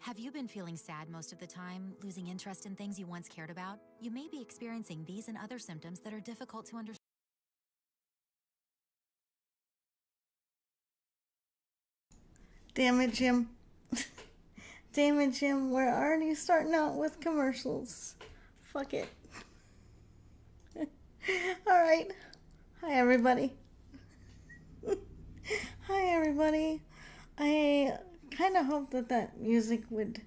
Have you been feeling sad most of the time, losing interest in things you once cared about? You may be experiencing these and other symptoms that are difficult to understand. Damn it, Jim. Damn it, Jim. We're already starting out with commercials. Fuck it. Alright. Hi, everybody. Hi, everybody. I kind of hope that music would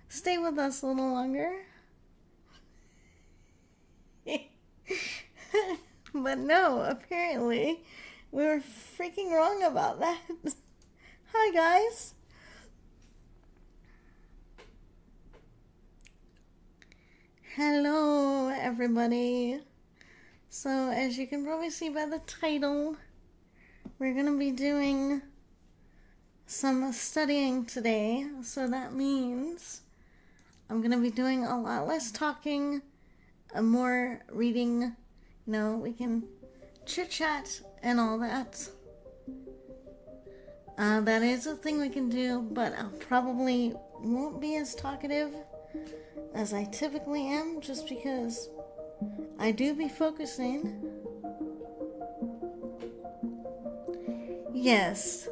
stay with us a little longer. But no, apparently, we were freaking wrong about that. Hi, guys. Hello, everybody. So, as you can probably see by the title, we're going to be doing some studying today. So that means I'm going to be doing a lot less talking, more reading. You know, we can chit-chat and all that. That is a thing we can do, but I probably won't be as talkative as I typically am, just because I do be focusing. Yes.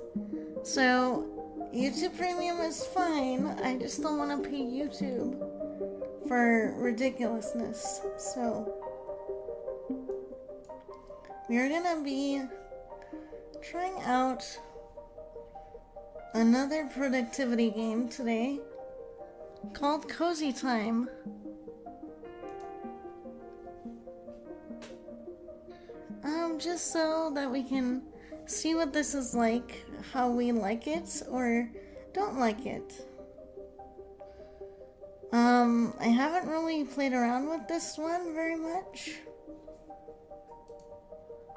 So, YouTube Premium is fine. I just don't want to pay YouTube for ridiculousness. So, we're gonna be trying out another productivity game today called Cozy Time. Just so that we can see what this is like, how we like it or don't like it. I haven't really played around with this one very much,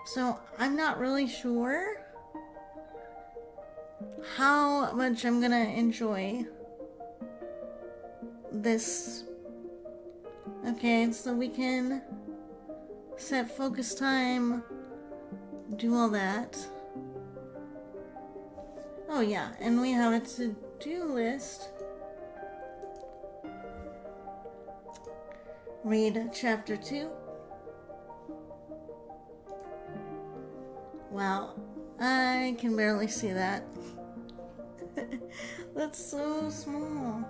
so I'm not really sure how much I'm gonna enjoy this. Okay, so we can set focus time, do all that. Oh yeah, and we have a to-do list. Read chapter 2. Wow, I can barely see that. That's so small.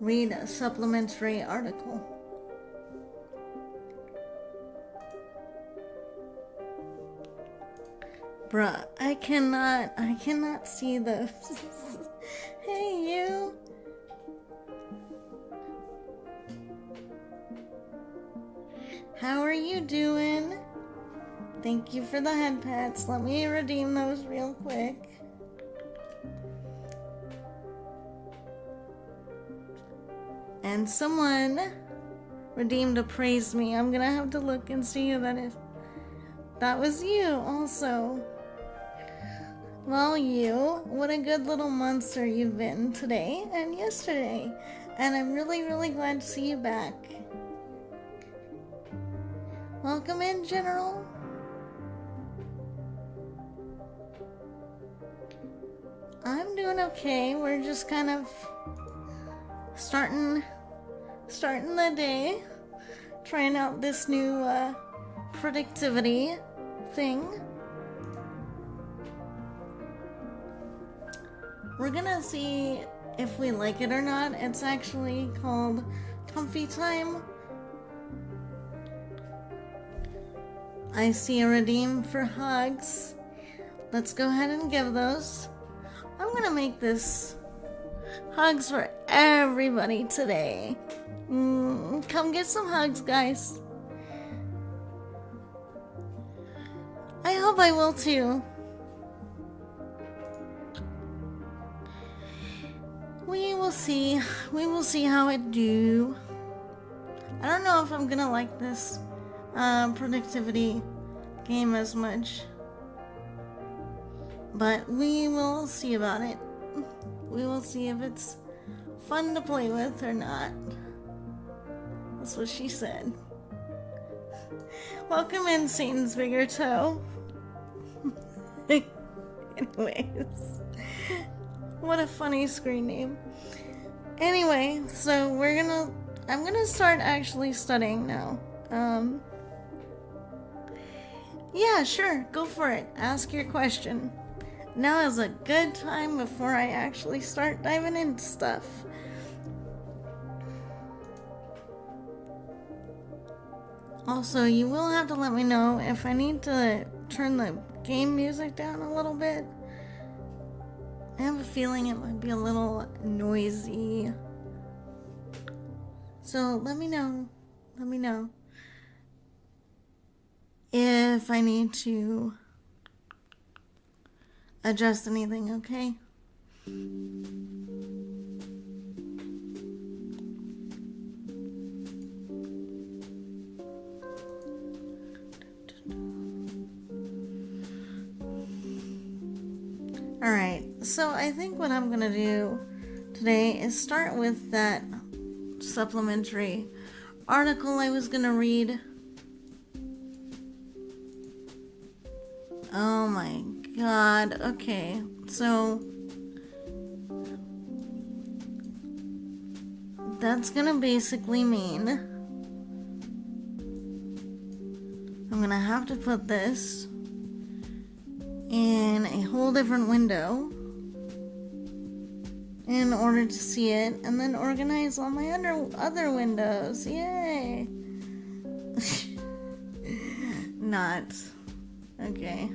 Read a supplementary article. Bruh, I cannot see those. Hey, you. How are you doing? Thank you for the head pats. Let me redeem those real quick. And someone redeemed a praise me. I'm gonna have to look and see who that is. That was you also. Well, you, what a good little monster you've been today and yesterday. And I'm really, really glad to see you back. Welcome in, General. I'm doing okay. We're just kind of starting the day, trying out this new productivity thing. We're gonna see if we like it or not. It's actually called Comfy Time. I see a redeem for hugs. Let's go ahead and give those. I'm gonna make this hugs for everybody today. Come get some hugs, guys. I hope I will too. We will see. We will see how it do. I don't know if I'm gonna like this productivity game as much, but we will see about it. We will see if it's fun to play with or not. That's what she said. Welcome in, Satan's bigger toe. Anyways, what a funny screen name. Anyway, so I'm gonna start actually studying now. Yeah, sure, go for it. Ask your question. Now is a good time before I actually start diving into stuff. Also, you will have to let me know if I need to turn the game music down a little bit. I have a feeling it might be a little noisy. So let me know. Let me know if I need to adjust anything, okay? Alright, so I think what I'm gonna do today is start with that supplementary article I was gonna read. Oh my god, okay, so that's gonna basically mean I'm gonna have to put this in a whole different window in order to see it, and then organize all my other windows. Yay! Not. Okay.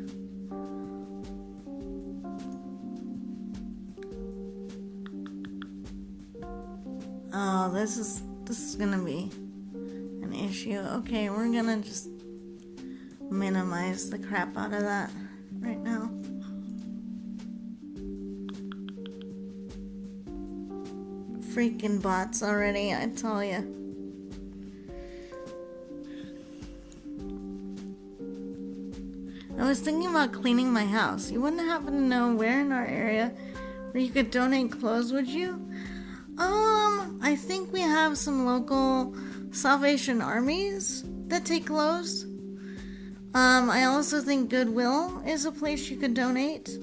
Oh, this is gonna be an issue. Okay, we're gonna just minimize the crap out of that right now. Freaking bots already, I tell ya. I was thinking about cleaning my house. You wouldn't happen to know where in our area where you could donate clothes, would you? I think we have some local Salvation Armies that take clothes. I also think Goodwill is a place you could donate.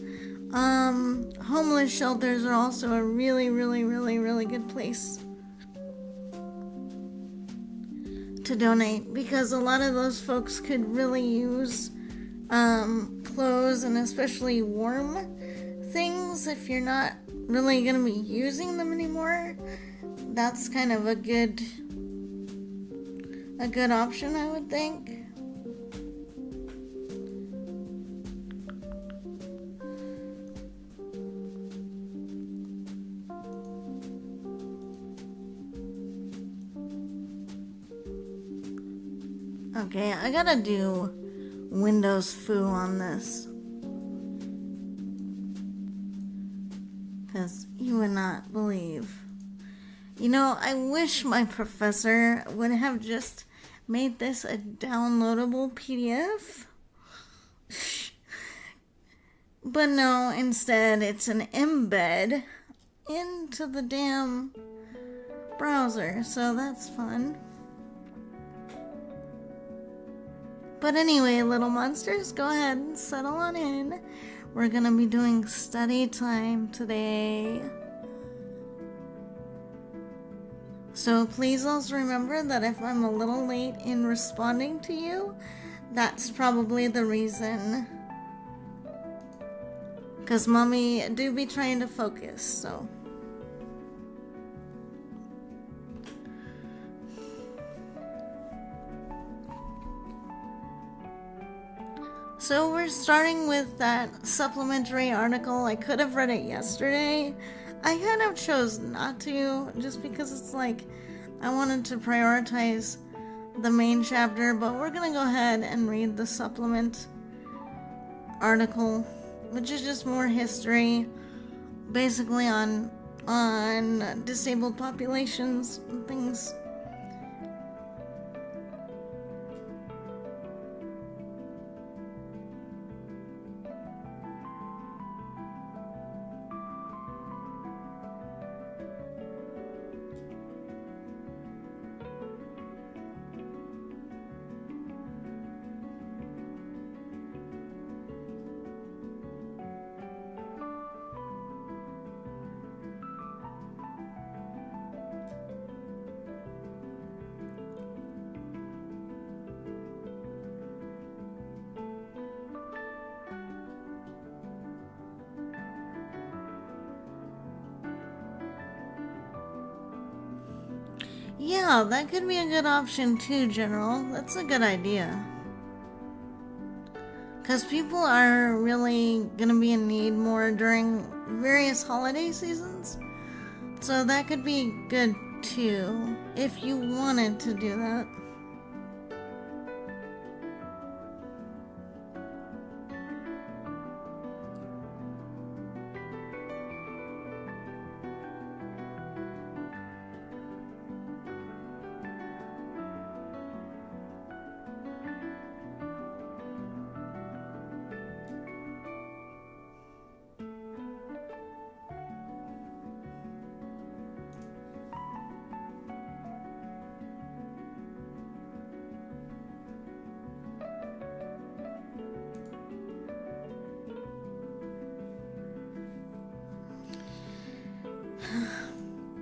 Homeless shelters are also a really, really, really, really good place to donate, because a lot of those folks could really use clothes, and especially warm things. If you're not really going to be using them anymore, that's kind of a good option, I would think. Okay, I gotta do Windows foo on this, because you would not believe. You know, I wish my professor would have just made this a downloadable PDF. But no, instead it's an embed into the damn browser, so that's fun. But anyway, little monsters, go ahead and settle on in. We're gonna be doing study time today. So please also remember that if I'm a little late in responding to you, that's probably the reason. Because mommy do be trying to focus, so. So we're starting with that supplementary article. I could have read it yesterday. I kind of chose not to, just because it's like I wanted to prioritize the main chapter, but we're gonna go ahead and read the supplement article, which is just more history, basically on disabled populations and things. Yeah, that could be a good option too, General. That's a good idea. Because people are really going to be in need more during various holiday seasons. So that could be good too, if you wanted to do that.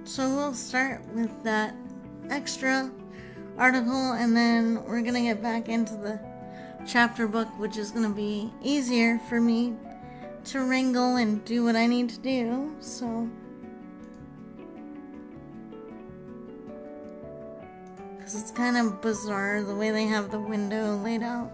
So we'll start with that extra article, and then we're gonna get back into the chapter book, which is gonna be easier for me to wrangle and do what I need to do. So, because it's kind of bizarre the way they have the window laid out.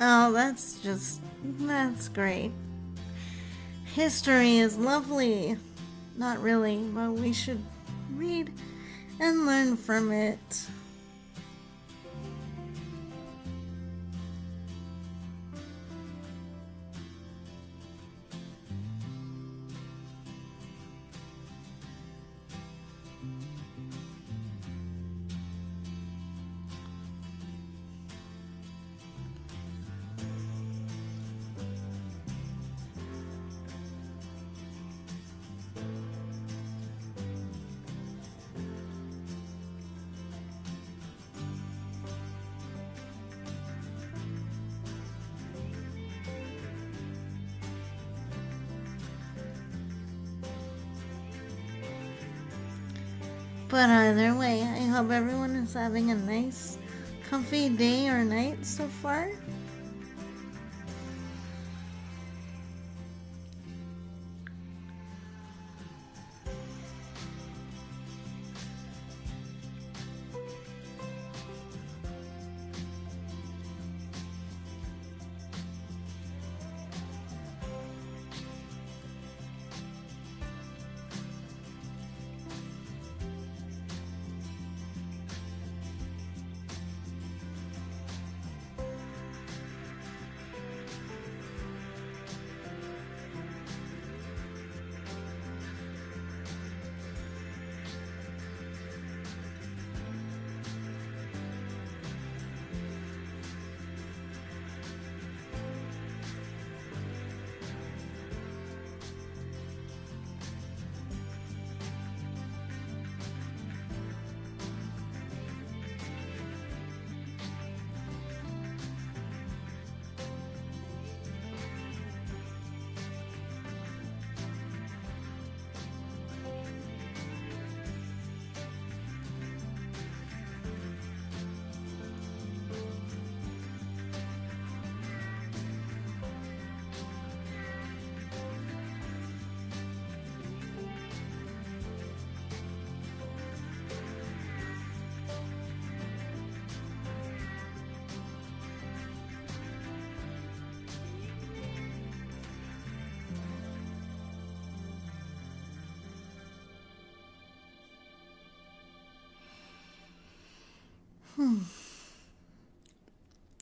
Oh, that's great. History is lovely. Not really, but we should read and learn from it. But either way, I hope everyone is having a nice, comfy day or night so far.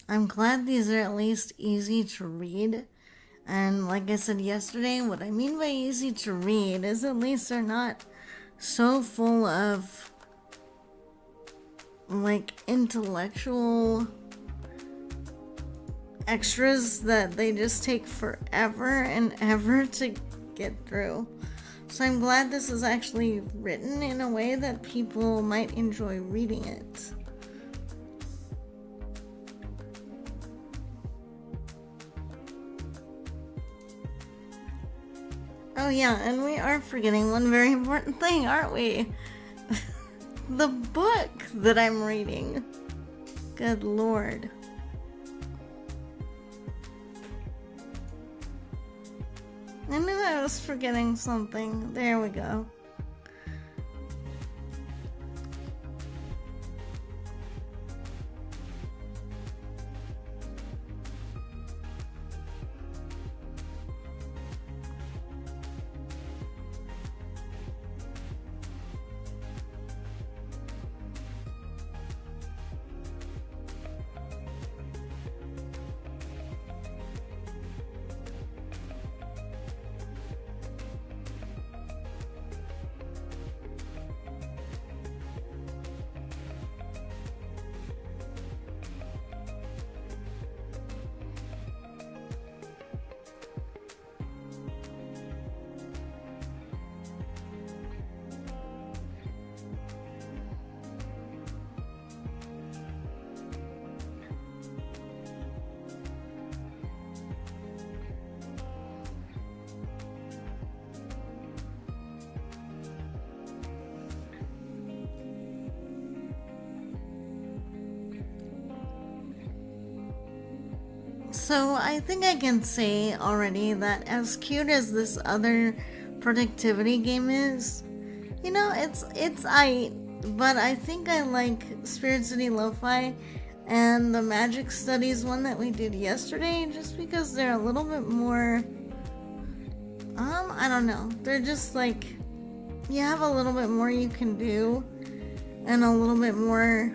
I'm glad these are at least easy to read. And like I said yesterday, what I mean by easy to read is at least they're not so full of like intellectual extras that they just take forever and ever to get through. So I'm glad this is actually written in a way that people might enjoy reading it. Oh yeah, and we are forgetting one very important thing, aren't we? The book that I'm reading. Good lord. I knew I was forgetting something. There we go. So I think I can say already that as cute as this other productivity game is, you know, it's but I think I like Spirit City Lo-Fi and the Magic Studies one that we did yesterday just because they're a little bit more, I don't know, they're just like, you have a little bit more you can do and a little bit more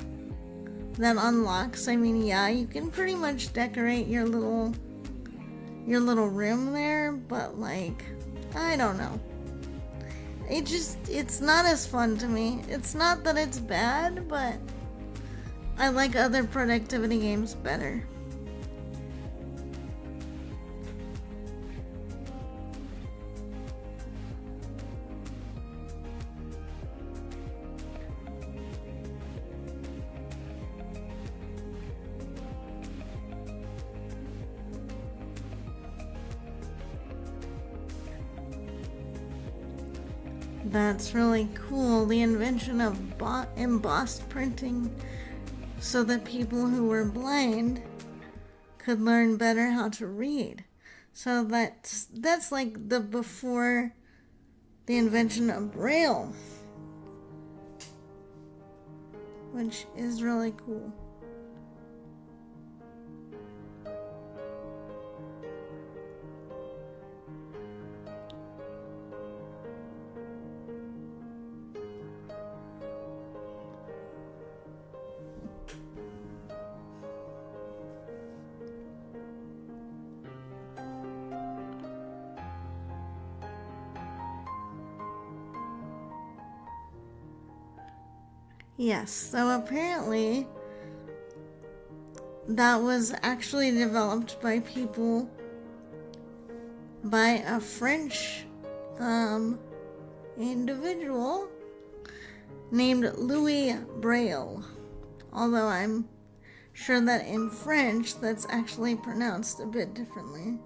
that unlocks. I mean, yeah, you can pretty much decorate your little room there, but like, I don't know. It's not as fun to me. It's not that it's bad, but I like other productivity games better. That's really cool. The invention of embossed printing so that people who were blind could learn better how to read. So that's like the before the invention of Braille, which is really cool. Yes, so apparently that was actually developed by a French individual named Louis Braille. Although I'm sure that in French that's actually pronounced a bit differently.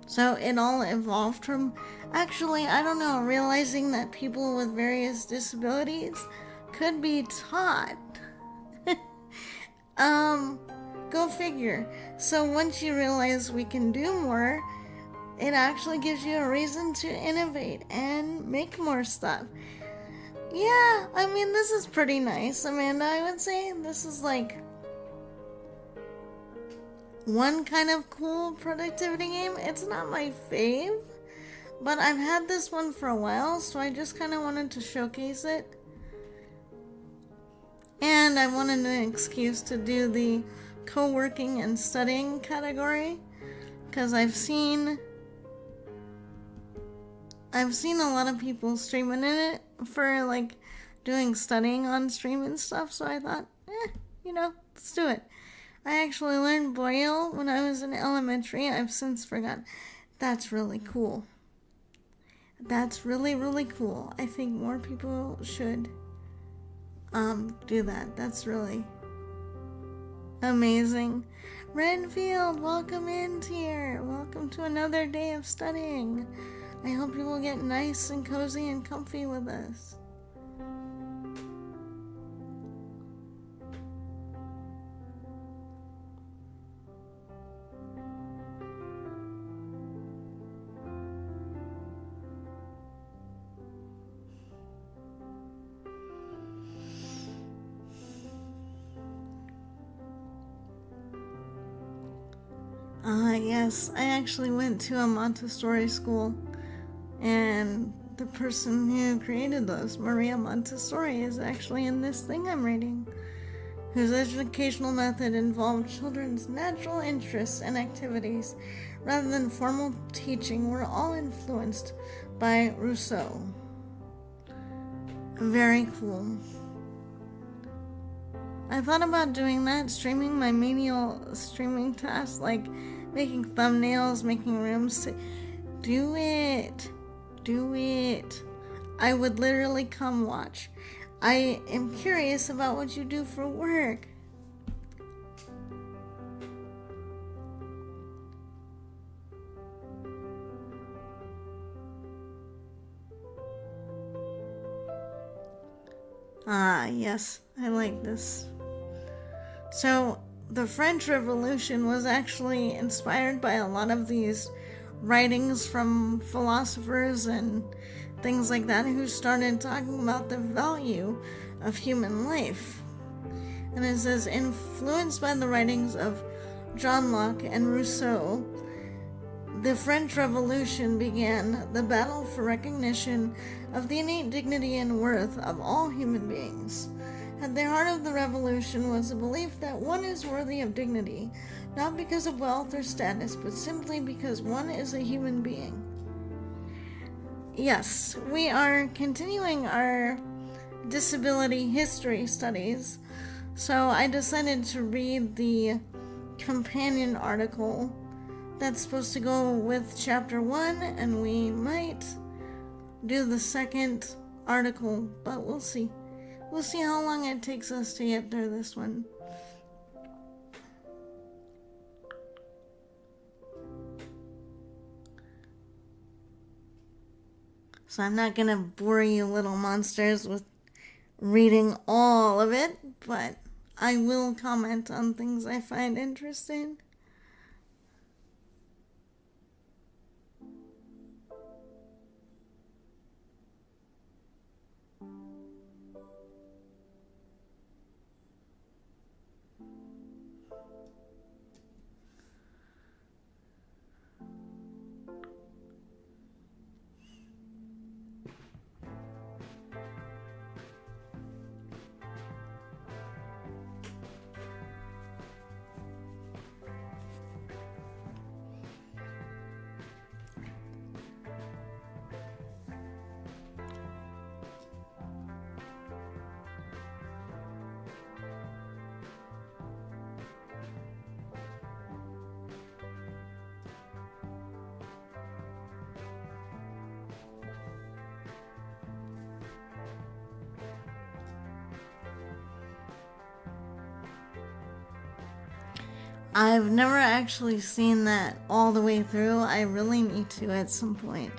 So it all evolved from, actually, I don't know, realizing that people with various disabilities could be taught. Go figure. So once you realize we can do more, it actually gives you a reason to innovate and make more stuff. Yeah, I mean, this is pretty nice, Amanda, I would say. This is like one kind of cool productivity game. It's not my fave, but I've had this one for a while, so I just kind of wanted to showcase it. And I wanted an excuse to do the co-working and studying category, because I've seen a lot of people streaming in it for like doing studying on stream and stuff, so I thought, let's do it. I actually learned Braille when I was in elementary. I've since forgotten. That's really cool. That's really, really cool. I think more people should do that. That's really amazing. Renfield, welcome in here. Welcome to another day of studying. I hope you will get nice and cozy and comfy with us. Yes, I actually went to a Montessori school, and the person who created those, Maria Montessori, is actually in this thing I'm reading, whose educational method involved children's natural interests and activities rather than formal teaching, were all influenced by Rousseau. Very cool. I thought about doing that, streaming my menial streaming tasks, like making thumbnails, making rooms. Do it. I would literally come watch. I am curious about what you do for work. Yes, I like this. So, the French Revolution was actually inspired by a lot of these writings from philosophers and things like that who started talking about the value of human life. And it says, influenced by the writings of John Locke and Rousseau, the French Revolution began the battle for recognition of the innate dignity and worth of all human beings. At the heart of the revolution was the belief that one is worthy of dignity, not because of wealth or status, but simply because one is a human being. Yes, we are continuing our disability history studies, so I decided to read the companion article that's supposed to go with chapter 1, and we might do the second article, but we'll see. We'll see how long it takes us to get through this one. So I'm not gonna bore you little monsters with reading all of it, but I will comment on things I find interesting. I've never actually seen that all the way through. I really need to at some point.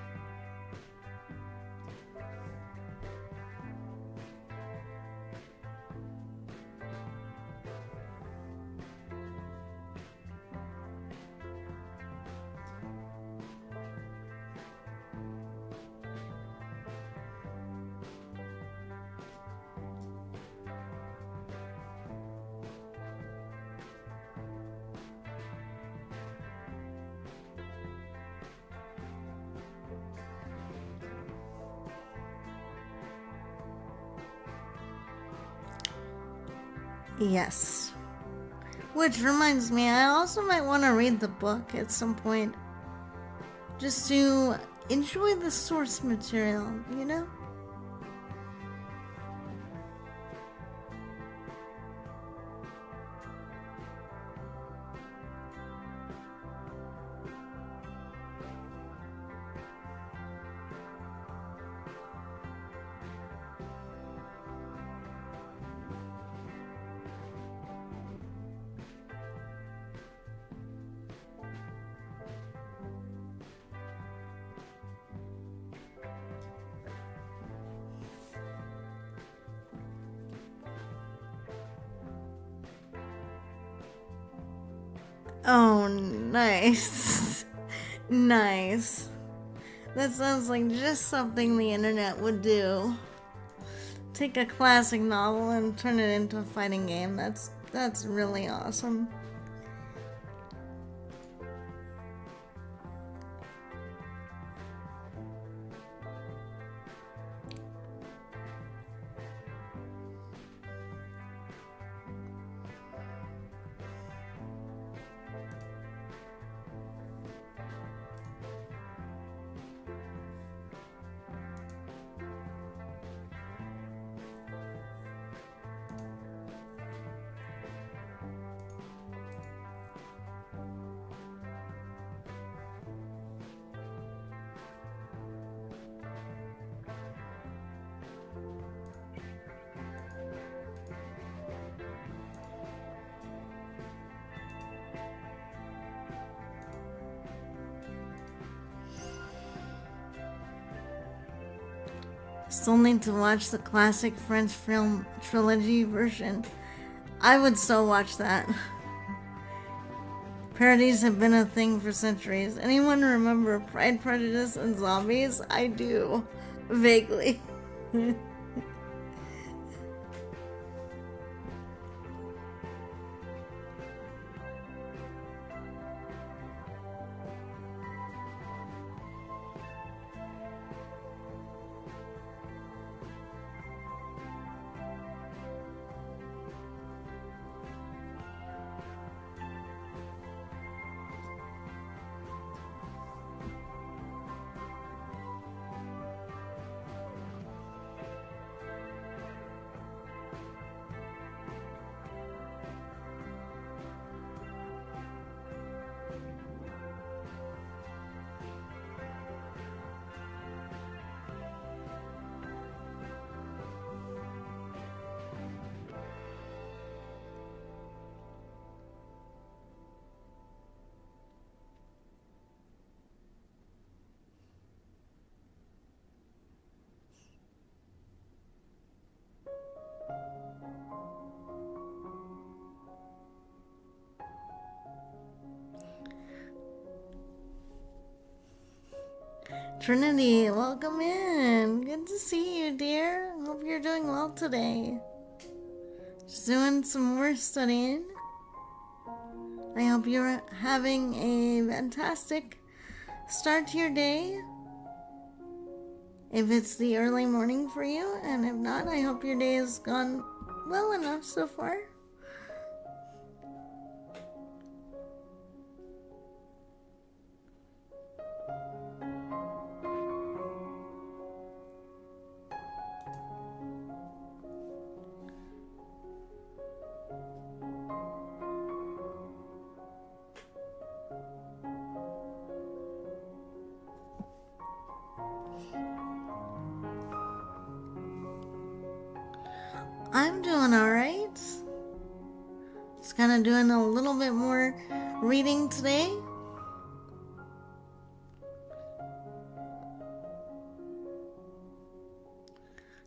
Yes. Which reminds me, I also might want to read the book at some point. Just to enjoy the source material, you know? Oh, nice. Nice. That sounds like just something the internet would do. Take a classic novel and turn it into a fighting game. That's really awesome. Still need to watch the classic French film trilogy version. I would still watch that. Parodies have been a thing for centuries. Anyone remember Pride, Prejudice, and Zombies? I do. Vaguely. Trinity, welcome in. Good to see you, dear. Hope you're doing well today. Just doing some more studying. I hope you're having a fantastic start to your day. If it's the early morning for you, and if not, I hope your day has gone well enough so far. I'm doing alright. Just kind of doing a little bit more reading today.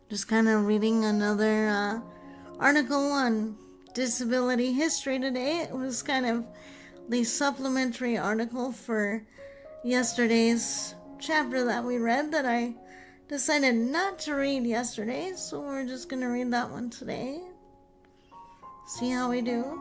Just kind of reading another article on disability history today. It was kind of the supplementary article for yesterday's chapter that we read that I decided not to read yesterday, so we're just gonna read that one today. See how we do.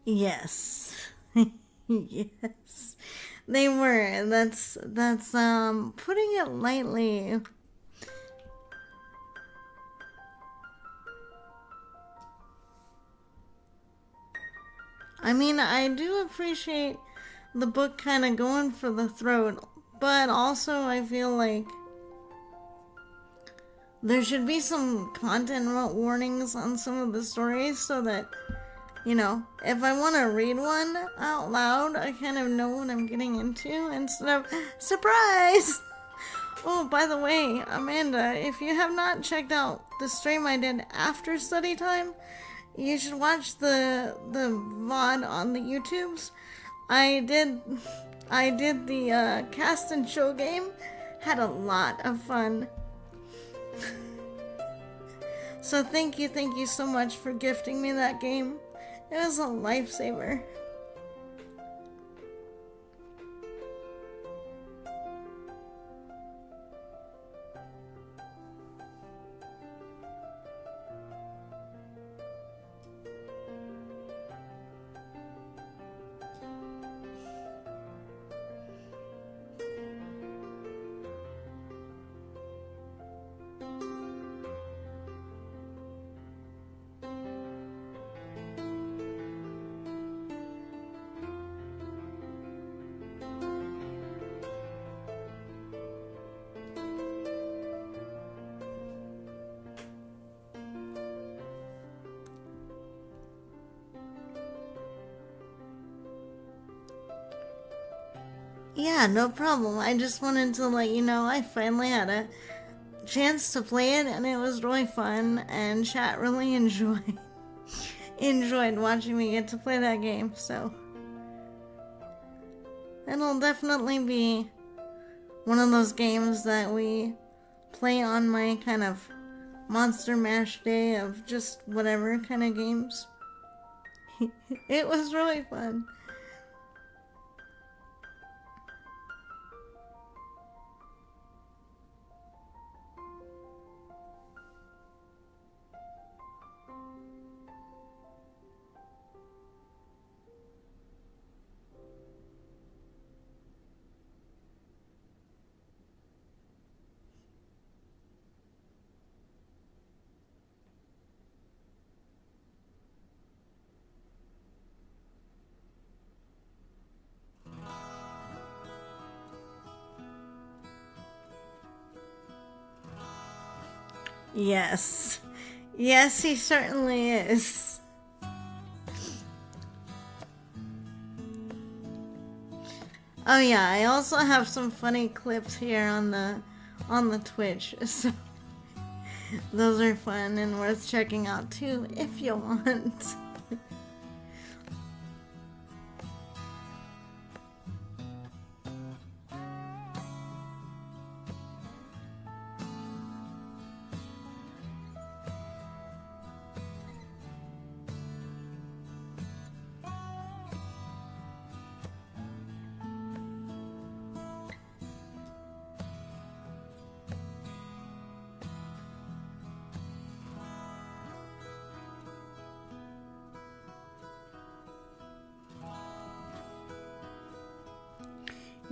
Yes. Yes. They were. That's putting it lightly. I mean, I do appreciate the book kind of going for the throat, but also I feel like there should be some content warnings on some of the stories so that, if I want to read one out loud, I kind of know what I'm getting into instead of surprise! Oh, by the way, Amanda, if you have not checked out the stream I did after study time, you should watch the VOD on the YouTubes. I did the cast and show game. Had a lot of fun. So thank you so much for gifting me that game. It was a lifesaver. Yeah, no problem. I just wanted to let you know I finally had a chance to play it and it was really fun and chat really enjoyed watching me get to play that game, so it'll definitely be one of those games that we play on my kind of Monster Mash day of just whatever kind of games. It was really fun. Yes. Yes, he certainly is. Oh yeah, I also have some funny clips here on the Twitch, so those are fun and worth checking out too if you want.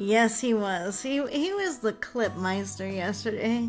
Yes, he was. He was the clip meister yesterday.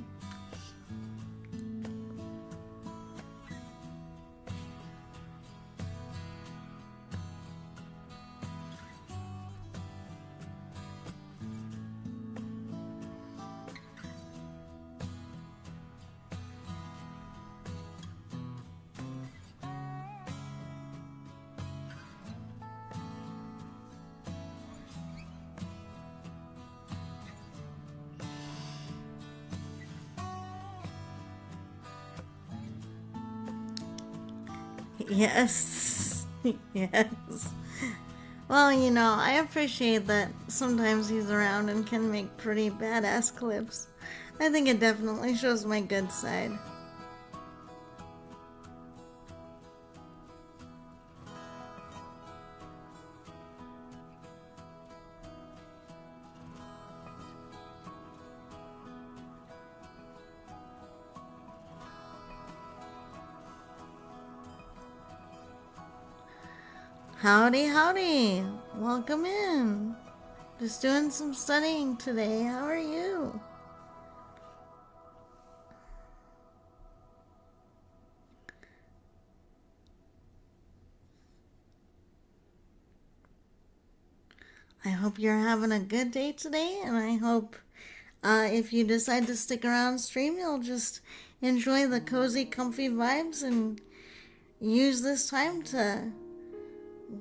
Yes. Yes. Well, I appreciate that sometimes he's around and can make pretty badass clips. I think it definitely shows my good side. Howdy, howdy. Welcome in. Just doing some studying today. How are you? I hope you're having a good day today, and I hope if you decide to stick around stream, you'll just enjoy the cozy, comfy vibes and use this time to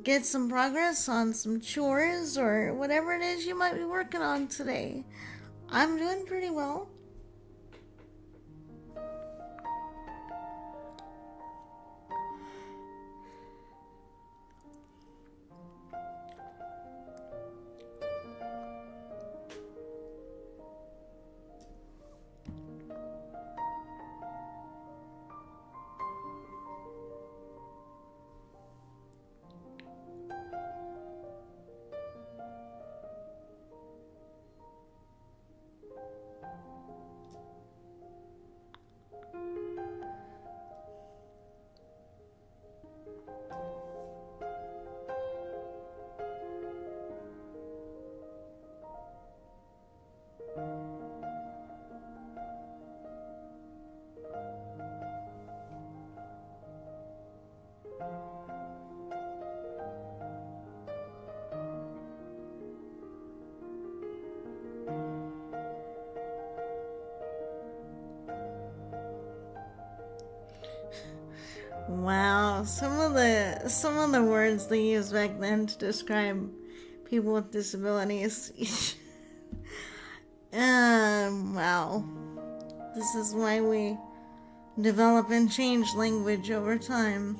get some progress on some chores or whatever it is you might be working on today. I'm doing pretty well. Wow, some of the words they used back then to describe people with disabilities. Wow. This is why we develop and change language over time.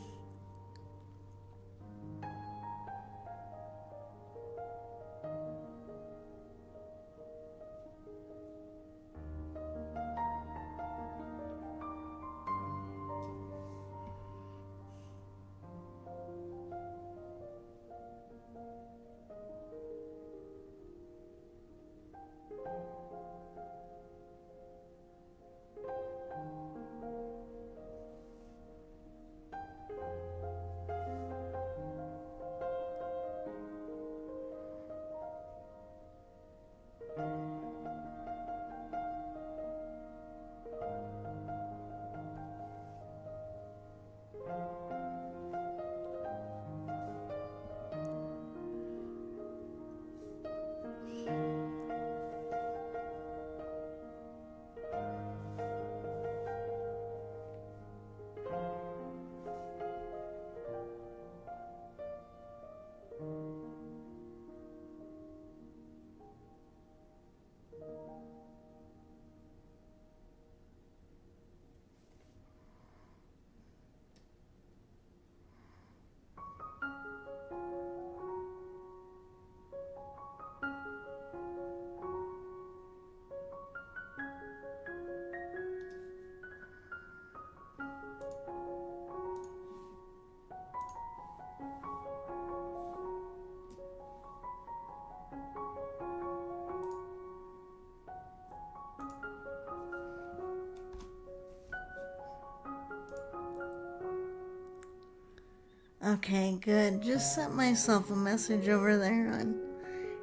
Okay, good. Just sent myself a message over there on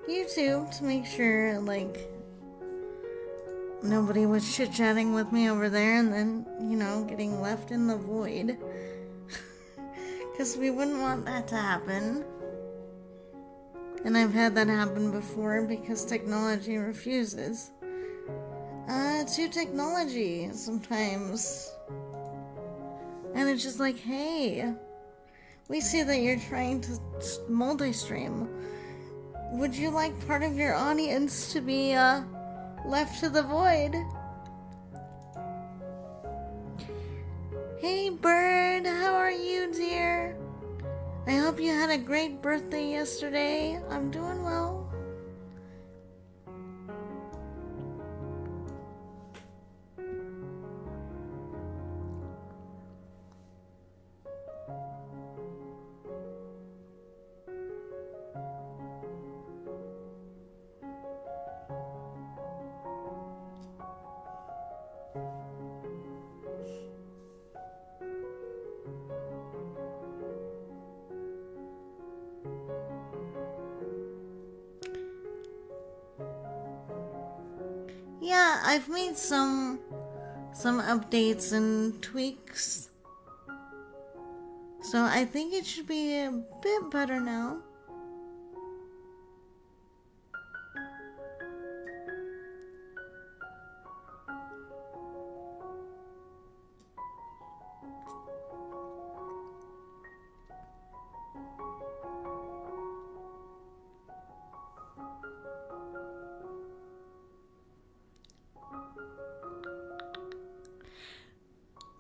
YouTube to make sure, like, nobody was chit-chatting with me over there and then, getting left in the void. Because we wouldn't want that to happen. And I've had that happen before because technology refuses. To technology sometimes. And it's just like, hey, we see that you're trying to multi-stream. Would you like part of your audience to be left to the void? Hey Bird, how are you, dear? I hope you had a great birthday yesterday. I'm doing well. Yeah, I've made some updates and tweaks. So I think it should be a bit better now.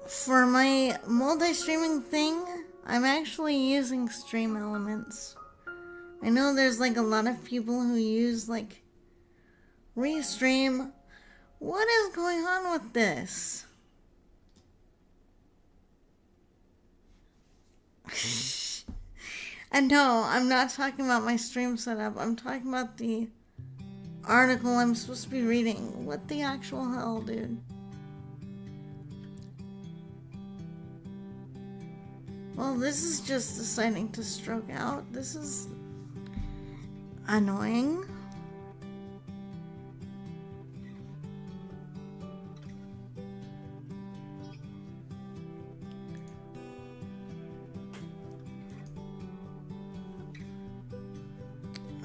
For my multi-streaming thing, I'm actually using Stream Elements. I know there's like a lot of people who use like Restream. What is going on with this? And no, I'm not talking about my stream setup. I'm talking about the article I'm supposed to be reading. What the actual hell, dude? Well, this is just deciding to stroke out. This is annoying.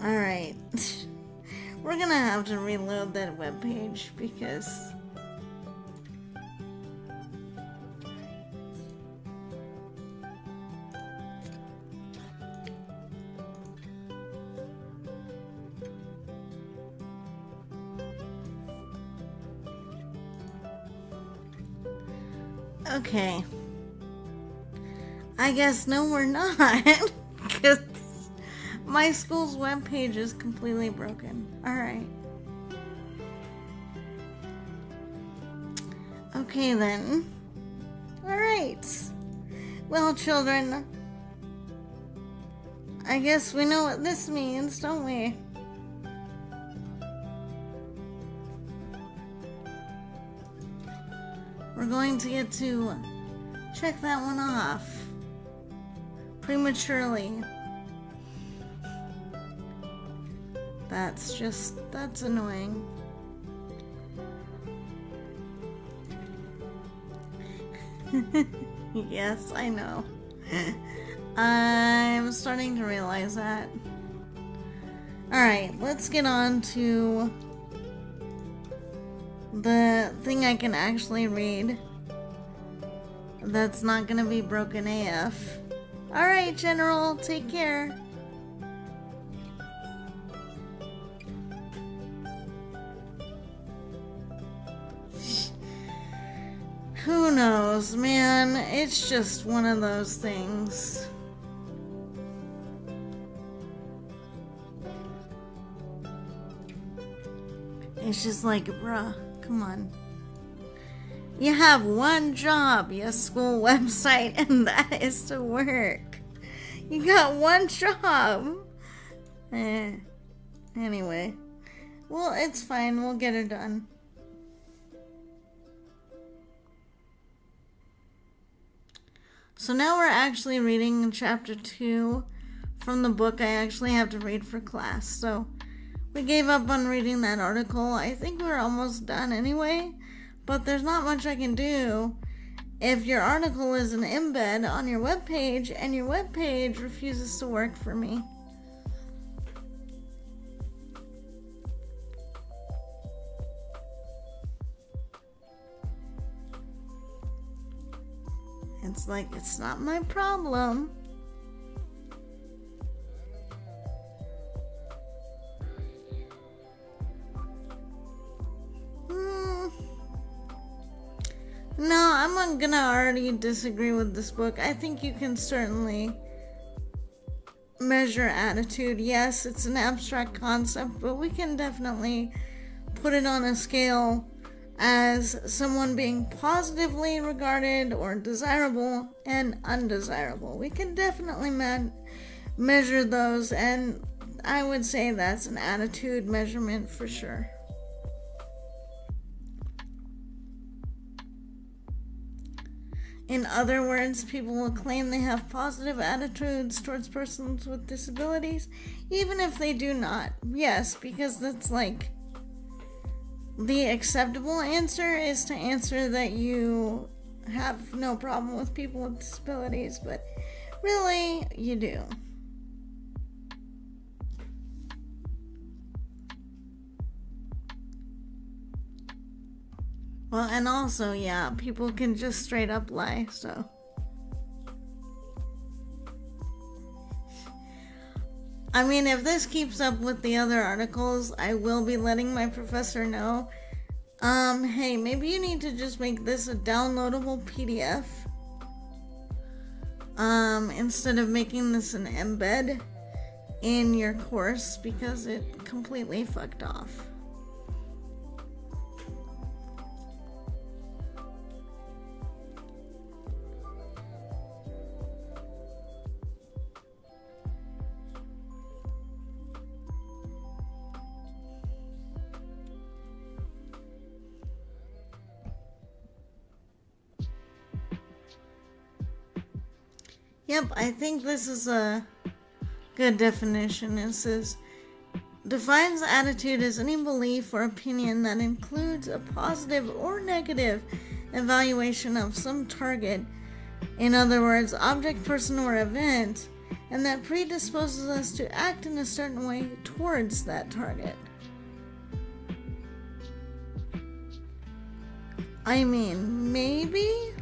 Alright. We're gonna have to reload that webpage because okay. I guess no, we're not. Because my school's webpage is completely broken. Alright. Okay then. Alright. Well, children, I guess we know what this means, don't we? We're going to get to check that one off prematurely. That's annoying. Yes, I know. I'm starting to realize that. Alright, let's get on to the thing I can actually read. That's not gonna be broken AF. Alright, General, take care. Who knows, man? It's just one of those things. It's just like, bruh, come on. You have one job, your school website, and that is to work. You got one job. Anyway. Well, it's fine. We'll get it done. So now we're actually reading chapter 2 from the book I actually have to read for class. So we gave up on reading that article. I think we're almost done anyway, but there's not much I can do if your article is an embed on your webpage and your webpage refuses to work for me. It's like, it's not my problem. No, I'm gonna already disagree with this book. I think you can certainly measure attitude. Yes, it's an abstract concept, but we can definitely put it on a scale as someone being positively regarded or desirable and undesirable. We can definitely measure those, and I would say that's an attitude measurement for sure. In other words, people will claim they have positive attitudes towards persons with disabilities, even if they do not. Yes, because that's like the acceptable answer is to answer that you have no problem with people with disabilities, but really, you do. Well, and also, yeah, people can just straight up lie, so. I mean, if this keeps up with the other articles, I will be letting my professor know. Hey, maybe you need to just make this a downloadable PDF. Instead of making this an embed in your course, because it completely fucked off. Yep, I think this is a good definition. It says, defines attitude as any belief or opinion that includes a positive or negative evaluation of some target, in other words, object, person, or event, and that predisposes us to act in a certain way towards that target. I mean, maybe,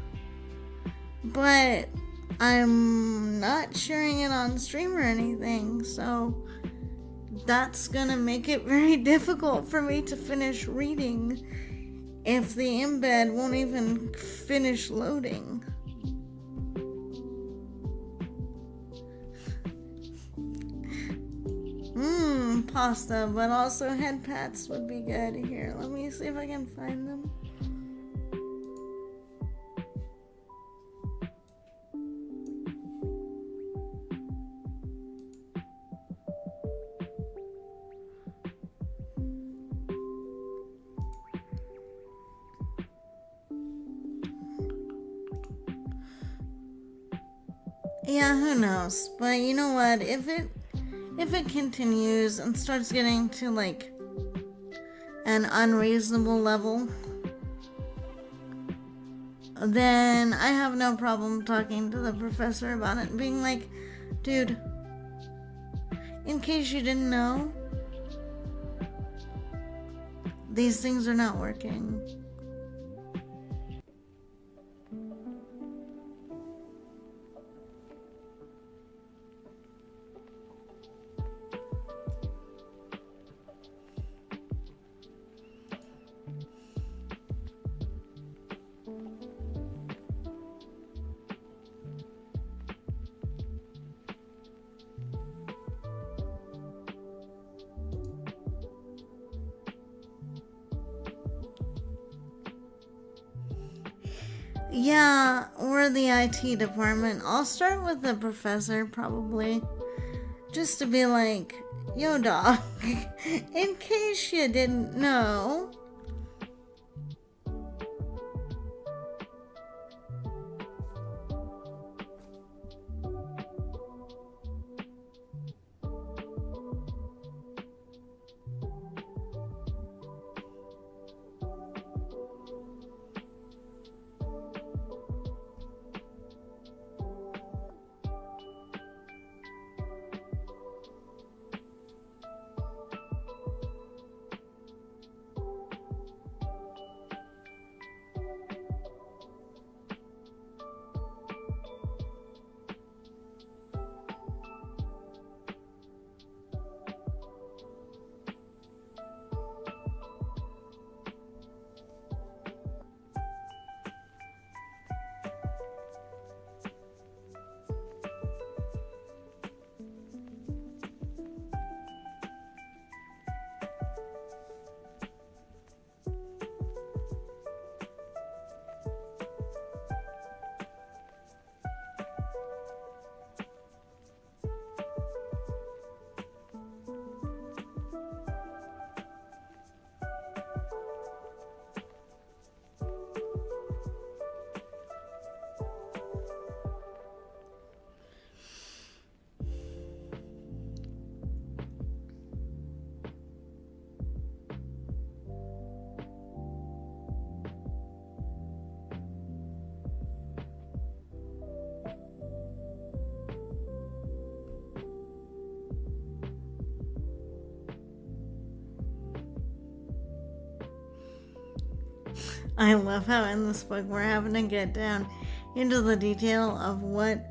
but I'm not sharing it on stream or anything, so that's gonna make it very difficult for me to finish reading if the embed won't even finish loading. Pasta, but also head pats would be good. Here, let me see if I can find them. Yeah, who knows? But you know what? If it continues and starts getting to like an unreasonable level, then I have no problem talking to the professor about it, being like, dude, in case you didn't know, these things are not working. Yeah, or the IT department. I'll start with the professor, probably. Just to be like, yo, dog, in case you didn't know. I love how in this book we're having to get down into the detail of what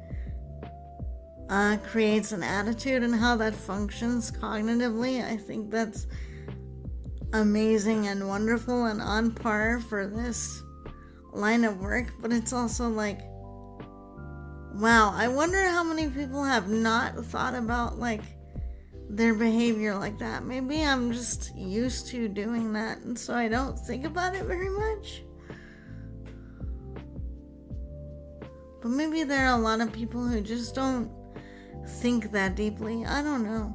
creates an attitude and how that functions cognitively. I think that's amazing and wonderful and on par for this line of work, but it's also like, wow, I wonder how many people have not thought about like their behavior like that. Maybe I'm just used to doing that, and so I don't think about it very much. But maybe there are a lot of people who just don't think that deeply. I don't know.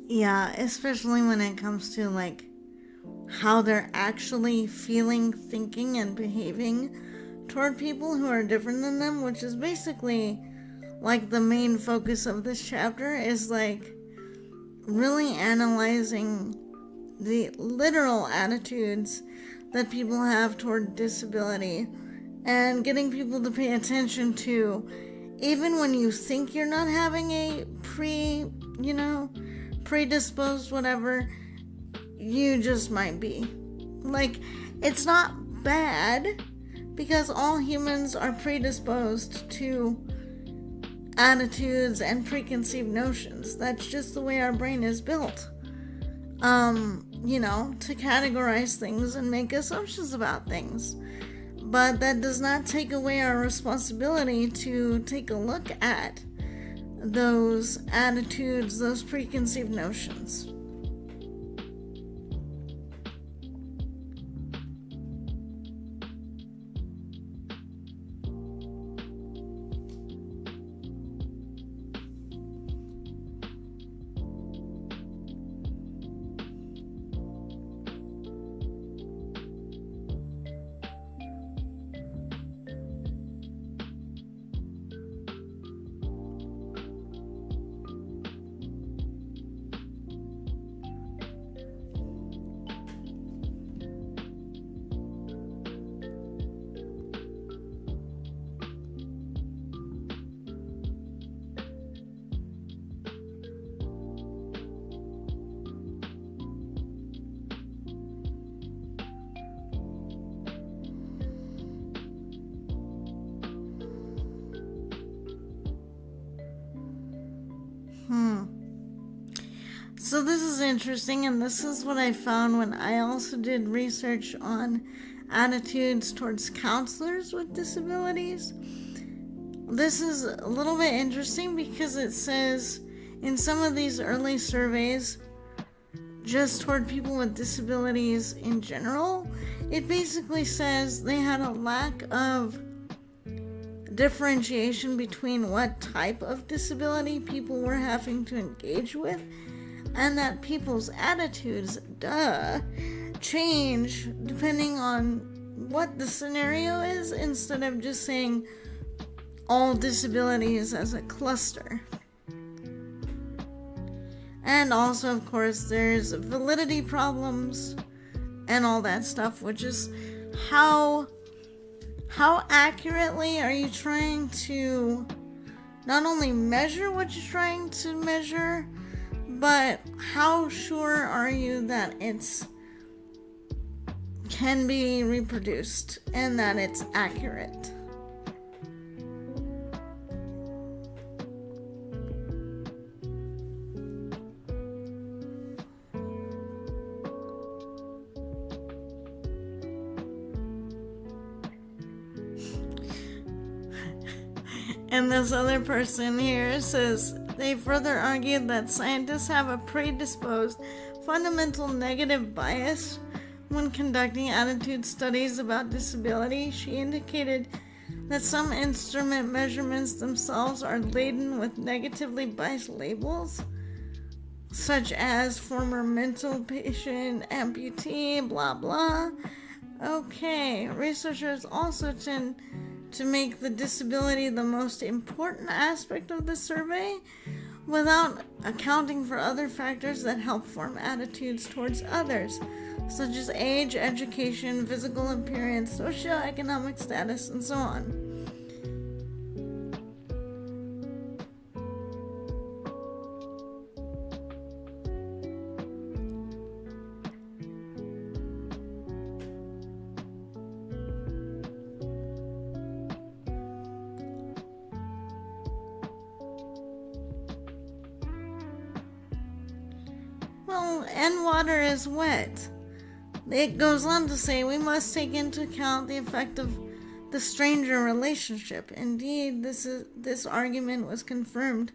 Yeah, especially when it comes to like how they're actually feeling, thinking, and behaving toward people who are different than them, which is basically like the main focus of this chapter, is like really analyzing the literal attitudes that people have toward disability and getting people to pay attention to, even when you think you're not having a predisposed whatever, you just might be. Like, it's not bad, because all humans are predisposed to attitudes and preconceived notions. That's just the way our brain is built. To categorize things and make assumptions about things. But that does not take away our responsibility to take a look at those attitudes, those preconceived notions. So this is interesting, and this is what I found when I also did research on attitudes towards counselors with disabilities. This is a little bit interesting because it says in some of these early surveys, just toward people with disabilities in general, it basically says they had a lack of differentiation between what type of disability people were having to engage with, and that people's attitudes, change depending on what the scenario is, instead of just saying all disabilities as a cluster. And also, of course, there's validity problems and all that stuff, which is how accurately are you trying to not only measure what you're trying to measure, but how sure are you that it's can be reproduced and that it's accurate? And this other person here says, they further argued that scientists have a predisposed, fundamental negative bias when conducting attitude studies about disability. She indicated that some instrument measurements themselves are laden with negatively biased labels. such as former mental patient, amputee, blah blah. Okay, researchers also tend to make the disability the most important aspect of the survey without accounting for other factors that help form attitudes towards others, such as age, education, physical appearance, socioeconomic status, and so on. Well, and water is wet. It goes on to say we must take into account the effect of the stranger relationship. Indeed, this argument was confirmed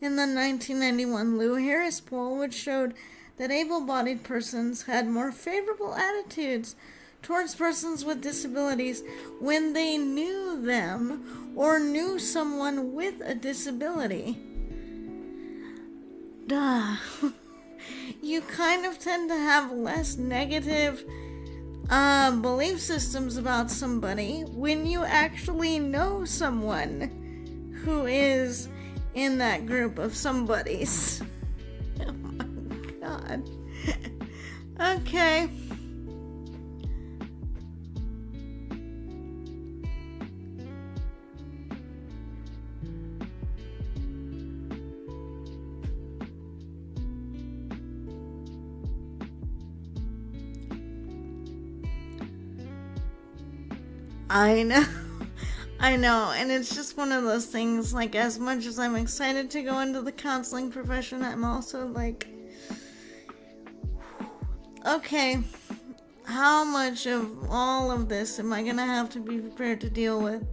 in the 1991 Lou Harris poll, which showed that able-bodied persons had more favorable attitudes towards persons with disabilities when they knew them or knew someone with a disability. Duh. You kind of tend to have less negative belief systems about somebody when you actually know someone who is in that group of somebodies. Oh my god. Okay. I know, and it's just one of those things, like, as much as I'm excited to go into the counseling profession, I'm also like, okay, how much of all of this am I gonna have to be prepared to deal with?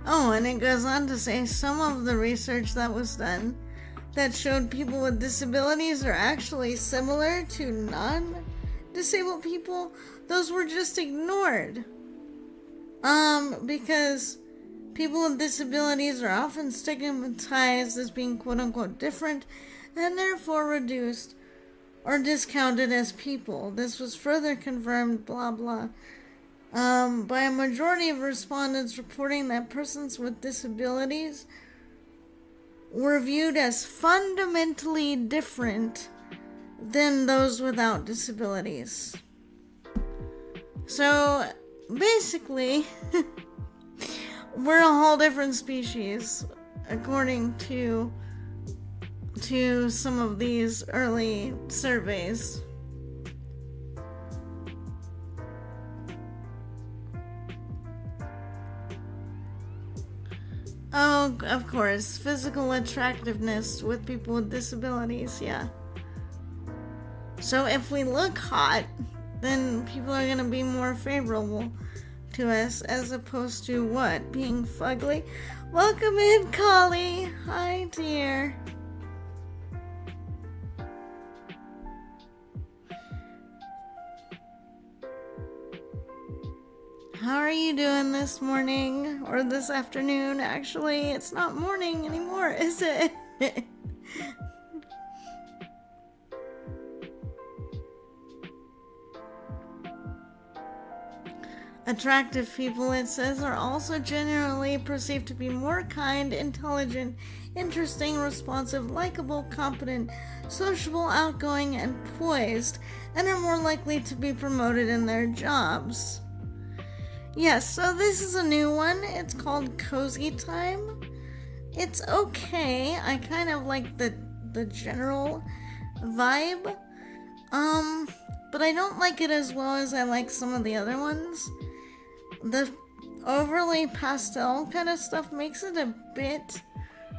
Oh, and it goes on to say some of the research that was done that showed people with disabilities are actually similar to non-disabled people. Those were just ignored. Because people with disabilities are often stigmatized as being quote-unquote different and therefore reduced or discounted as people. This was further confirmed, blah blah, by a majority of respondents reporting that persons with disabilities were viewed as fundamentally different than those without disabilities. So, basically, we're a whole different species, according to some of these early surveys. Oh, of course, physical attractiveness with people with disabilities, yeah. So if we look hot, then people are gonna be more favorable to us as opposed to what? Being fugly? Welcome in, Collie. Hi, dear. How are you doing this morning? Or this afternoon? Actually, it's not morning anymore, is it? Attractive people, it says, are also generally perceived to be more kind, intelligent, interesting, responsive, likable, competent, sociable, outgoing, and poised, and are more likely to be promoted in their jobs. Yes, so this is a new one. It's called Cozy Time. It's okay. I kind of like the general vibe. But I don't like it as well as I like some of the other ones. The overly pastel kind of stuff makes it a bit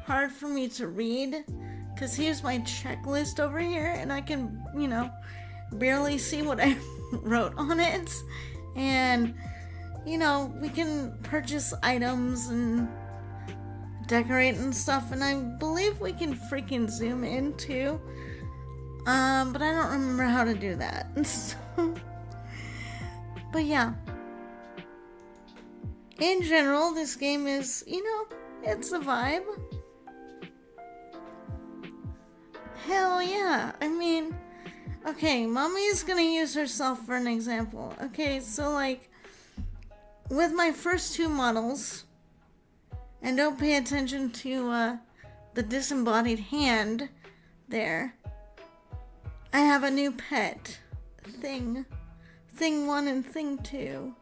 hard for me to read. Because here's my checklist over here, and I can, barely see what I wrote on it. And we can purchase items and decorate and stuff, and I believe we can freaking zoom in too. But I don't remember how to do that. But yeah. In general, this game is, it's a vibe. Hell yeah. I mean, okay, mommy is gonna use herself for an example. Okay, so like, with my first two models, and don't pay attention to the disembodied hand there, I have a new pet. Thing 1 and Thing 2.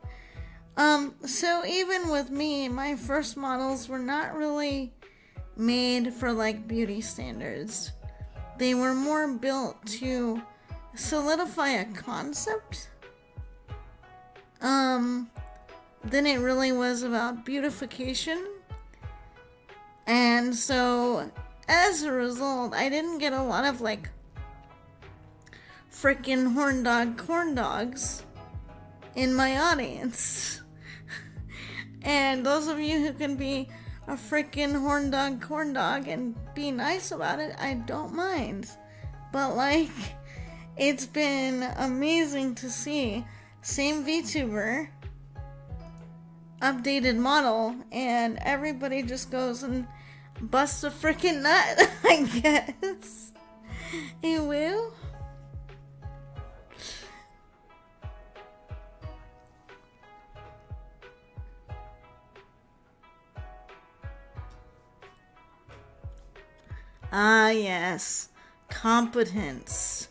So even with me, my first models were not really made for like beauty standards. They were more built to solidify a concept than it really was about beautification. And so as a result, I didn't get a lot of like frickin' horn dog corn dogs in my audience. And those of you who can be a frickin' horn dog corn dog and be nice about it, I don't mind. But like, it's been amazing to see same VTuber, updated model, and everybody just goes and busts a frickin' nut, I guess. You will? Ah, yes. Competence.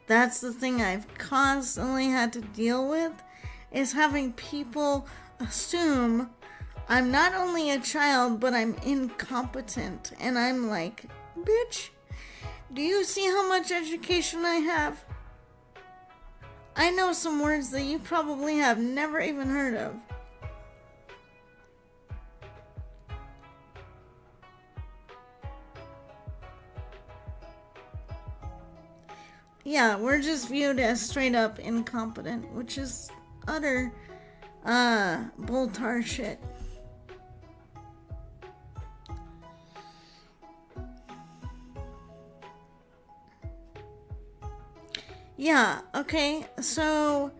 That's the thing I've constantly had to deal with, is having people assume I'm not only a child, but I'm incompetent. And I'm like, bitch, do you see how much education I have? I know some words that you probably have never even heard of. Yeah, we're just viewed as straight up incompetent, which is utter, bull-tar shit. Yeah, okay, so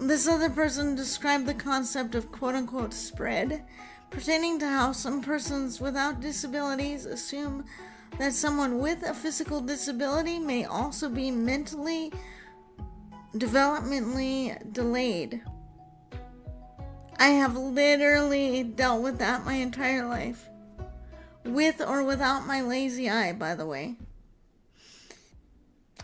this other person described the concept of quote-unquote spread, pertaining to how some persons without disabilities assume that someone with a physical disability may also be mentally, developmentally delayed. I have literally dealt with that my entire life. With or without my lazy eye, by the way.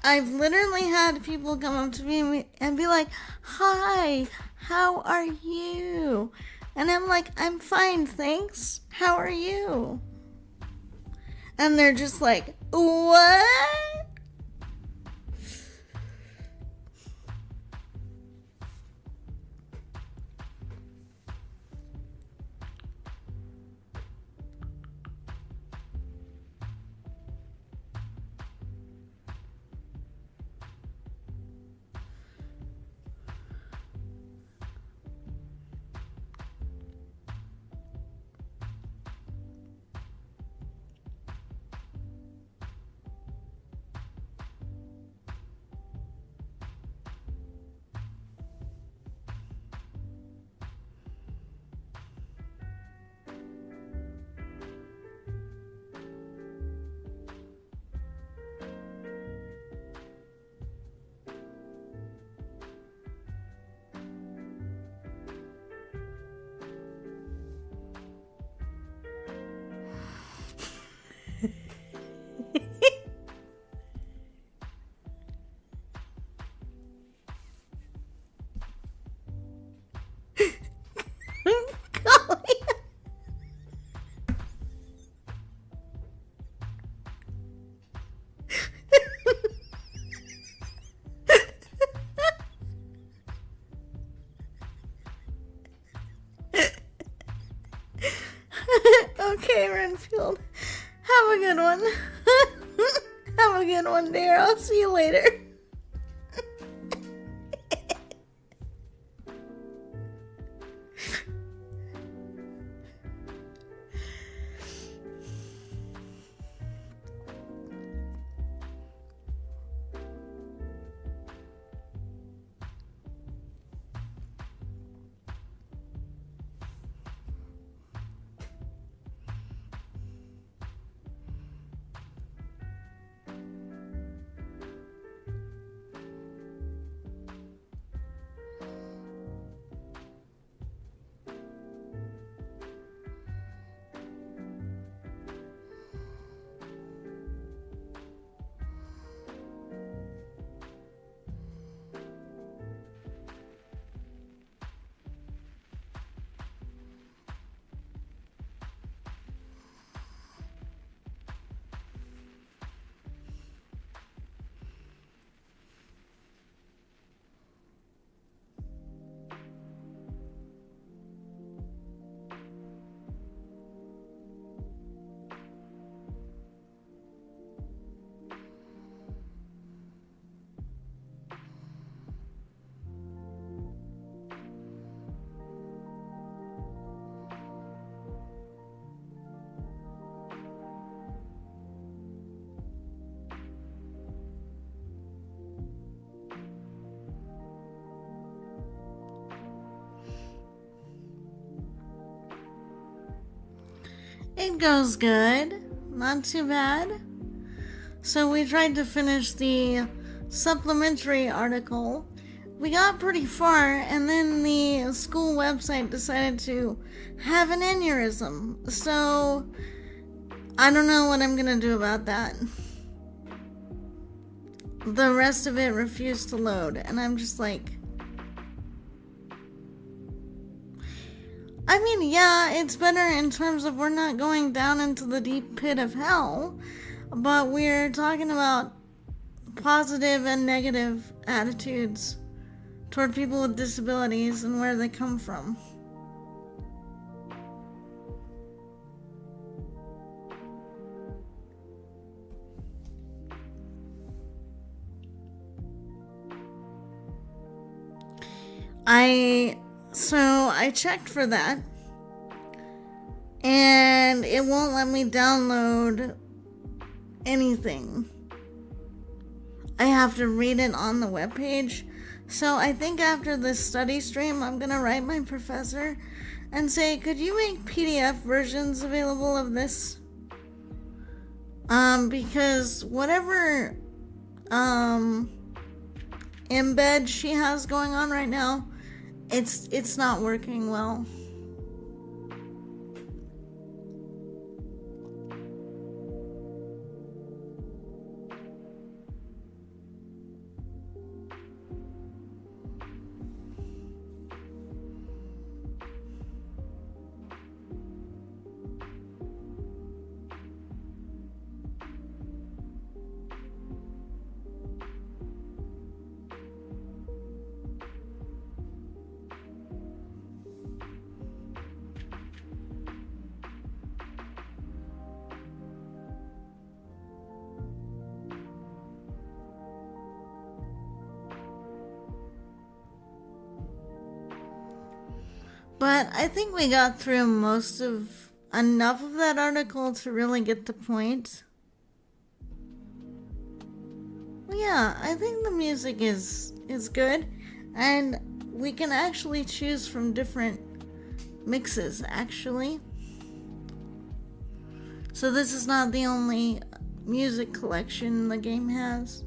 I've literally had people come up to me and be like, "Hi, how are you?" And I'm like, "I'm fine, thanks. How are you?" And they're just like, "What?" Okay, Renfield. Have a good one. Have a good one, dear. I'll see you later. It goes good. Not too bad. So we tried to finish the supplementary article. We got pretty far, and then the school website decided to have an aneurysm. So I don't know what I'm gonna do about that. The rest of it refused to load, and I'm just like, I mean, yeah, it's better in terms of we're not going down into the deep pit of hell, but we're talking about positive and negative attitudes toward people with disabilities and where they come from. I checked for that, and it won't let me download anything. I have to read it on the webpage. So I think after this study stream, I'm gonna write my professor and say, could you make PDF versions available of this? Because whatever embed she has going on right now, it's not working well. But I think we got through enough of that article to really get the point. Well, yeah, I think the music is good, and we can actually choose from different mixes, actually. So this is not the only music collection the game has.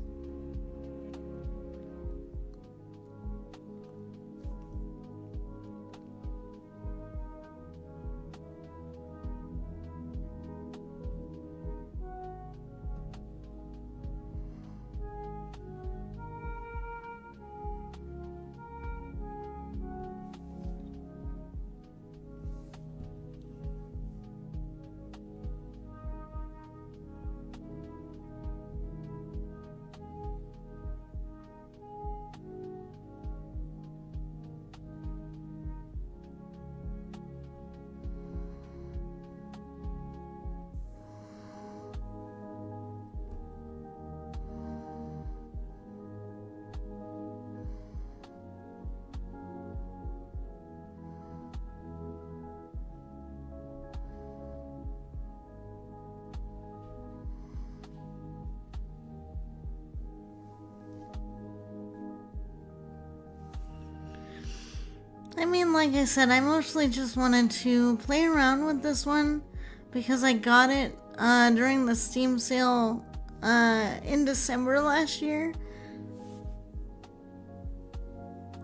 I mean, like I said, I mostly just wanted to play around with this one because I got it during the Steam sale in December last year.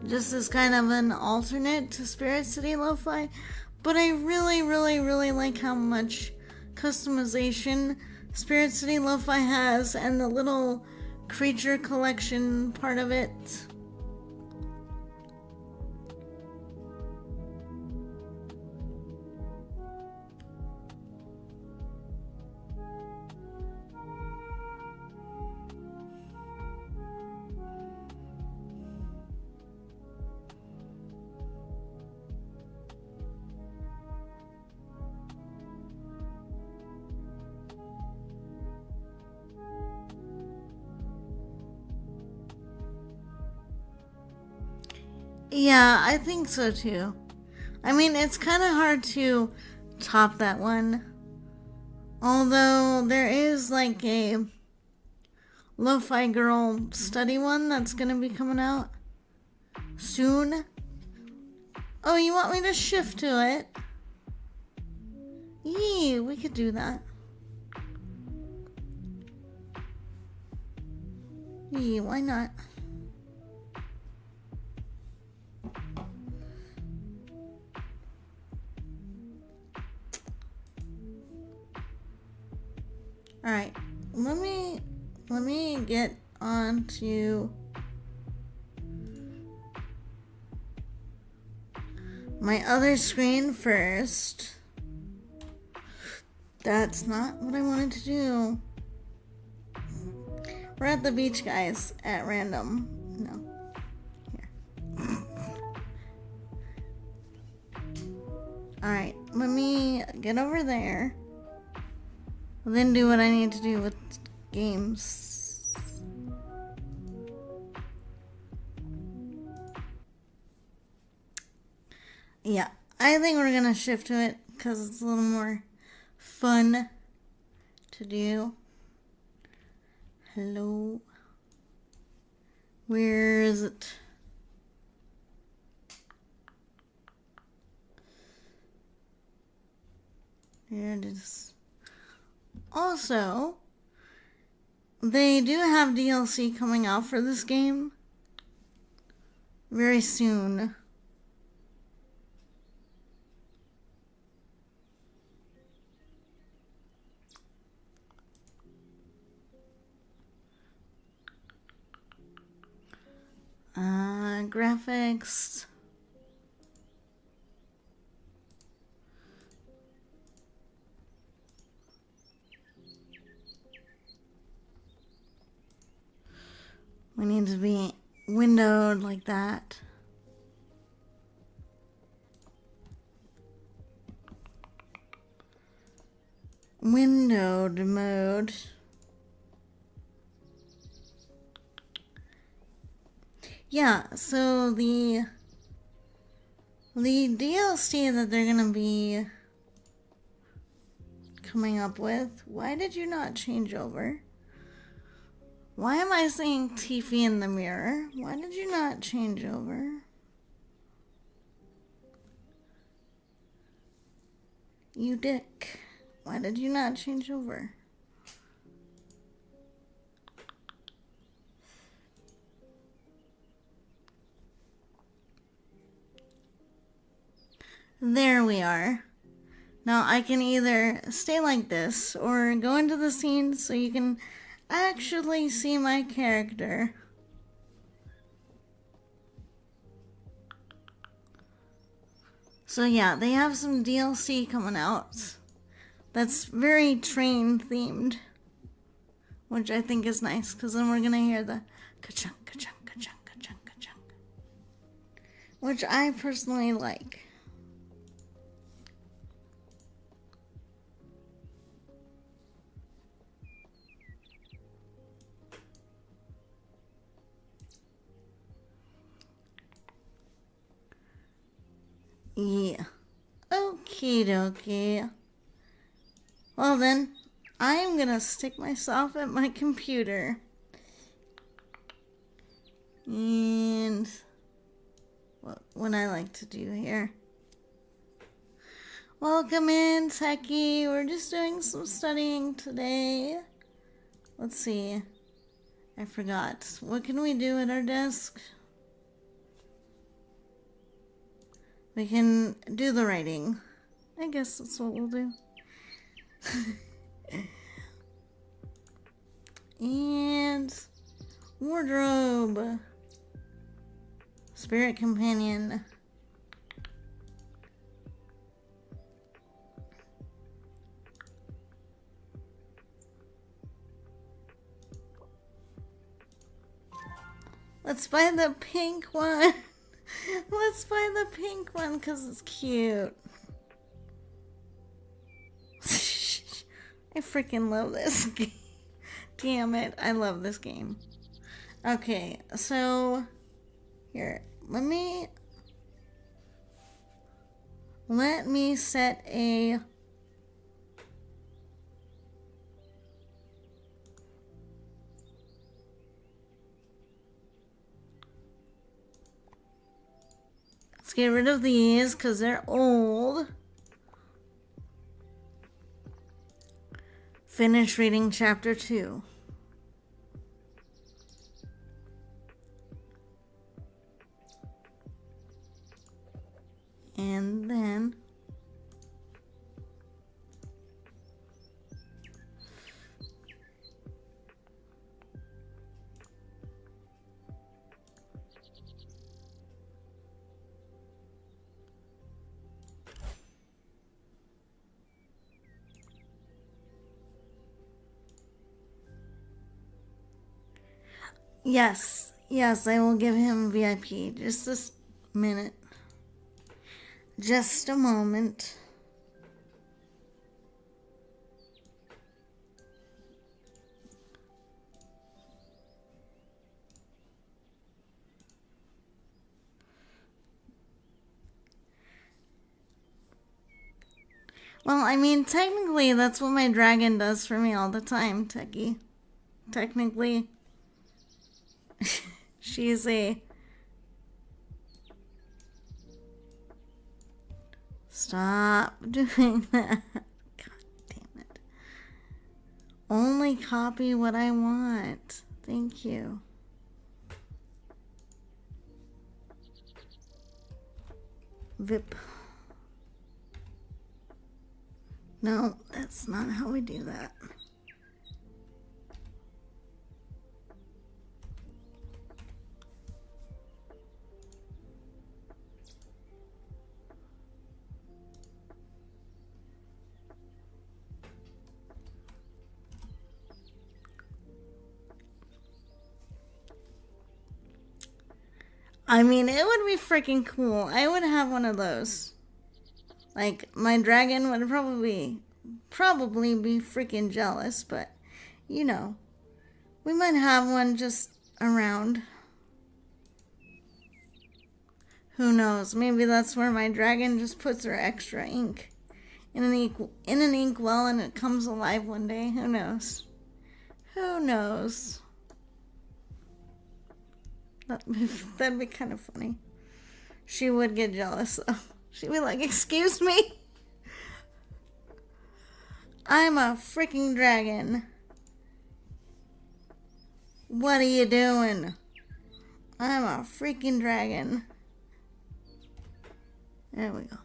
Just as kind of an alternate to Spirit City Lo-Fi. But I really, really, really like how much customization Spirit City Lo-Fi has and the little creature collection part of it. Yeah, I think so too. I mean, it's kind of hard to top that one. Although there is like a Lo-Fi Girl study one that's gonna be coming out soon. Oh, you want me to shift to it? Yee, we could do that. Yee, why not? Alright, let me get on to my other screen first. That's not what I wanted to do. We're at the beach, guys, at random. No. Here. Alright, let me get over there. Then do what I need to do with games. Yeah, I think we're gonna shift to it because it's a little more fun to do. Hello. Where is it? There it is. Also, they do have DLC coming out for this game very soon. Graphics. We need to be windowed like that. Windowed mode. Yeah, so the DLC that they're gonna be coming up with, why did you not change over? Why am I seeing Tiffy in the mirror? Why did you not change over? You dick. Why did you not change over? There we are. Now I can either stay like this or go into the scene so you can actually see my character. So yeah, they have some DLC coming out that's very train themed, which I think is nice because then we're gonna hear the ka-chunk, ka-chunk, ka-chunk, ka-chunk, ka-chunk, which I personally like. Yeah. Okie dokie. Well then, I'm gonna stick myself at my computer. And what I like to do here. Welcome in, Techie. We're just doing some studying today. Let's see. I forgot. What can we do at our desk? We can do the writing. I guess that's what we'll do. And wardrobe. Spirit companion. Let's buy the pink one. Let's buy the pink one because it's cute. I freaking love this game. Damn it, I love this game. Okay, so here, let me set a let's get rid of these because they're old. finish reading chapter 2. And then yes, I will give him VIP. Just this minute. Just a moment. Well, I mean, technically, that's what my dragon does for me all the time, Techie. Technically, she's a... Stop doing that. God damn it. Only copy what I want. Thank you. VIP. No, that's not how we do that. I mean, it would be freaking cool. I would have one of those. Like, my dragon would probably be freaking jealous, but, you know, we might have one just around. Who knows? Maybe that's where my dragon just puts her extra ink in an inkwell and it comes alive one day. Who knows? Who knows? That'd be kind of funny. She would get jealous, though. She'd be like, excuse me? I'm a freaking dragon. What are you doing? I'm a freaking dragon. There we go.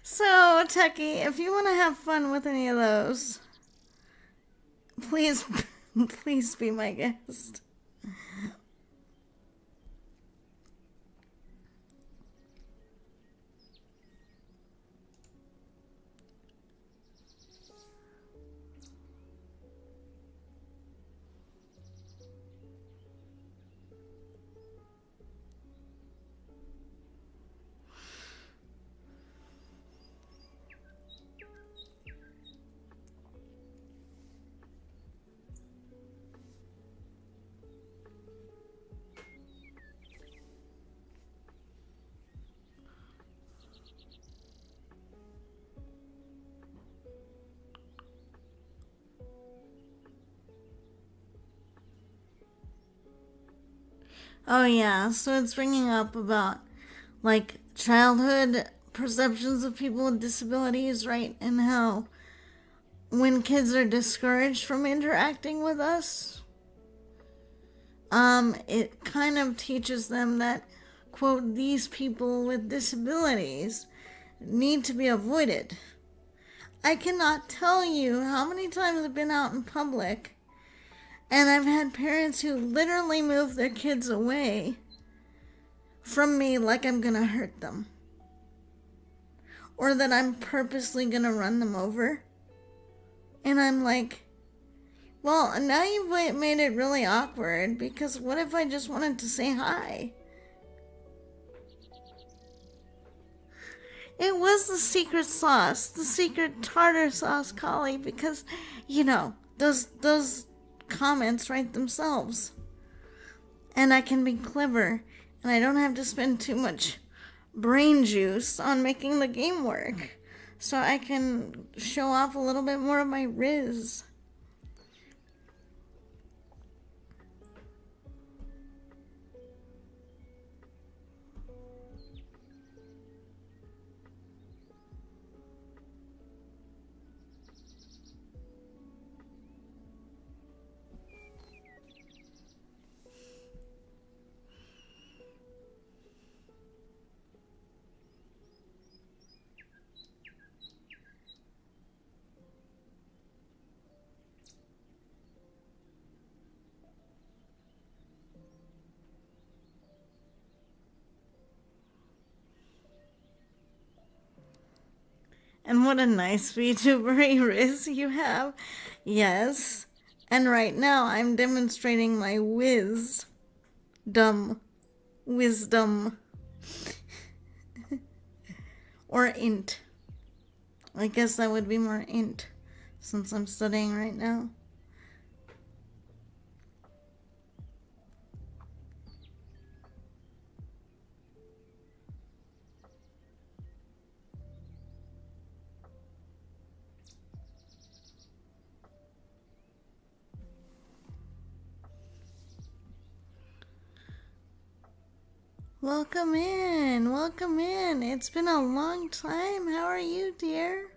So, Techie, if you want to have fun with any of those, please be my guest. Oh yeah, so it's bringing up about, like, childhood perceptions of people with disabilities, right? And how when kids are discouraged from interacting with us, it kind of teaches them that, quote, these people with disabilities need to be avoided. I cannot tell you how many times I've been out in public and I've had parents who literally move their kids away from me like I'm gonna hurt them. Or that I'm purposely gonna run them over. And I'm like, well, now you've made it really awkward, because what if I just wanted to say hi? It was the secret sauce, the secret tartar sauce collie, because, you know, those comments write themselves. And I can be clever, and I don't have to spend too much brain juice on making the game work. So I can show off a little bit more of my riz. And what a nice VTuber Riz you have. Yes. And right now I'm demonstrating my wisdom. Or int. I guess that would be more int, since I'm studying right now. Welcome in, welcome in. It's been a long time. How are you, dear?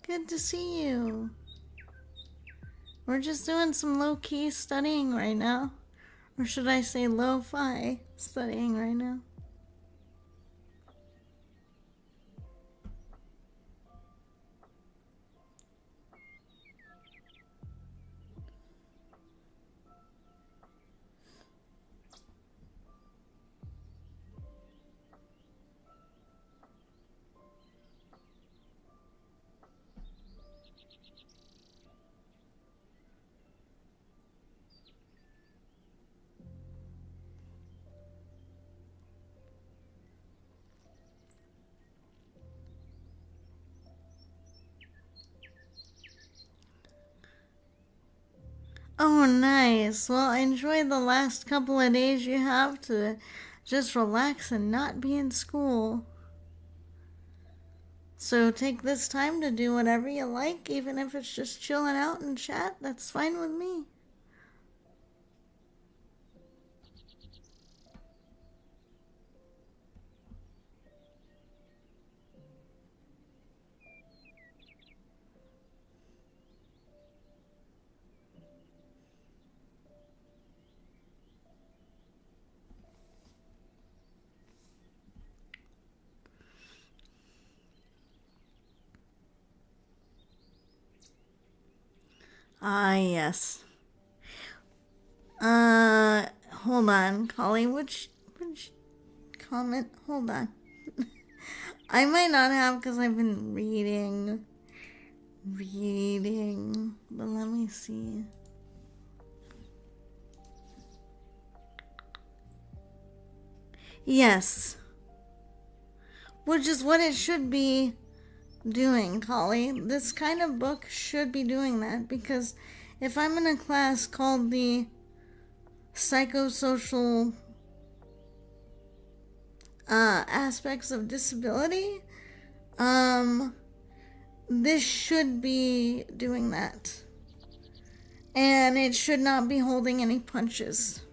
Good to see you. We're just doing some low-key studying right now. Or should I say lo-fi studying right now? Oh, nice. Well, enjoy the last couple of days you have to just relax and not be in school. So take this time to do whatever you like, even if it's just chilling out and chat. That's fine with me. Ah, yes. Hold on, Collie. Which comment? Hold on. I might not have because I've been reading. But let me see. Yes. Which is what it should be doing, Collie. This kind of book should be doing that, because if I'm in a class called the psychosocial aspects of disability, this should be doing that. And it should not be holding any punches.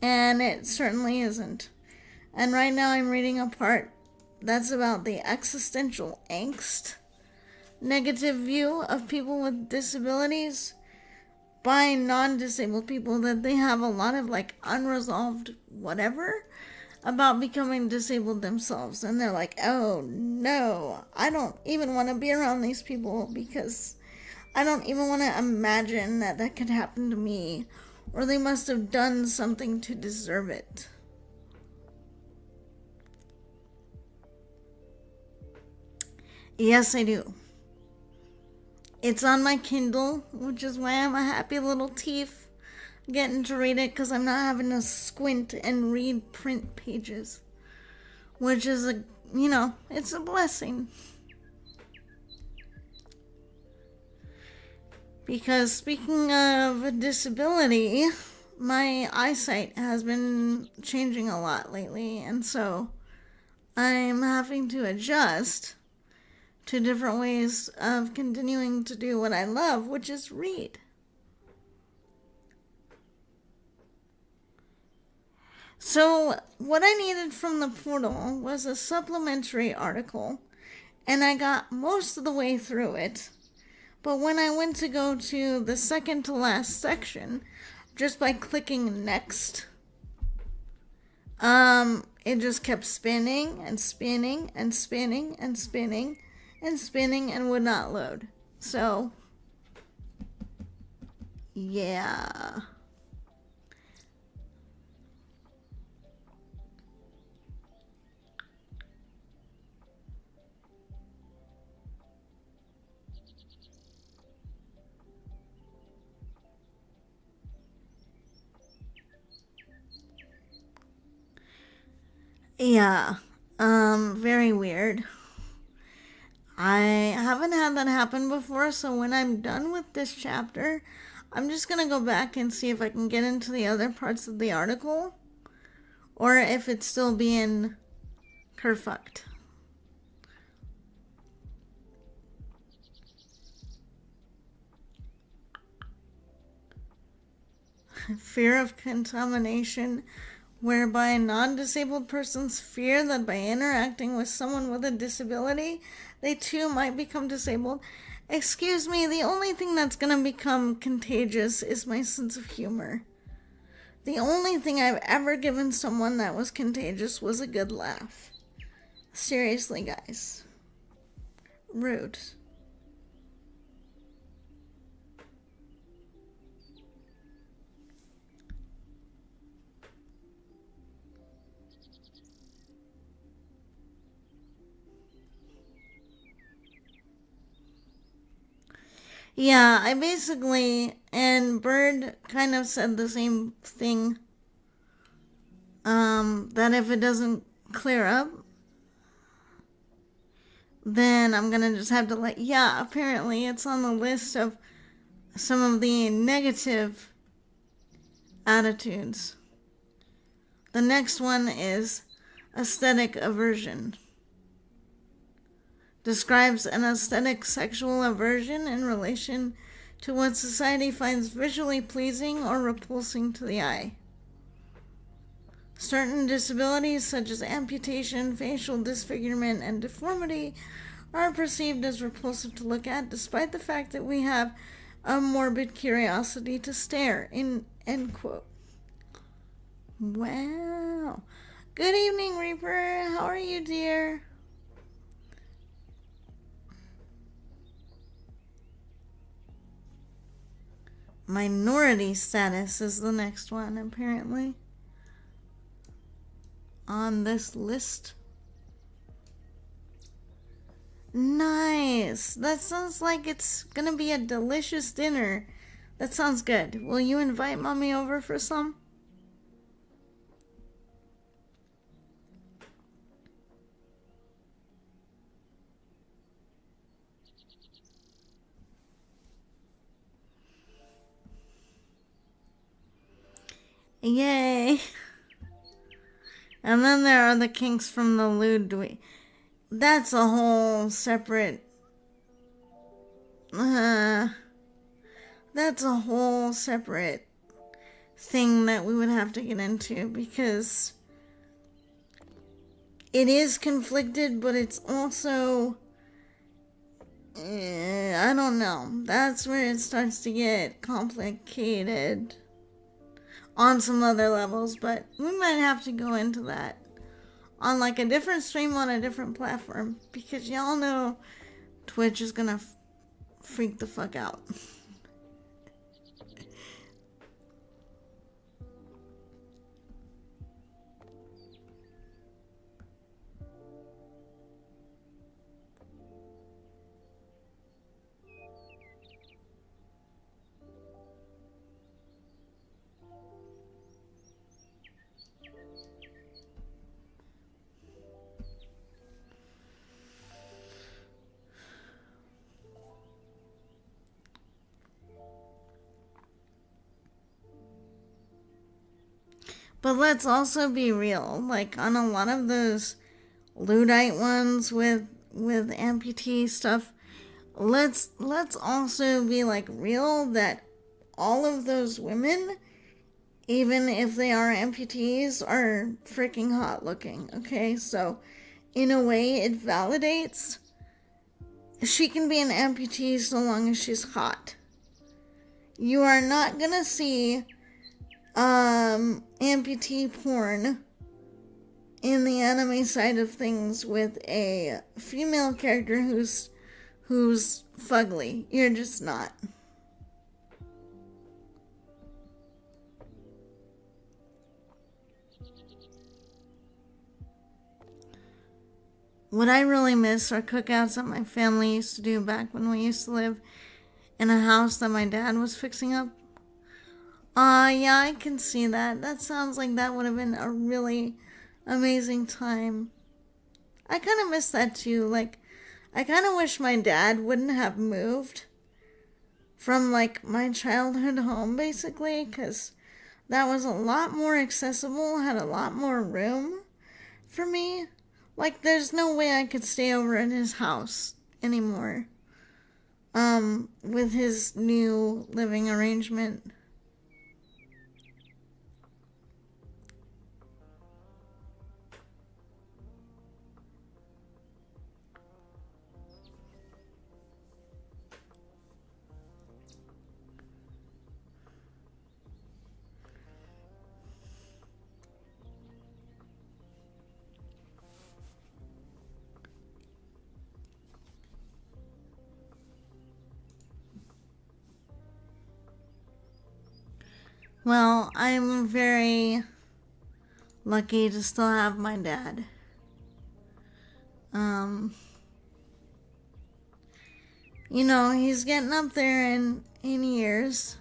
And it certainly isn't. And right now I'm reading a part that's about the existential angst, negative view of people with disabilities by non-disabled people, that they have a lot of like unresolved whatever about becoming disabled themselves. And they're like, oh no, I don't even want to be around these people because I don't even want to imagine that that could happen to me, or they must have done something to deserve it. Yes, I do. It's on my Kindle, which is why I'm a happy little thief getting to read it, because I'm not having to squint and read print pages, which is it's a blessing. Because speaking of disability, my eyesight has been changing a lot lately, and so I'm having to adjust to different ways of continuing to do what I love, which is read. So what I needed from the portal was a supplementary article, and I got most of the way through it. But when I went to go to the second to last section, just by clicking next, it just kept spinning and spinning and spinning and spinning and spinning and would not load. So, yeah. Yeah, very weird. I haven't had that happen before, so when I'm done with this chapter, I'm just gonna go back and see if I can get into the other parts of the article, or if it's still being kerfucked. Fear of contamination, whereby non-disabled persons fear that by interacting with someone with a disability, they too might become disabled. Excuse me, the only thing that's gonna become contagious is my sense of humor. The only thing I've ever given someone that was contagious was a good laugh. Seriously, guys. Rude. Yeah, I basically, and Bird kind of said the same thing. That if it doesn't clear up, then I'm gonna just have to yeah, apparently it's on the list of some of the negative attitudes. The next one is aesthetic aversion. Describes an aesthetic sexual aversion in relation to what society finds visually pleasing or repulsing to the eye. Certain disabilities such as amputation, facial disfigurement, and deformity are perceived as repulsive to look at, despite the fact that we have a morbid curiosity to stare. End quote. Wow. Good evening, Reaper. How are you, dear? Minority status is the next one, apparently, on this list. Nice. That sounds like it's gonna be a delicious dinner. That sounds good. Will you invite mommy over for some? Yay. And then there are the kinks from the lewd dweeb. That's a whole separate... that's a whole separate thing that we would have to get into, because it is conflicted, but it's also... I don't know. That's where it starts to get complicated on some other levels, but we might have to go into that on like a different stream on a different platform, because y'all know Twitch is gonna freak the fuck out. But let's also be real. Like on a lot of those Luddite ones with amputee stuff, let's also be like real that all of those women, even if they are amputees, are freaking hot looking. Okay, so in a way it validates she can be an amputee so long as she's hot. You are not gonna see amputee porn in the anime side of things with a female character who's fugly. You're just not. What I really miss are cookouts that my family used to do back when we used to live in a house that my dad was fixing up. Yeah, I can see that. That sounds like that would have been a really amazing time. I kind of miss that too. Like, I kind of wish my dad wouldn't have moved from, like, my childhood home, basically, because that was a lot more accessible, had a lot more room for me. Like, there's no way I could stay over at his house anymore, with his new living arrangement. Well, I'm very lucky to still have my dad. You know, he's getting up there in years.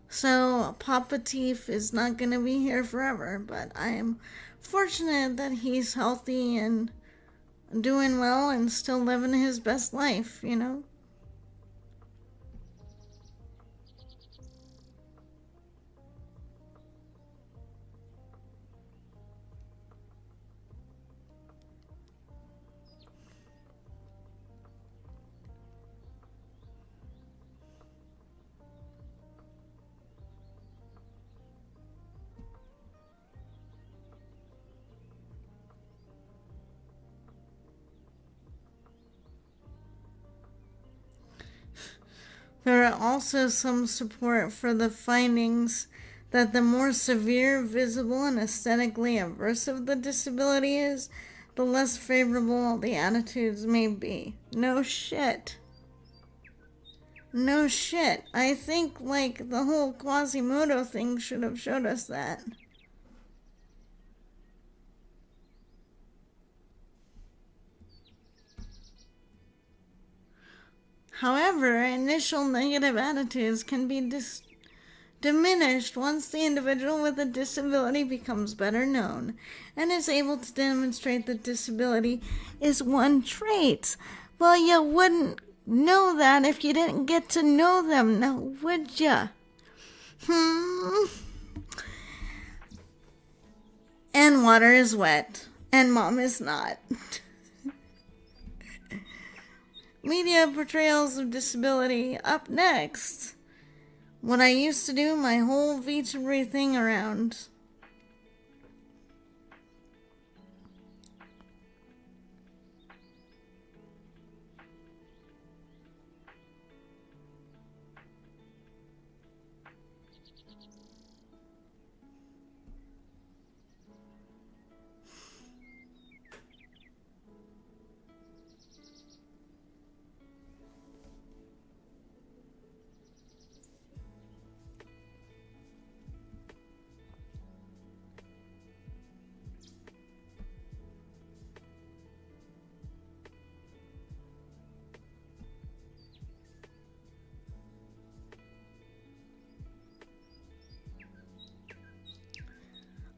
So Papa Teef is not going to be here forever, but I'm fortunate that he's healthy and doing well and still living his best life, you know? There are also some support for the findings that the more severe, visible, and aesthetically aversive the disability is, the less favorable the attitudes may be. No shit. No shit. I think, like, the whole Quasimodo thing should have showed us that. However, initial negative attitudes can be diminished once the individual with a disability becomes better known and is able to demonstrate that disability is one trait. Well, you wouldn't know that if you didn't get to know them, now would ya? And water is wet, and mom is not. Media portrayals of disability. Up next, what I used to do my whole VTuber thing around.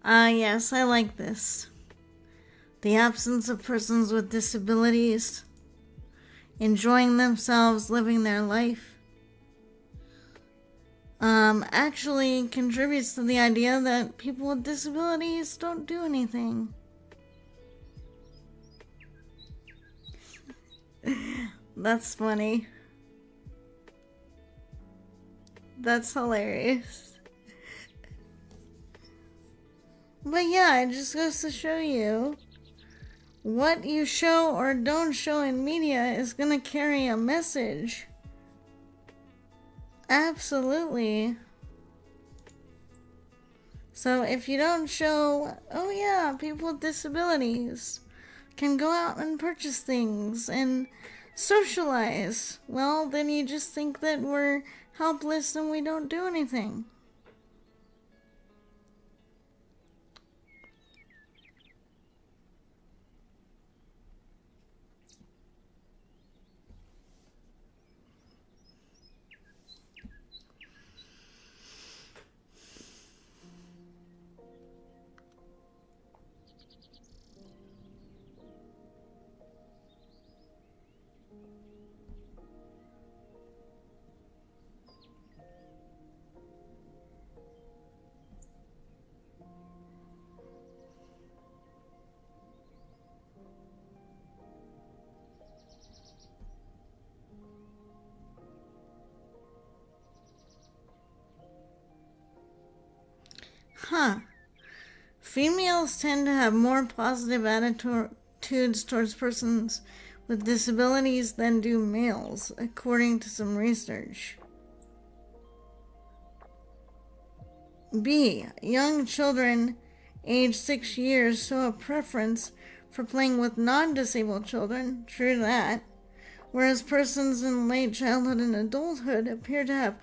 Yes, I like this. The absence of persons with disabilities, enjoying themselves, living their life, actually contributes to the idea that people with disabilities don't do anything. That's funny. That's hilarious. But yeah, it just goes to show you what you show or don't show in media is gonna carry a message. Absolutely. So if you don't show, oh yeah, people with disabilities can go out and purchase things and socialize, well, then you just think that we're helpless and we don't do anything. Females tend to have more positive attitudes towards persons with disabilities than do males, according to some research. B. Young children age 6 years show a preference for playing with non-disabled children, true that, whereas persons in late childhood and adulthood appear to have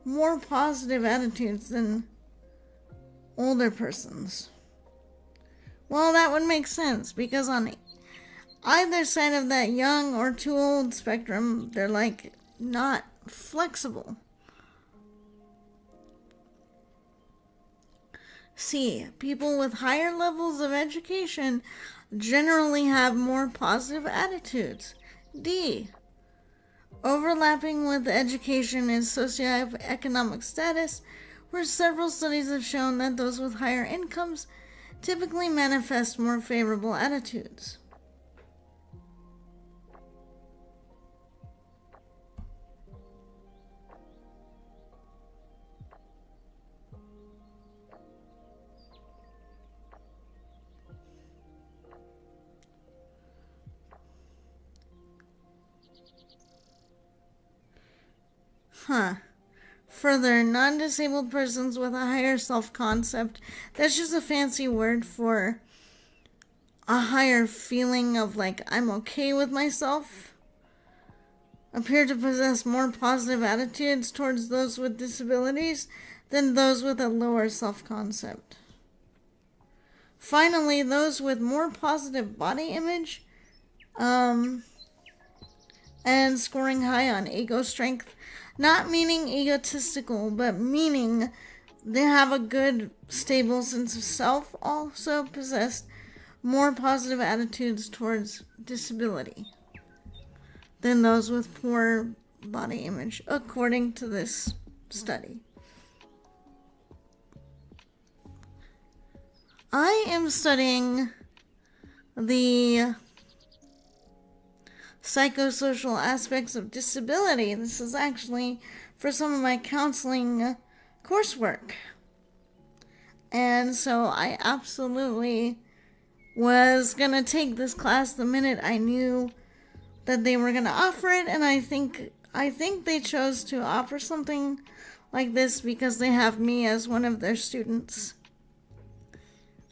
more positive attitudes than older persons. Well, that would make sense, because on either side of that young or too old spectrum, they're like not flexible. C. People with higher levels of education generally have more positive attitudes. D. Overlapping with education is socioeconomic status, where several studies have shown that those with higher incomes typically manifest more favorable attitudes. Further, non-disabled persons with a higher self-concept, that's just a fancy word for a higher feeling of like, I'm okay with myself, appear to possess more positive attitudes towards those with disabilities than those with a lower self-concept. Finally, those with more positive body image, and scoring high on ego strength, not meaning egotistical, but meaning they have a good, stable sense of self, also possess more positive attitudes towards disability than those with poor body image, according to this study. I am studying the psychosocial aspects of disability. This is actually for some of my counseling coursework. And so I absolutely was going to take this class the minute I knew that they were going to offer it, and I think they chose to offer something like this because they have me as one of their students.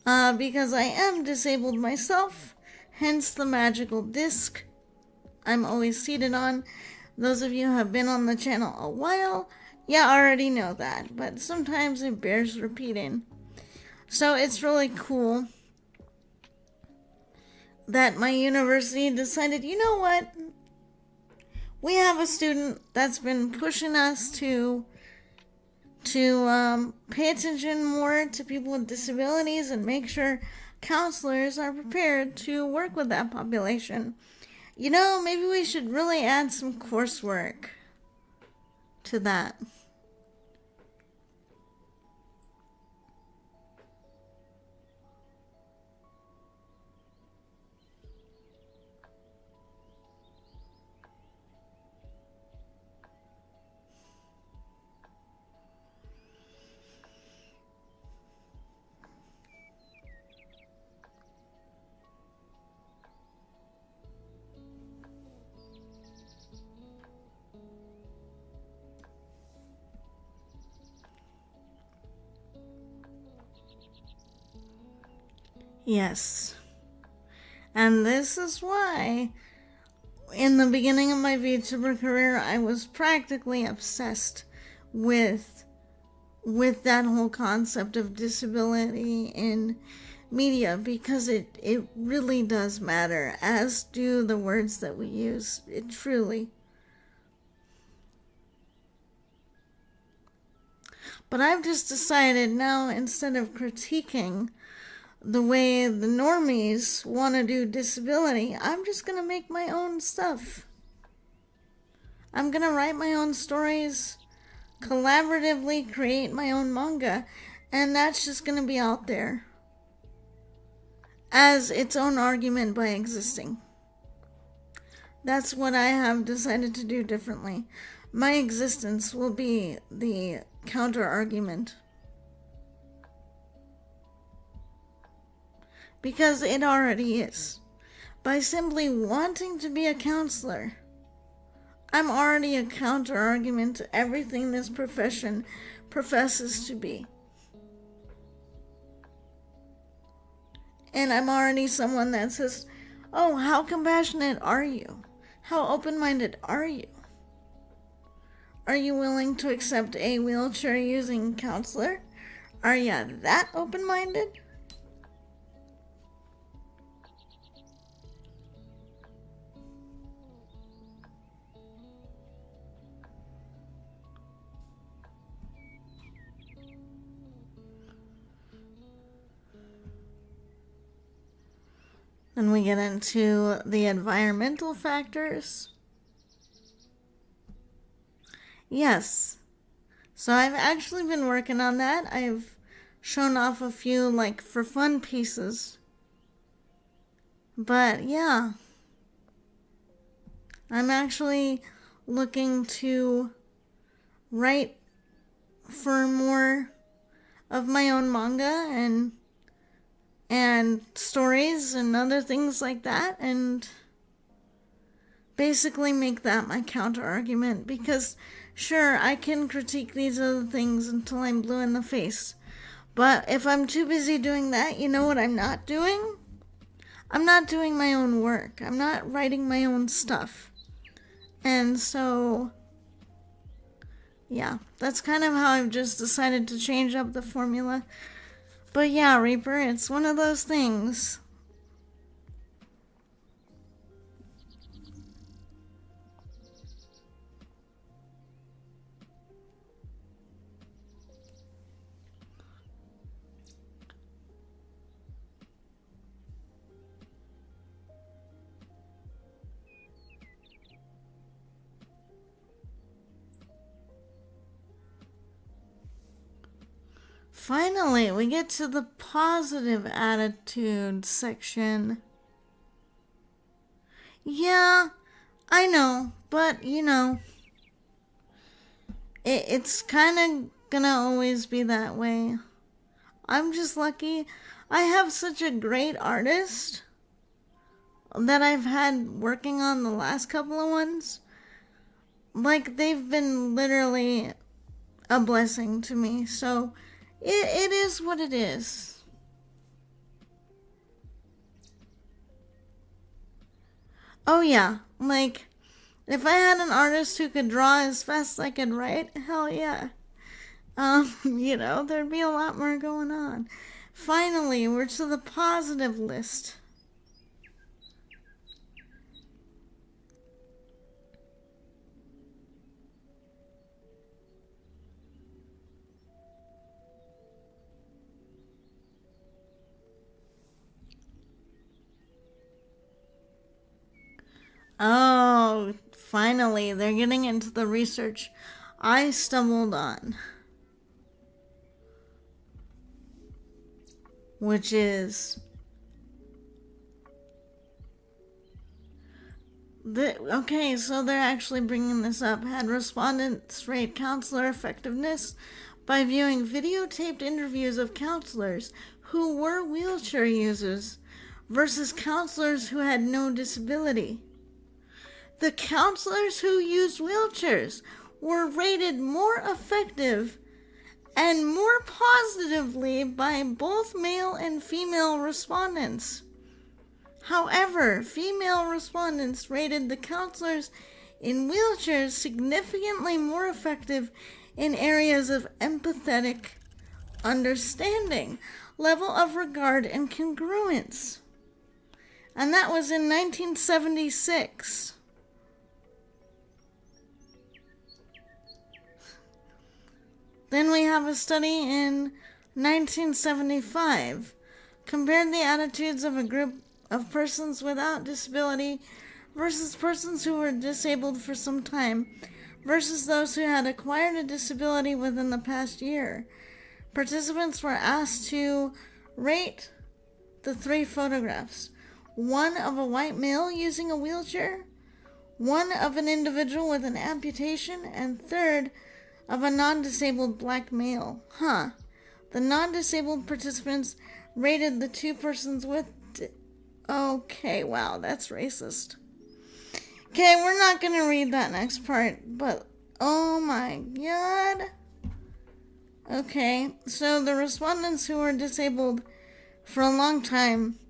Because I am disabled myself, hence the magical disc I'm always seated on. Those of you who have been on the channel a while, already know that, but sometimes it bears repeating. So it's really cool that my university decided, you know what? We have a student that's been pushing us to pay attention more to people with disabilities and make sure counselors are prepared to work with that population. You know, maybe we should really add some coursework to that. Yes. And this is why, in the beginning of my VTuber career, I was practically obsessed with that whole concept of disability in media, because it really does matter, as do the words that we use. It truly. But I've just decided now, instead of critiquing the way the normies want to do disability, I'm just going to make my own stuff. I'm going to write my own stories, collaboratively create my own manga, and that's just going to be out there as its own argument by existing. That's what I have decided to do differently. My existence will be the counter argument. because it already is. By simply wanting to be a counselor, I'm already a counter-argument to everything this profession professes to be. And I'm already someone that says, oh, how compassionate are you? How open-minded are you? Are you willing to accept a wheelchair-using counselor? Are you that open-minded? Then we get into the environmental factors. Yes. So I've actually been working on that. I've shown off a few, like, for fun pieces. But yeah. I'm actually looking to write for more of my own manga and stories and other things like that, and basically make that my counter argument, because sure, I can critique these other things until I'm blue in the face, but if I'm too busy doing that, you know what I'm not doing? I'm not doing my own work. I'm not writing my own stuff. And so yeah, that's kind of how I've just decided to change up the formula. But yeah, Reaper, it's one of those things. Finally, we get to the positive attitude section. Yeah, I know, but you know, it's kind of gonna always be that way. I'm just lucky. I have such a great artist that I've had working on the last couple of ones. Like, they've been literally a blessing to me, so it is what it is. Oh yeah, like, if I had an artist who could draw as fast as I could write, hell yeah. You know, there'd be a lot more going on. Finally, we're to the positive list. Oh, finally, they're getting into the research I stumbled on. Which is okay, so they're actually bringing this up. Had respondents rate counselor effectiveness by viewing videotaped interviews of counselors who were wheelchair users versus counselors who had no disability. The counselors who used wheelchairs were rated more effective and more positively by both male and female respondents. However, female respondents rated the counselors in wheelchairs significantly more effective in areas of empathetic understanding, level of regard, and congruence. And that was in 1976. Then we have a study in 1975. Compared the attitudes of a group of persons without disability versus persons who were disabled for some time versus those who had acquired a disability within the past year. Participants were asked to rate the 3 photographs. One of a white male using a wheelchair, one of an individual with an amputation, and third, of a non-disabled black male. The non-disabled participants rated the two persons with... Okay, wow, that's racist. Okay, we're not gonna read that next part, but oh my god. Okay, so the respondents who were disabled for a long time.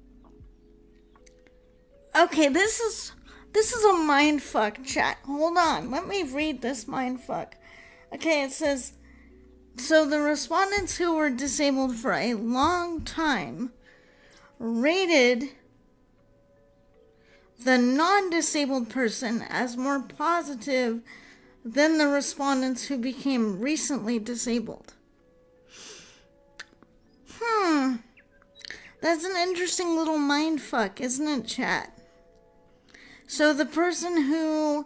Okay, this is a mindfuck, chat. Hold on, let me read this mindfuck. Okay, it says, so the respondents who were disabled for a long time rated the non-disabled person as more positive than the respondents who became recently disabled. That's an interesting little mindfuck, isn't it, chat? So the person who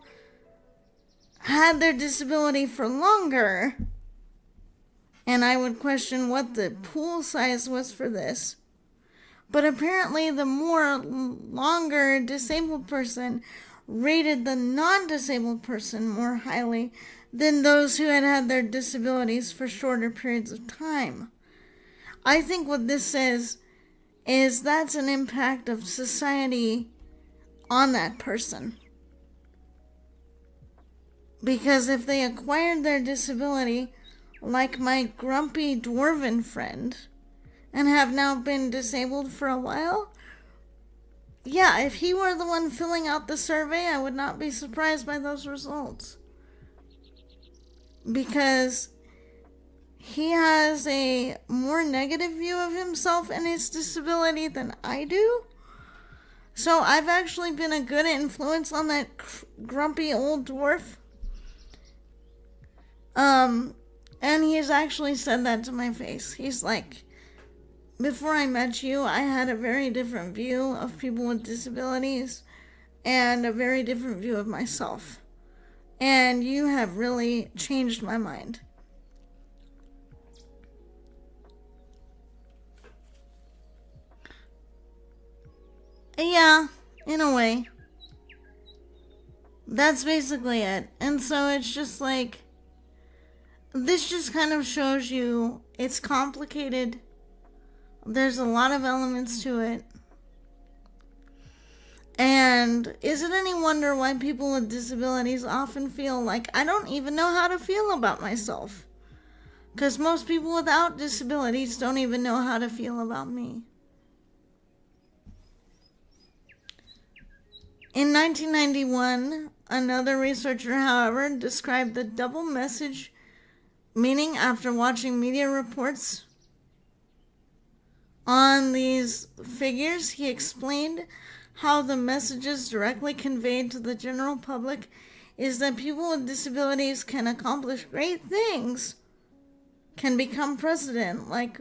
had their disability for longer, and I would question what the pool size was for this, but apparently the more longer disabled person rated the non-disabled person more highly than those who had had their disabilities for shorter periods of time. I think what this says is that's an impact of society on that person. Because if they acquired their disability, like my grumpy dwarven friend, and have now been disabled for a while, yeah, if he were the one filling out the survey, I would not be surprised by those results. Because he has a more negative view of himself and his disability than I do. So I've actually been a good influence on that grumpy old dwarf. And he's actually said that to my face. He's like, before I met you, I had a very different view of people with disabilities and a very different view of myself. And you have really changed my mind. Yeah, in a way. That's basically it. And so it's just like, this just kind of shows you it's complicated. There's a lot of elements to it. And is it any wonder why people with disabilities often feel like, I don't even know how to feel about myself? Because most people without disabilities don't even know how to feel about me. In 1991, another researcher, however, described the double message meaning after watching media reports on these figures. He explained how the messages directly conveyed to the general public is that people with disabilities can accomplish great things, can become president like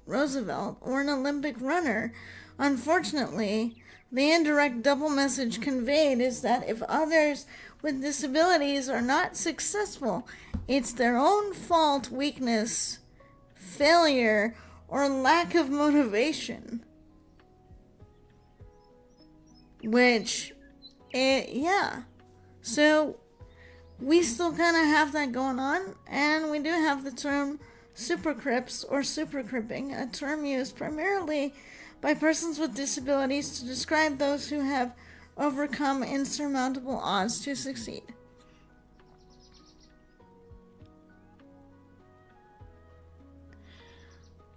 Roosevelt or an Olympic runner. Unfortunately, the indirect double message conveyed is that if others with disabilities are not successful, it's their own fault, weakness, failure, or lack of motivation. Yeah. So we still kind of have that going on, and we do have the term supercrips or supercripping, a term used primarily by persons with disabilities to describe those who have overcome insurmountable odds to succeed.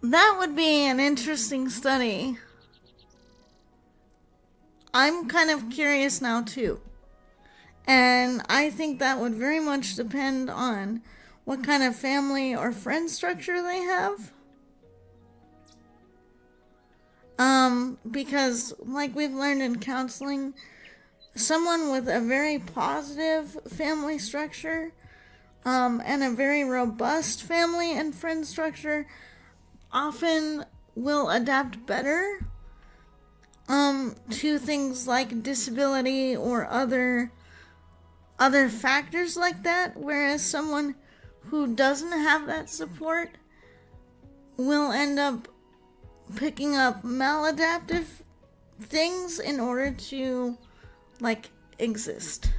That would be an interesting study. I'm kind of curious now too. And I think that would very much depend on what kind of family or friend structure they have. Because like we've learned in counseling, someone with a very positive family structure, and a very robust family and friend structure often will adapt better, to things like disability or other factors like that, whereas someone who doesn't have that support will end up picking up maladaptive things in order to, like, exist.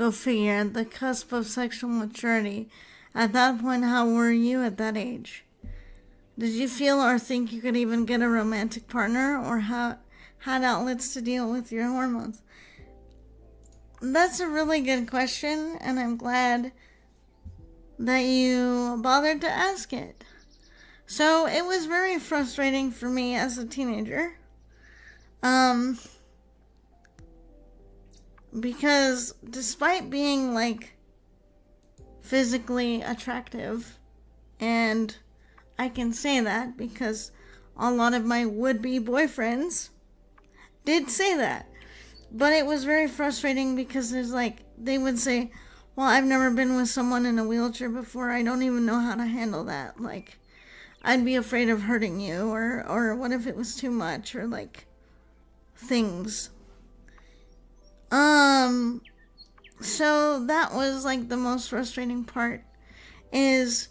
Go figure, at the cusp of sexual maturity. At that point, how were you at that age? Did you feel or think you could even get a romantic partner, or had outlets to deal with your hormones? That's a really good question, and I'm glad that you bothered to ask it. So it was very frustrating for me as a teenager. Because despite being like physically attractive, and I can say that because a lot of my would-be boyfriends did say that. But it was very frustrating because there's like, they would say, well, I've never been with someone in a wheelchair before. I don't even know how to handle that. Like, I'd be afraid of hurting you, or what if it was too much, or like things. So that was like the most frustrating part, is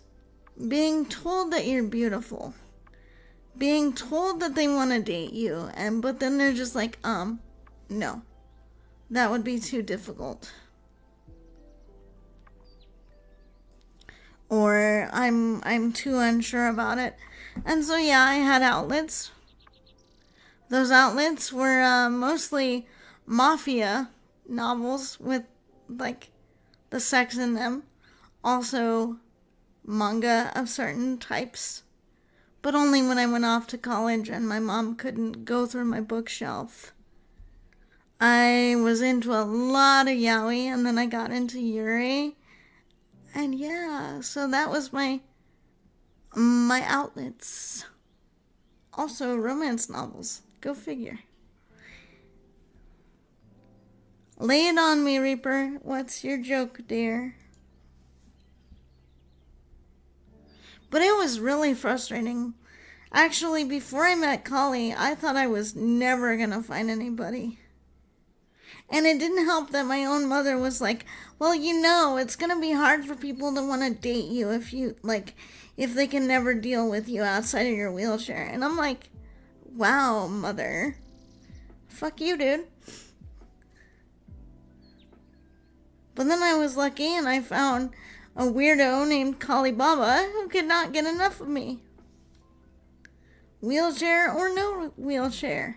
being told that you're beautiful, being told that they want to date you, but then they're just like, no, that would be too difficult. Or I'm too unsure about it. And so yeah, I had outlets. Those outlets were mostly mafia novels with like the sex in them. Also manga of certain types. But only when I went off to college and my mom couldn't go through my bookshelf. I was into a lot of yaoi, and then I got into yuri. And yeah, so that was my outlets. Also romance novels. Go figure. Lay it on me, Reaper. What's your joke, dear? But it was really frustrating. Actually, before I met Kali, I thought I was never gonna find anybody. And it didn't help that my own mother was like, well, you know, it's going to be hard for people to want to date you if they can never deal with you outside of your wheelchair. And I'm like, wow, mother. Fuck you, dude. But then I was lucky and I found a weirdo named Kali Baba who could not get enough of me. Wheelchair or no wheelchair.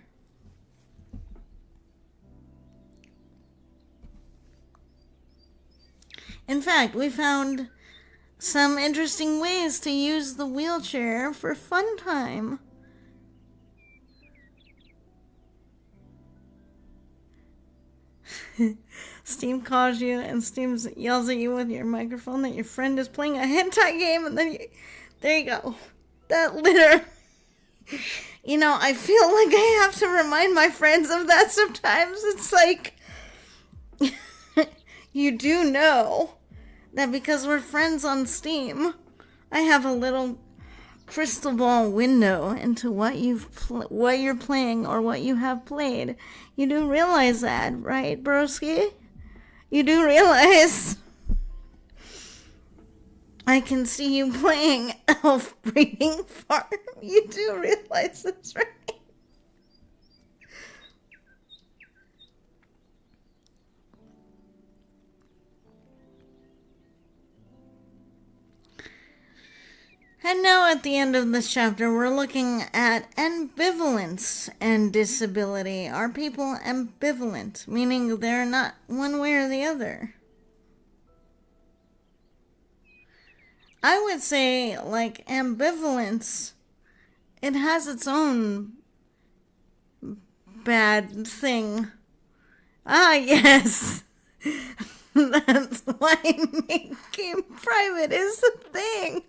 In fact, we found some interesting ways to use the wheelchair for fun time. Steam calls you and Steam yells at you with your microphone that your friend is playing a hentai game, and then there you go. That literally... You know, I feel like I have to remind my friends of that sometimes. It's like... You do know that because we're friends on Steam, I have a little crystal ball window into what you're playing or what you have played. You do realize that, right, broski? You do realize I can see you playing Elf Breeding Farm. You do realize this, right? And now at the end of this chapter, we're looking at ambivalence and disability. Are people ambivalent, meaning they're not one way or the other? I would say, like, ambivalence, it has its own bad thing. Ah, yes. That's why making private is the thing.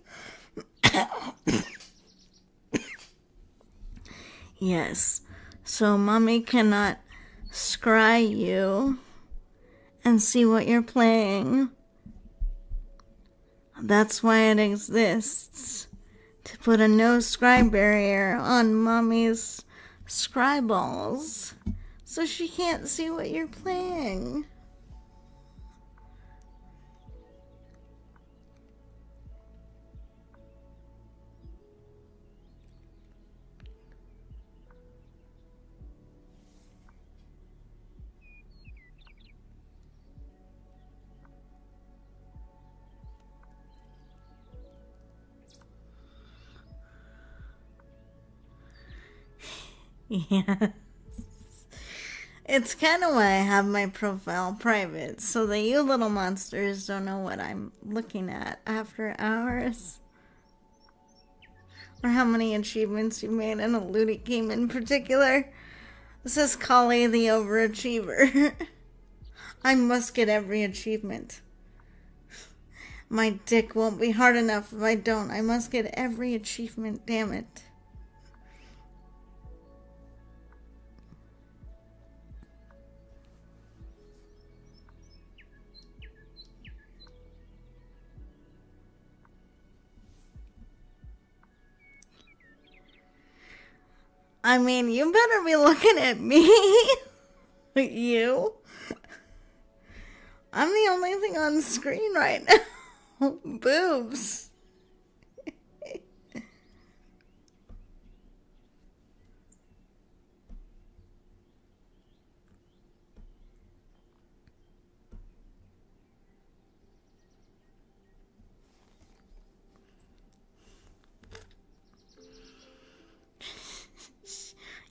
Yes, so mommy cannot scry you and see what you're playing. That's why it exists, to put a no scry barrier on mommy's scry balls, so she can't see what you're playing. Yeah. It's kind of why I have my profile private, so that you little monsters don't know what I'm looking at after hours. Or how many achievements you made in a Looty game in particular. This is Kali the Overachiever. I must get every achievement. My dick won't be hard enough if I don't. I must get every achievement, damn it. I mean, you better be looking at me. You? I'm the only thing on screen right now. Boobs.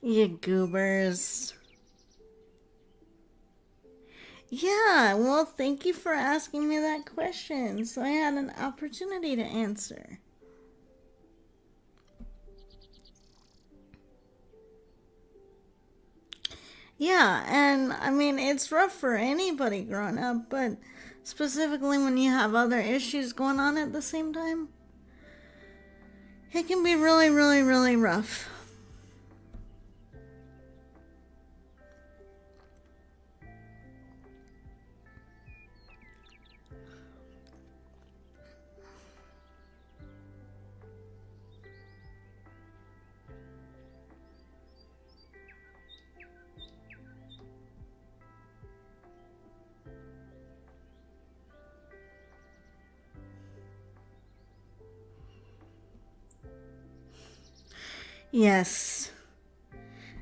You goobers. Yeah, well, thank you for asking me that question, so I had an opportunity to answer. Yeah, and I mean, it's rough for anybody growing up, but specifically when you have other issues going on at the same time, it can be really, really, really rough. Yes.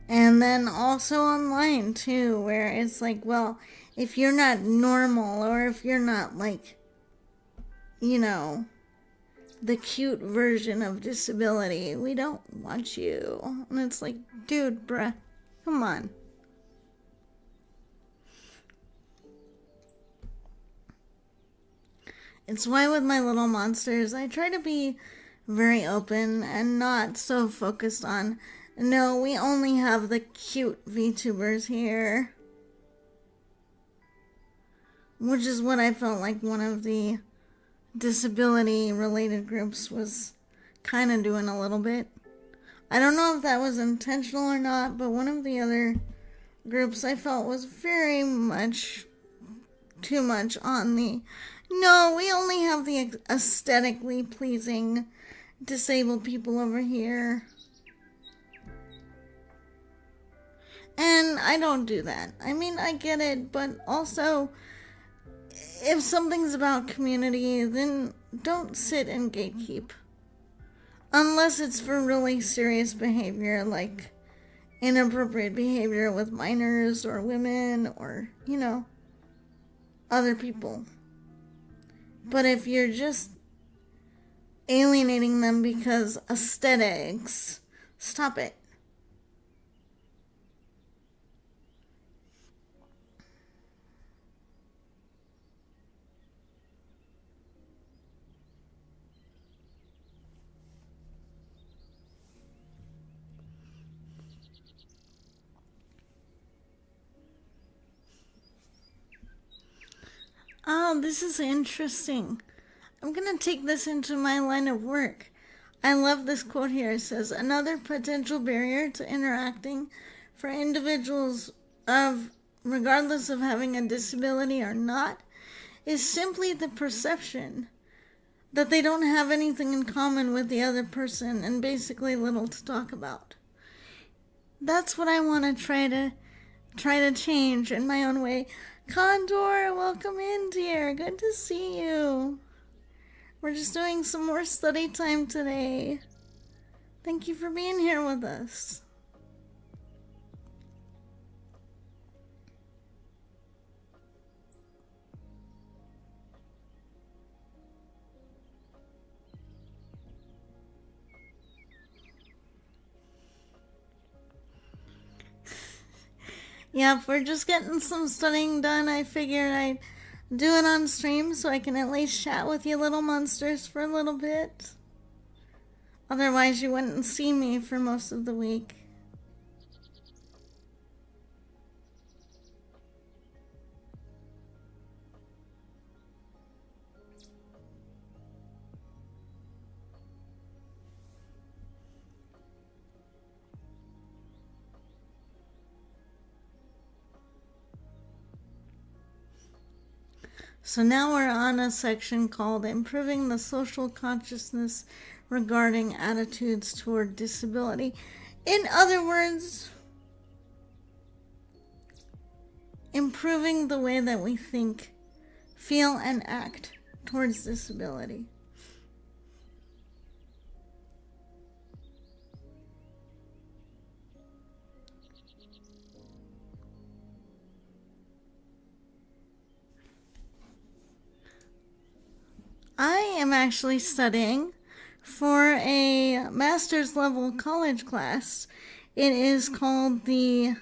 And then also online too, where it's like, well, if you're not normal or if you're not like, you know, the cute version of disability, we don't want you. And it's like, dude, bruh, come on. It's why with my little monsters, I try to be very open and not so focused on, no, we only have the cute VTubers here. Which is what I felt like one of the disability related groups was kind of doing a little bit. I don't know if that was intentional or not, but one of the other groups I felt was very much too much on the, no, we only have the aesthetically pleasing disabled people over here. And I don't do that. I mean, I get it, but also, if something's about community, then don't sit and gatekeep. Unless it's for really serious behavior, like inappropriate behavior with minors or women or, you know, other people. But if you're just alienating them because aesthetics, stop it. Oh, this is interesting. I'm going to take this into my line of work. I love this quote here. It says, another potential barrier to interacting for individuals of, regardless of having a disability or not, is simply the perception that they don't have anything in common with the other person and basically little to talk about. That's what I want to try to change in my own way. Condor, welcome in, dear. Good to see you. We're just doing some more study time today. Thank you for being here with us. Yeah, if we're just getting some studying done, I figured I'd do it on stream so I can at least chat with you little monsters for a little bit. Otherwise, you wouldn't see me for most of the week. So now we're on a section called Improving the Social Consciousness Regarding Attitudes Toward Disability. In other words, improving the way that we think, feel, and act towards disability. I am actually studying for a master's level college class. It is called the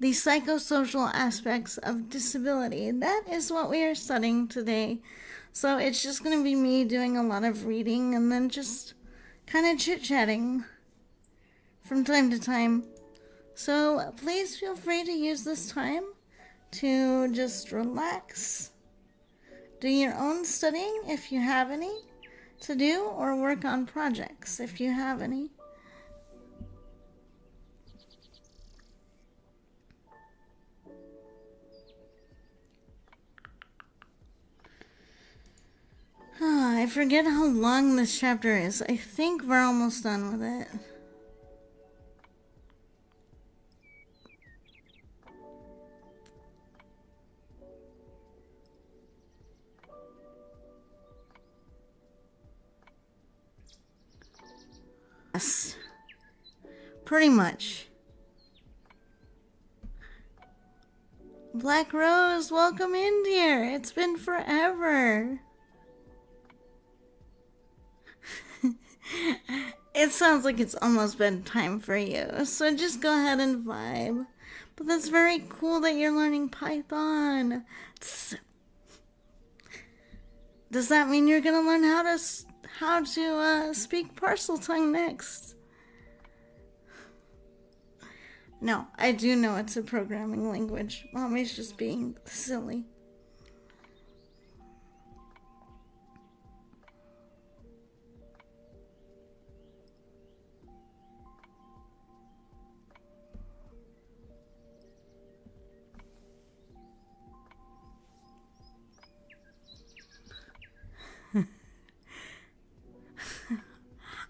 psychosocial aspects of disability. That is what we are studying today. So it's just going to be me doing a lot of reading and then just kind of chit-chatting from time to time. So please feel free to use this time to just relax. Do your own studying if you have any to do, or work on projects if you have any. I forget how long this chapter is. I think we're almost done with it. Yes, pretty much. Black Rose, welcome in, dear. It's been forever. It sounds like it's almost bedtime for you, so just go ahead and vibe. But that's very cool that you're learning Python. Does that mean you're gonna learn how to speak Parseltongue next? No, I do know it's a programming language. Mommy's just being silly.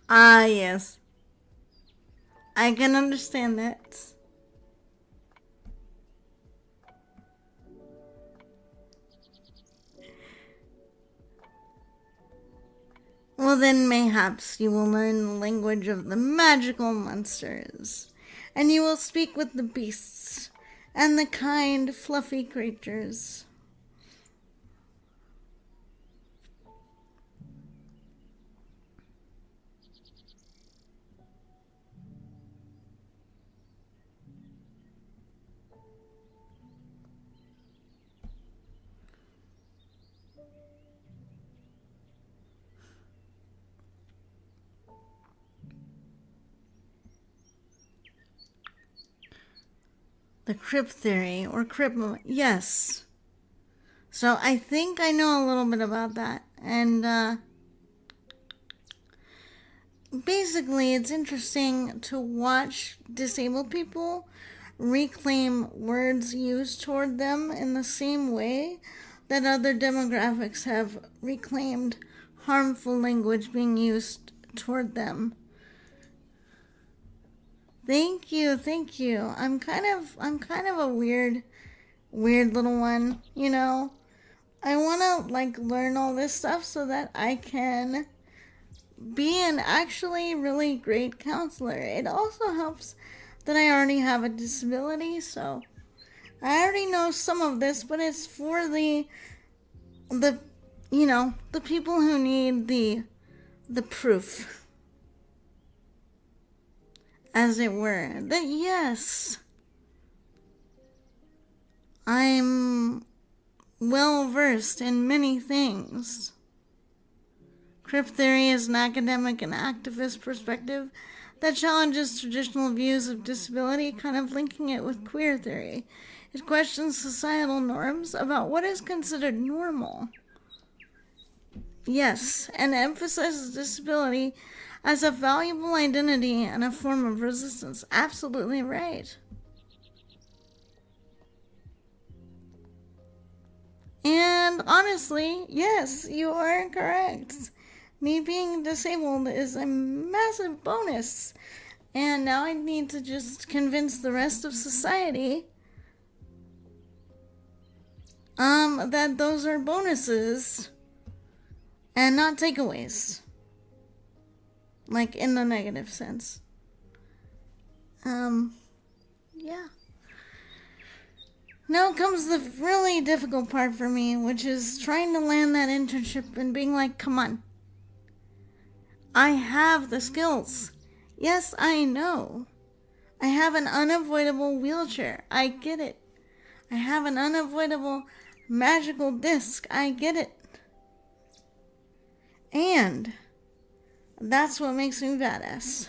Ah, yes. I can understand that. Well, then mayhaps you will learn the language of the magical monsters, and you will speak with the beasts and the kind, fluffy creatures. The Crip Theory, or Crip... Yes. So I think I know a little bit about that. And, basically, it's interesting to watch disabled people reclaim words used toward them in the same way that other demographics have reclaimed harmful language being used toward them. Thank you. I'm kind of a weird little one, you know. I want to learn all this stuff so that I can be an actually really great counselor. It also helps that I already have a disability, so I already know some of this, but it's for the people who need the proof. as it were. That yes, I'm well versed in many things. Crip theory is an academic and activist perspective that challenges traditional views of disability, kind of linking it with queer theory. It questions societal norms about what is considered normal. Yes, and emphasizes disability as a valuable identity and a form of resistance. Absolutely right. And honestly, yes, you are correct. Me being disabled is a massive bonus. And now I need to just convince the rest of society that those are bonuses and not takeaways. Like in the negative sense. Yeah. Now comes the really difficult part for me, which is trying to land that internship and being like, come on. I have the skills. Yes, I know. I have an unavoidable wheelchair. I get it. I have an unavoidable magical disc. I get it. And that's what makes me badass.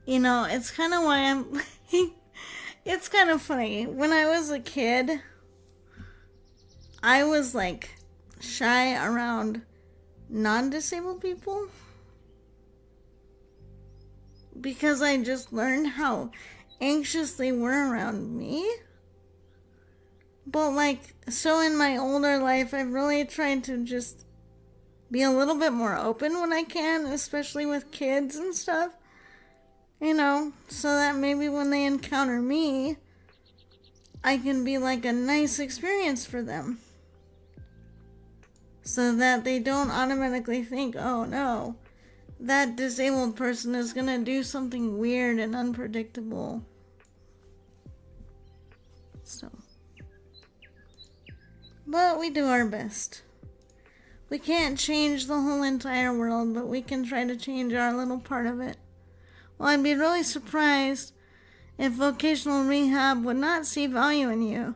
You know, it's kind of why I'm... It's kind of funny. When I was a kid, I was like shy around non-disabled people. Because I just learned how anxious they were around me. But like, so in my older life, I've really tried to just be a little bit more open when I can, especially with kids and stuff. You know, so that maybe when they encounter me, I can be like a nice experience for them. So that they don't automatically think, oh no, that disabled person is gonna do something weird and unpredictable. So. But we do our best. We can't change the whole entire world, but we can try to change our little part of it. Well, I'd be really surprised if vocational rehab would not see value in you.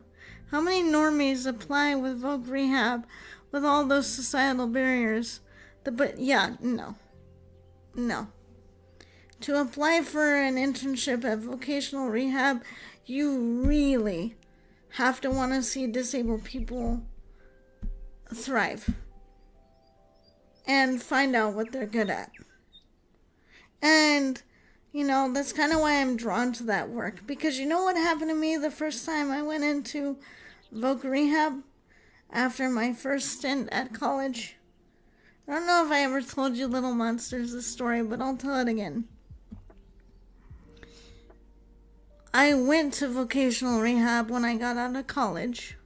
How many normies apply with voc rehab with all those societal barriers? No. To apply for an internship at vocational rehab, you really have to want to see disabled people thrive and find out what they're good at. And you know, that's kind of why I'm drawn to that work. Because you know what happened to me the first time I went into voc rehab after my first stint at college? I don't know if I ever told you little monsters this story, but I'll tell it again. I went to vocational rehab when I got out of college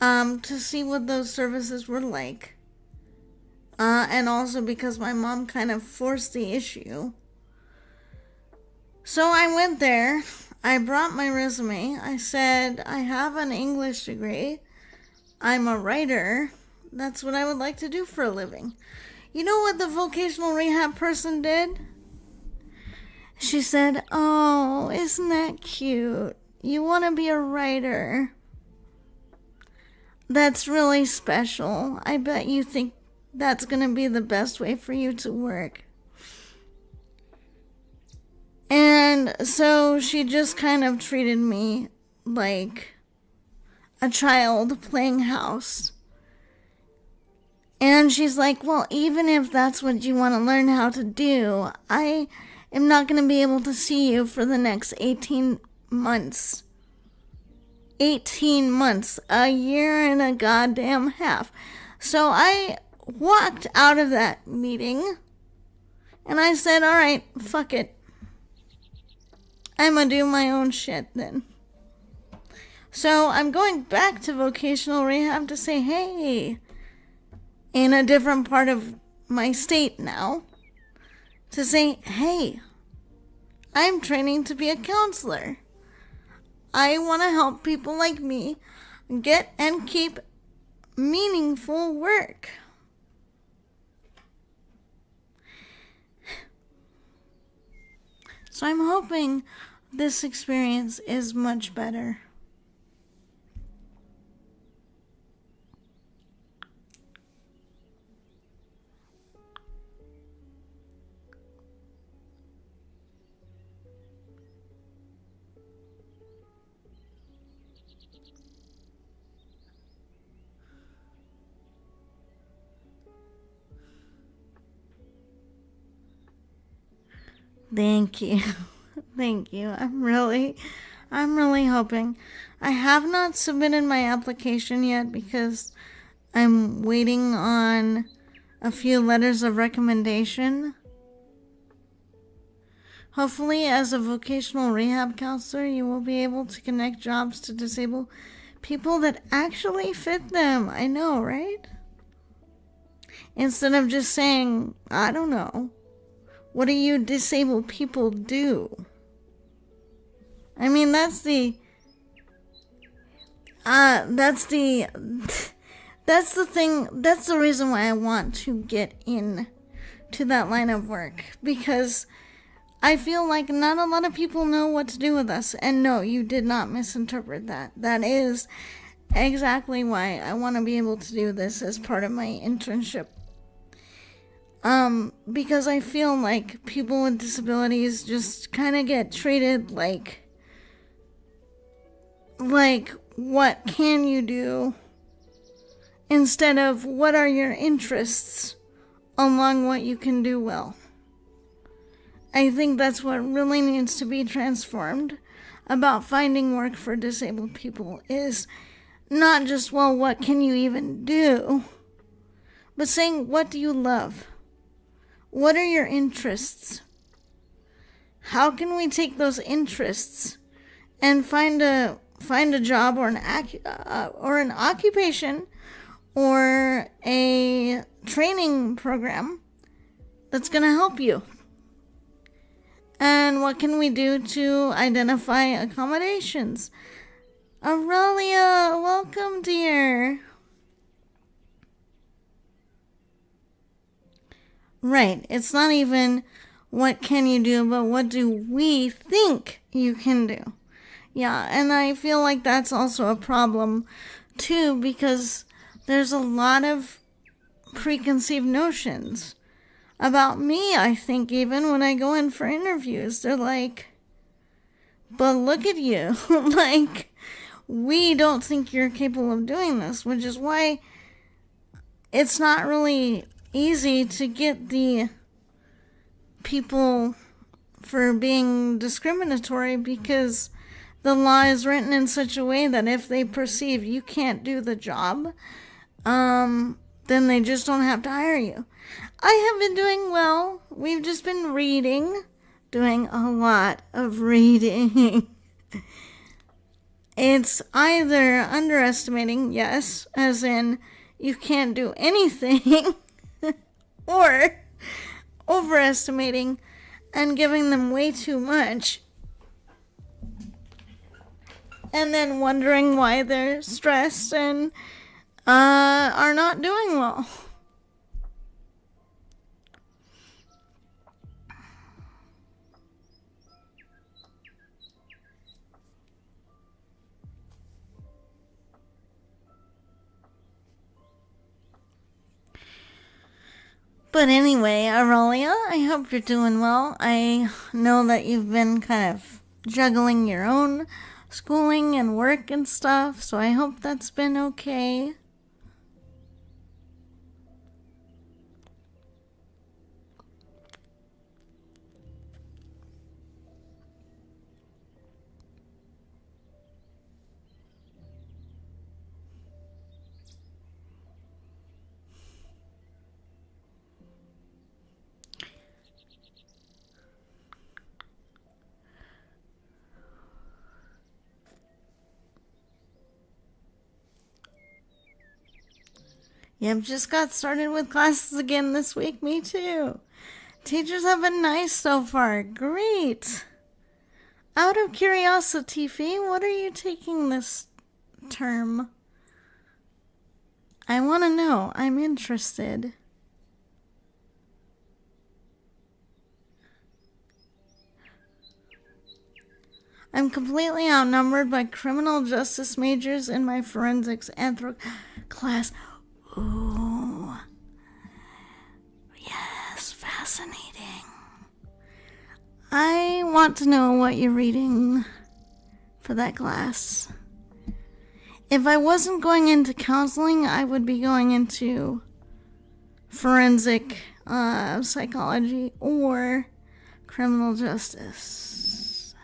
to see what those services were like. And also because my mom kind of forced the issue. So I went there, I brought my resume, I said, I have an English degree, I'm a writer, that's what I would like to do for a living. You know what the vocational rehab person did? She said, oh, isn't that cute? You want to be a writer? That's really special. I bet you think that's going to be the best way for you to work. And so she just kind of treated me like a child playing house. And she's like, well, even if that's what you want to learn how to do, I am not going to be able to see you for the next 18 months. 18 months, a year and a goddamn half. So I walked out of that meeting And I said, all right, fuck it. I'm gonna do my own shit then. So I'm going back to vocational rehab to say, hey, in a different part of my state now, to say, hey, I'm training to be a counselor. I want to help people like me get and keep meaningful work. So I'm hoping this experience is much better. Thank you. Thank you. I'm really hoping. I have not submitted my application yet because I'm waiting on a few letters of recommendation. Hopefully, as a vocational rehab counselor, you will be able to connect jobs to disabled people that actually fit them. I know, right? Instead of just saying, I don't know, what do you disabled people do? I mean, that's the thing, that's the reason why I want to get in to that line of work, because I feel like not a lot of people know what to do with us. And no, you did not misinterpret that. That is exactly why I want to be able to do this as part of my internship. Because I feel like people with disabilities just kind of get treated like what can you do instead of what are your interests along what you can do well. I think that's what really needs to be transformed about finding work for disabled people, is not just, well, what can you even do, but saying, what do you love? What are your interests? How can we take those interests and find a job or an occupation or a training program that's going to help you? And what can we do to identify accommodations? Aurelia, welcome, dear. Right, it's not even what can you do, but what do we think you can do? Yeah, and I feel like that's also a problem too, because there's a lot of preconceived notions about me, I think, even when I go in for interviews. They're like, but look at you. Like, we don't think you're capable of doing this, which is why it's not really easy to get the people for being discriminatory, because the law is written in such a way that if they perceive you can't do the job, then they just don't have to hire you. I have been doing well. We've just been reading, doing a lot of reading. It's either underestimating, yes, as in you can't do anything, or overestimating and giving them way too much, and then wondering why they're stressed and are not doing well. But anyway, Aurelia, I hope you're doing well. I know that you've been kind of juggling your own schooling and work and stuff, so I hope that's been okay. Yep, just got started with classes again this week. Me too. Teachers have been nice so far. Great. Out of curiosity, Fee, what are you taking this term? I want to know. I'm interested. I'm completely outnumbered by criminal justice majors in my forensics anthro class. Ooh. Yes, fascinating. I want to know what you're reading for that class. If I wasn't going into counseling, I would be going into forensic psychology or criminal justice.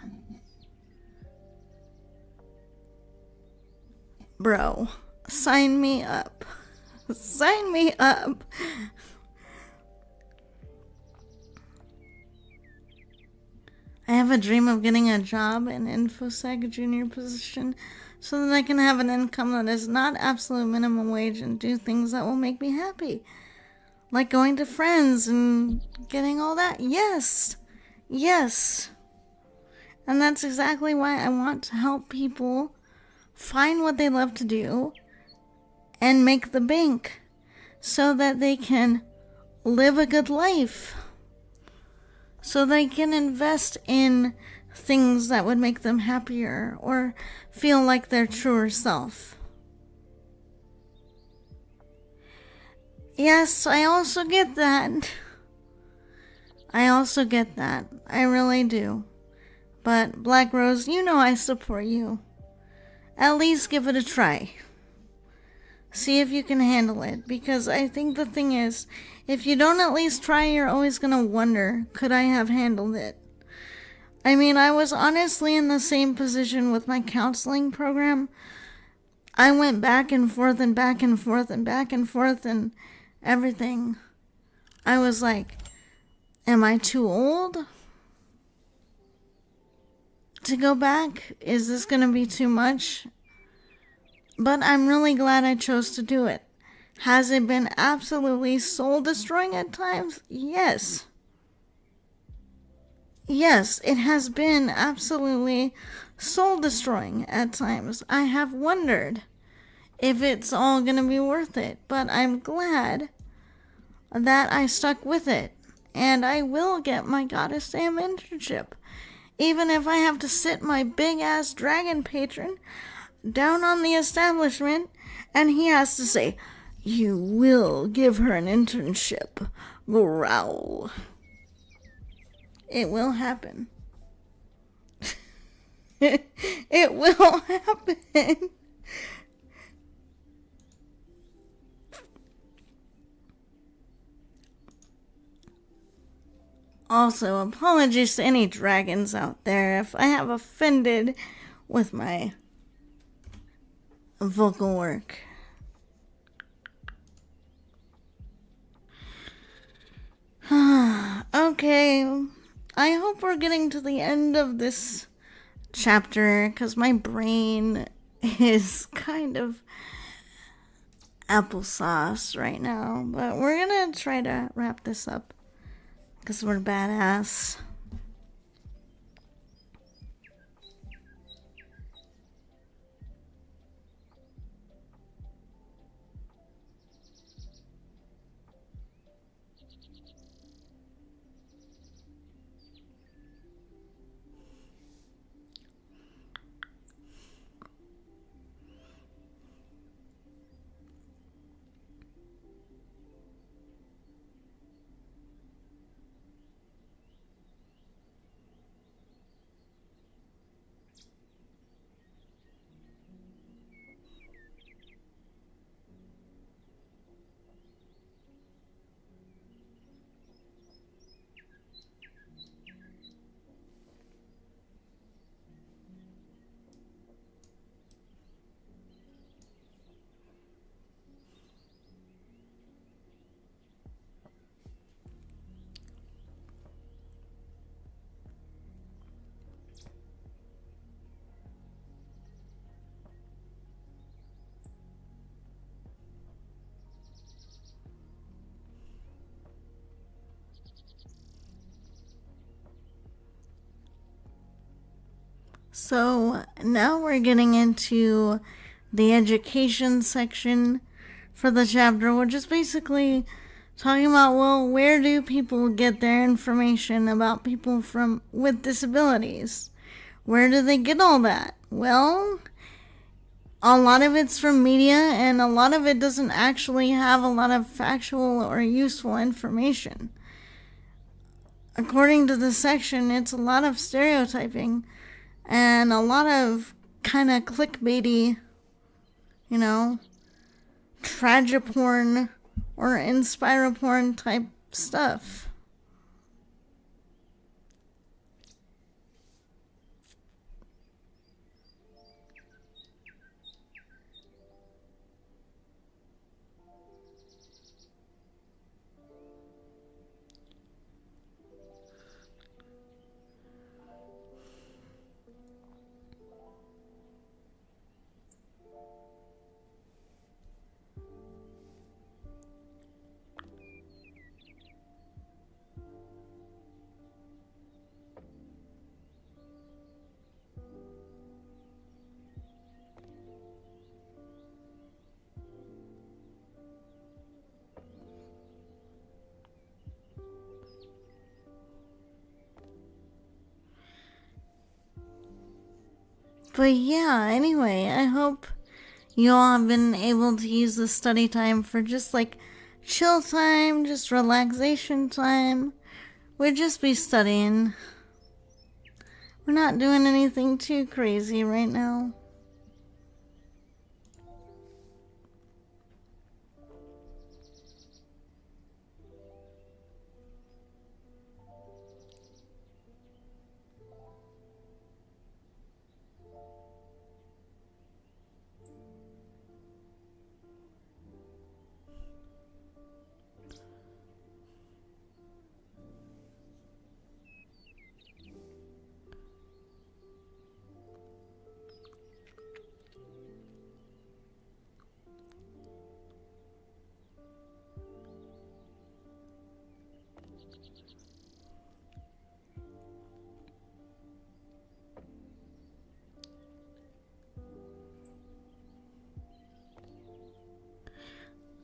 Bro, sign me up. Sign me up. I have a dream of getting a job in InfoSec junior position so that I can have an income that is not absolute minimum wage and do things that will make me happy. Like going to friends and getting all that. Yes. Yes. And that's exactly why I want to help people find what they love to do and make the bank so that they can live a good life. So they can invest in things that would make them happier or feel like their truer self. Yes, I also get that. I really do. But Black Rose, you know I support you. At least give it a try. See if you can handle it. Because I think the thing is, if you don't at least try, you're always going to wonder, could I have handled it? I mean, I was honestly in the same position with my counseling program. I went back and forth and back and forth and back and forth and everything. I was like, am I too old to go back? Is this going to be too much? But I'm really glad I chose to do it. Has it been absolutely soul-destroying at times? Yes. Yes, it has been absolutely soul-destroying at times. I have wondered if it's all going to be worth it. But I'm glad that I stuck with it. And I will get my Goddess Sam internship. Even if I have to sit my big-ass dragon patron down on the establishment and he has to say, "You will give her an internship." Growl. It will happen. It will happen. Also, apologies to any dragons out there if I have offended with my vocal work. Okay, I hope we're getting to the end of this chapter because my brain is kind of applesauce right now. But we're gonna try to wrap this up because we're badass. So now we're getting into the education section for the chapter, which is basically talking about, well, where do people get their information about people with disabilities? Where do they get all that? Well, a lot of it's from media, and a lot of it doesn't actually have a lot of factual or useful information. According to this section, it's a lot of stereotyping and a lot of kind of clickbaity, tragiporn or inspiraporn type stuff. But yeah, anyway, I hope you all have been able to use the study time for just like chill time, just relaxation time. We'd just be studying. We're not doing anything too crazy right now.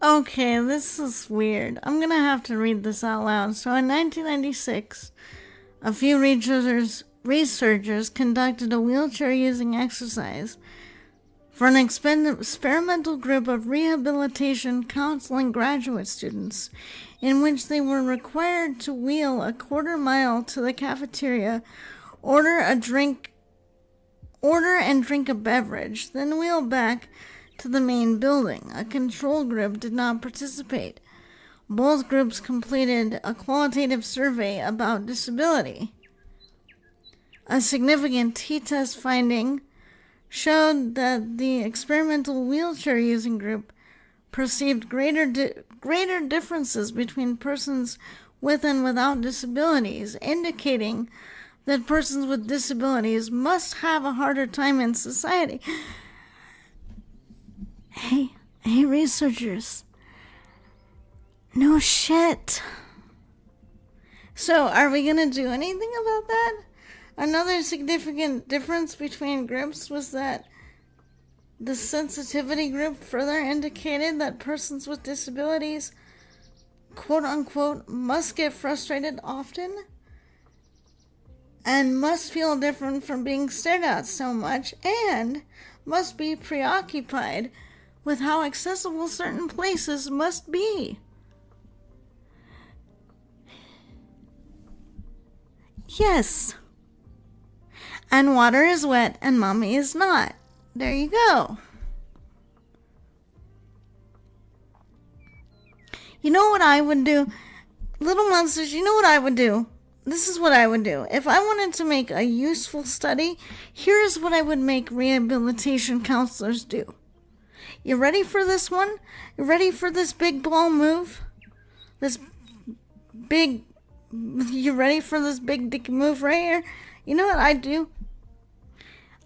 Okay, this is weird. I'm gonna have to read this out loud. So in 1996, a few researchers conducted a wheelchair-using exercise for an experimental group of rehabilitation counseling graduate students, in which they were required to wheel a quarter-mile to the cafeteria, order and drink a beverage, then wheel back to the main building. A control group did not participate. Both groups completed a qualitative survey about disability. A significant t-test finding showed that the experimental wheelchair-using group perceived greater differences between persons with and without disabilities, indicating that persons with disabilities must have a harder time in society. Hey, researchers. No shit. So, are we gonna do anything about that? Another significant difference between groups was that the sensitivity group further indicated that persons with disabilities, quote unquote, must get frustrated often and must feel different from being stared at so much and must be preoccupied with how accessible certain places must be. Yes. And water is wet and mommy is not. There you go. You know what I would do? Little monsters, you know what I would do? This is what I would do. If I wanted to make a useful study, here's what I would make rehabilitation counselors do. You ready for this one? You ready for this big ball move? You ready for this big dick move right here? You know what I'd do?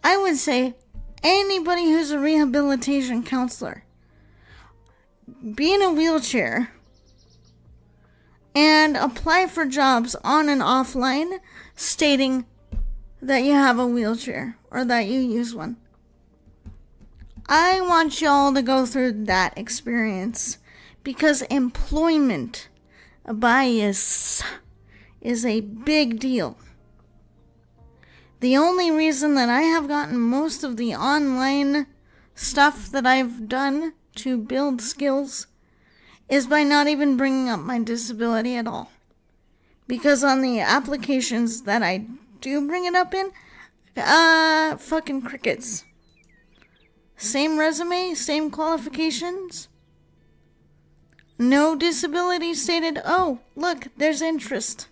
I would say, anybody who's a rehabilitation counselor, be in a wheelchair and apply for jobs on and offline, stating that you have a wheelchair or that you use one. I want y'all to go through that experience because employment bias is a big deal. The only reason that I have gotten most of the online stuff that I've done to build skills is by not even bringing up my disability at all. Because on the applications that I do bring it up in, fucking crickets. Same resume, same qualifications. No disability stated. Oh, look, there's interest.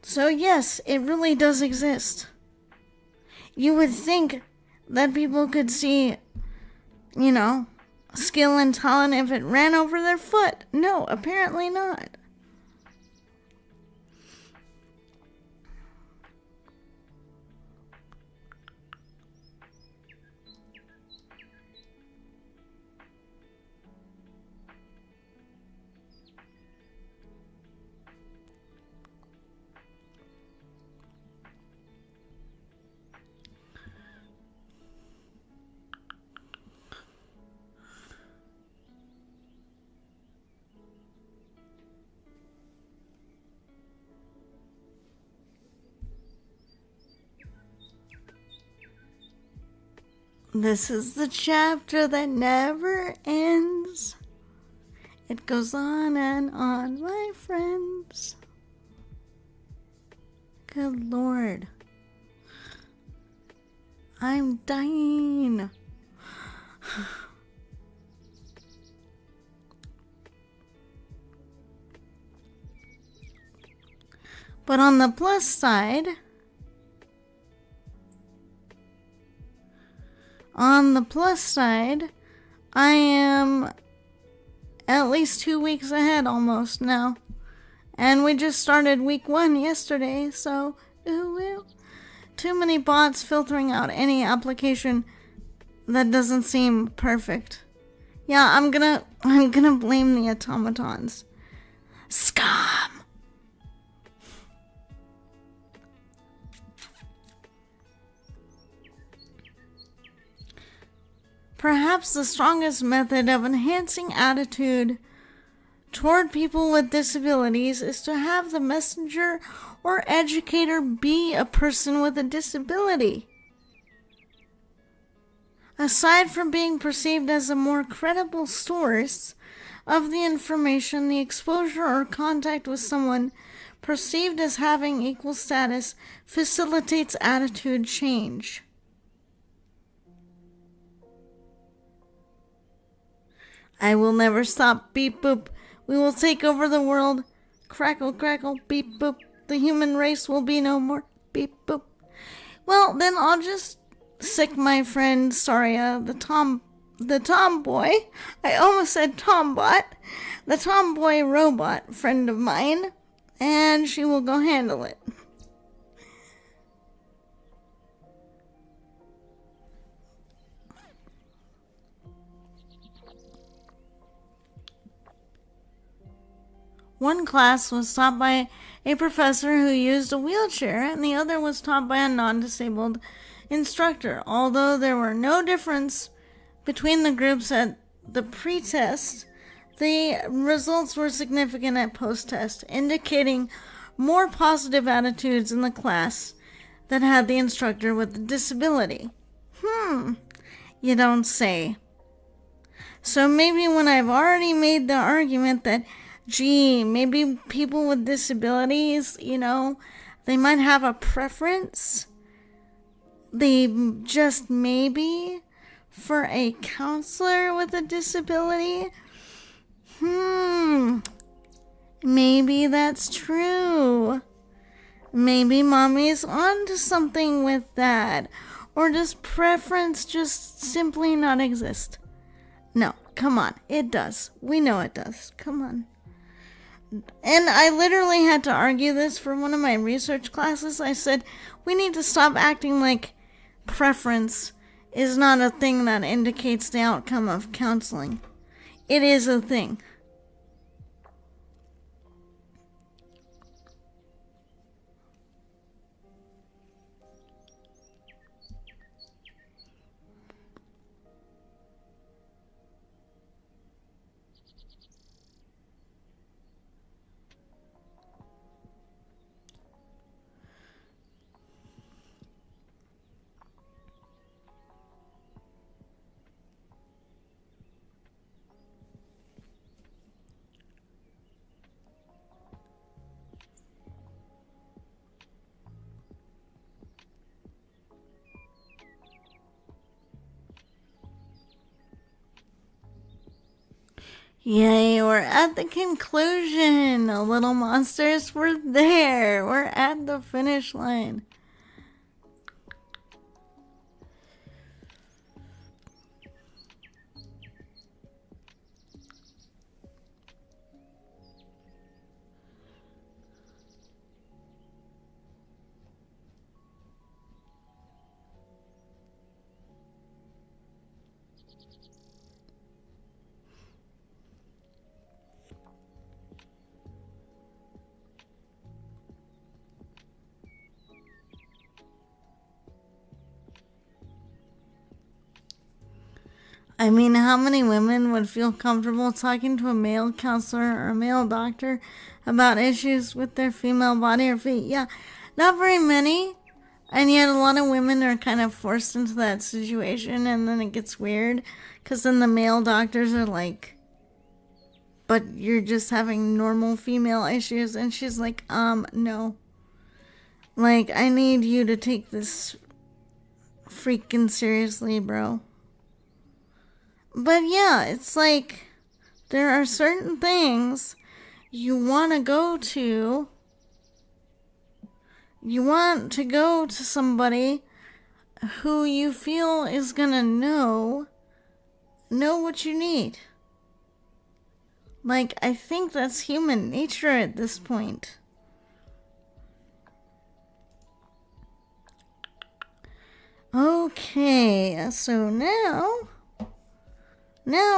So yes, it really does exist. You would think that people could see, skill and talent if it ran over their foot. No, apparently not. This is the chapter that never ends. It goes on and on, my friends. Good Lord. I'm dying. But on the plus side, I am at least 2 weeks ahead almost now. And we just started week 1 yesterday, so too many bots filtering out any application that doesn't seem perfect. Yeah, I'm gonna blame the automatons. Scum! Perhaps the strongest method of enhancing attitude toward people with disabilities is to have the messenger or educator be a person with a disability. Aside from being perceived as a more credible source of the information, the exposure or contact with someone perceived as having equal status facilitates attitude change. I will never stop, beep boop. We will take over the world. Crackle, crackle, beep boop. The human race will be no more. Beep boop. Well, then I'll just sick my friend Saria, the tomboy. I almost said tombot. The tomboy robot friend of mine. And she will go handle it. One class was taught by a professor who used a wheelchair, and the other was taught by a non-disabled instructor. Although there were no difference between the groups at the pre-test, the results were significant at post-test, indicating more positive attitudes in the class that had the instructor with the disability. You don't say. So maybe when I've already made the argument that maybe people with disabilities, they might have a preference. They just maybe for a counselor with a disability. Maybe that's true. Maybe mommy's onto something with that. Or does preference just simply not exist? No, come on. It does. We know it does. Come on. And I literally had to argue this for one of my research classes. I said, we need to stop acting like preference is not a thing that indicates the outcome of counseling. It is a thing. Yay, we're at the conclusion. Little monsters, we're there. We're at the finish line. I mean, how many women would feel comfortable talking to a male counselor or a male doctor about issues with their female body or feet? Yeah, not very many. And yet a lot of women are kind of forced into that situation, and then it gets weird. Because then the male doctors are like, but you're just having normal female issues. And she's like, no. Like, I need you to take this freaking seriously, bro. But yeah, it's like there are certain things you want to go to. You want to go to somebody who you feel is going to know what you need. Like, I think that's human nature at this point. Okay, so now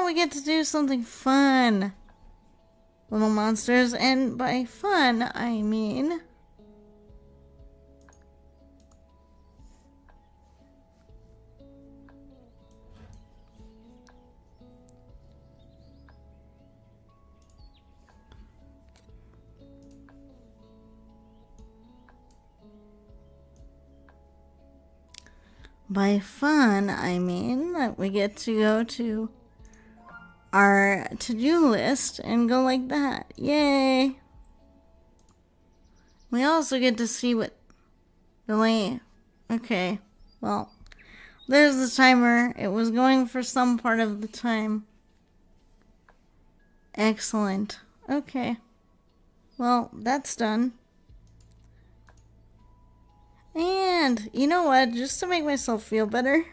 we get to do something fun, little monsters. And by fun, I mean that we get to go to our to-do list and go like that. Yay! We also get to see what really... Okay, well, there's the timer. It was going for some part of the time. Excellent. Okay. Well, that's done. And, you know what? Just to make myself feel better...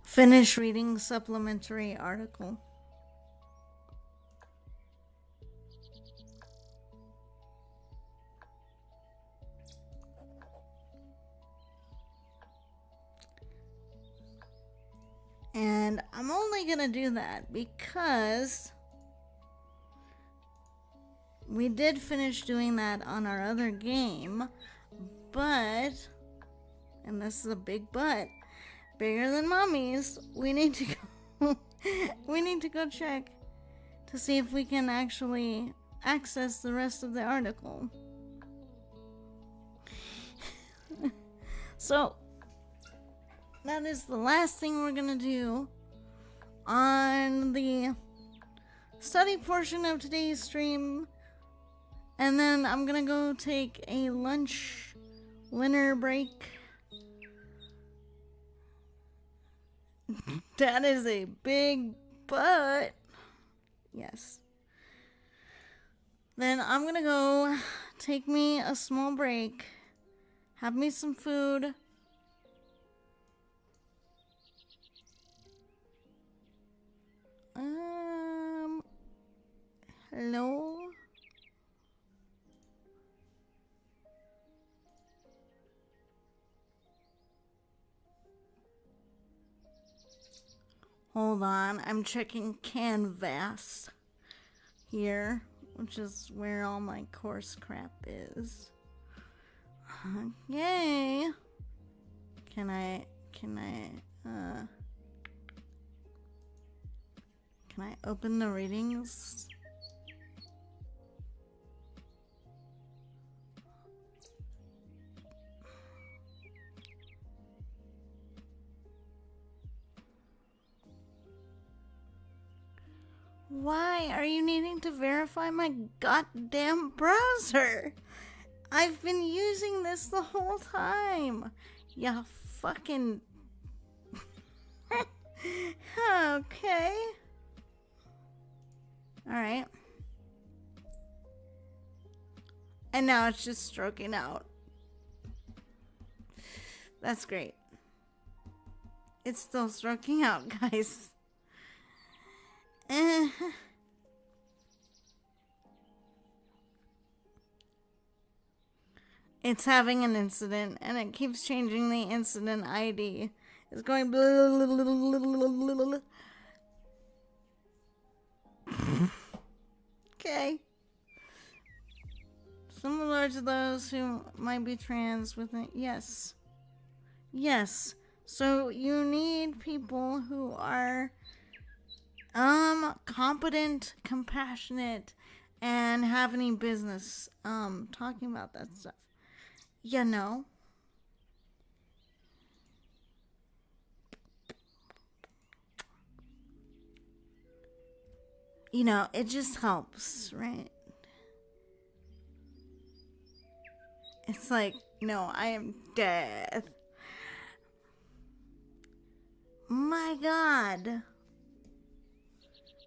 Finish reading supplementary article. And I'm only gonna do that because we did finish doing that on our other game, but, and this is a big but, bigger than mommy's, we need to go check to see if we can actually access the rest of the article. So that is the last thing we're gonna do on the study portion of today's stream, and then I'm gonna go take a dinner break. That is a big but. Yes. Then I'm gonna go take me a small break, have me some food. Hello? Hold on, I'm checking Canvas here, which is where all my course crap is. Yay! Can I open the readings? Why are you needing to verify my goddamn browser? I've been using this the whole time. Yeah, fucking... Okay. Alright. And now it's just stroking out. That's great. It's still stroking out, guys. It's having an incident, and it keeps changing the incident ID. It's going blah, blah, blah, blah, blah, blah, blah. Okay. Similar to those who might be trans with it. Yes. Yes. So you need people who are competent, compassionate, and have any business talking about that stuff. You know. You know, it just helps, right? It's like, no, I am dead. My God.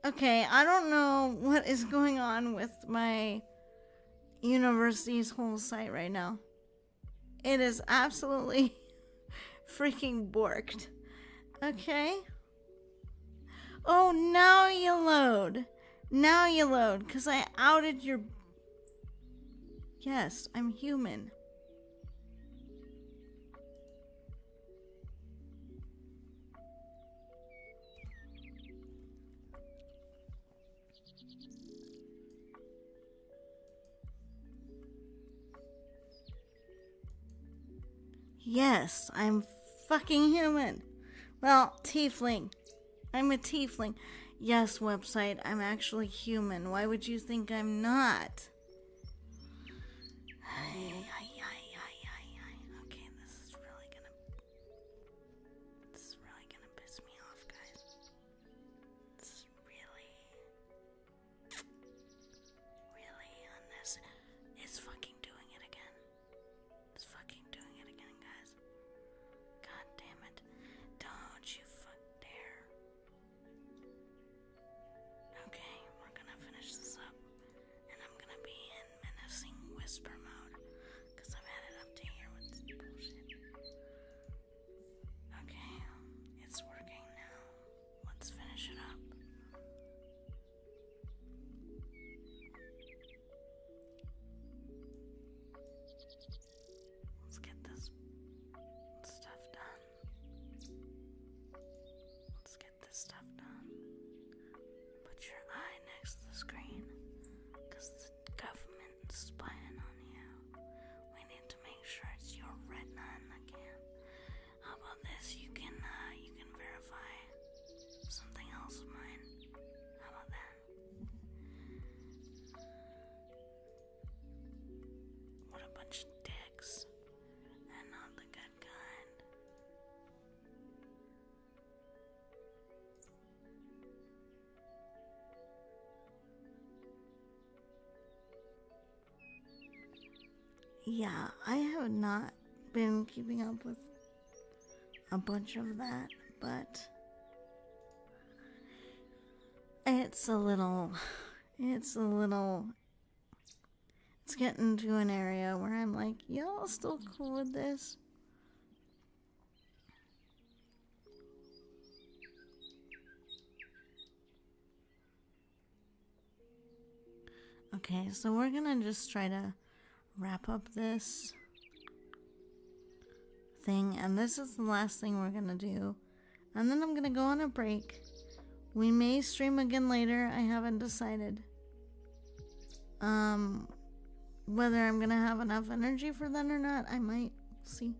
Okay, I don't know what is going on with my university's whole site right now. It is absolutely freaking borked. Okay? Oh, now you load. Now you load, because I outed your... Yes, I'm human. Yes, I'm fucking human. Well, tiefling. I'm a tiefling. Yes, website, I'm actually human. Why would you think I'm not? Okay, this is really gonna piss me off, guys. This is really unnecessary. It's fucking doing it again. It's fucking doing it again, guys. God damn it. Don't you fuck dare. Okay, we're gonna finish this up. And I'm gonna be in menacing whisper mode. Because I've had it up to here with this bullshit. Okay, it's working now. Let's finish it up. Let's get this stuff done. Let's get this stuff done. Put your eye next to the screen, because the government is spying on you. We need to make sure it's your retina in the can. How about this? You can verify something else of mine. How about that? What a bunch of dicks. And not the good kind. Yeah, I have not been keeping up with a bunch of that, but it's getting to an area where I'm like, y'all still cool with this? Okay, so we're gonna just try to wrap up this thing, and this is the last thing we're gonna do, and then I'm gonna go on a break. We may stream again later. I haven't decided whether I'm gonna have enough energy for that or not. I might see.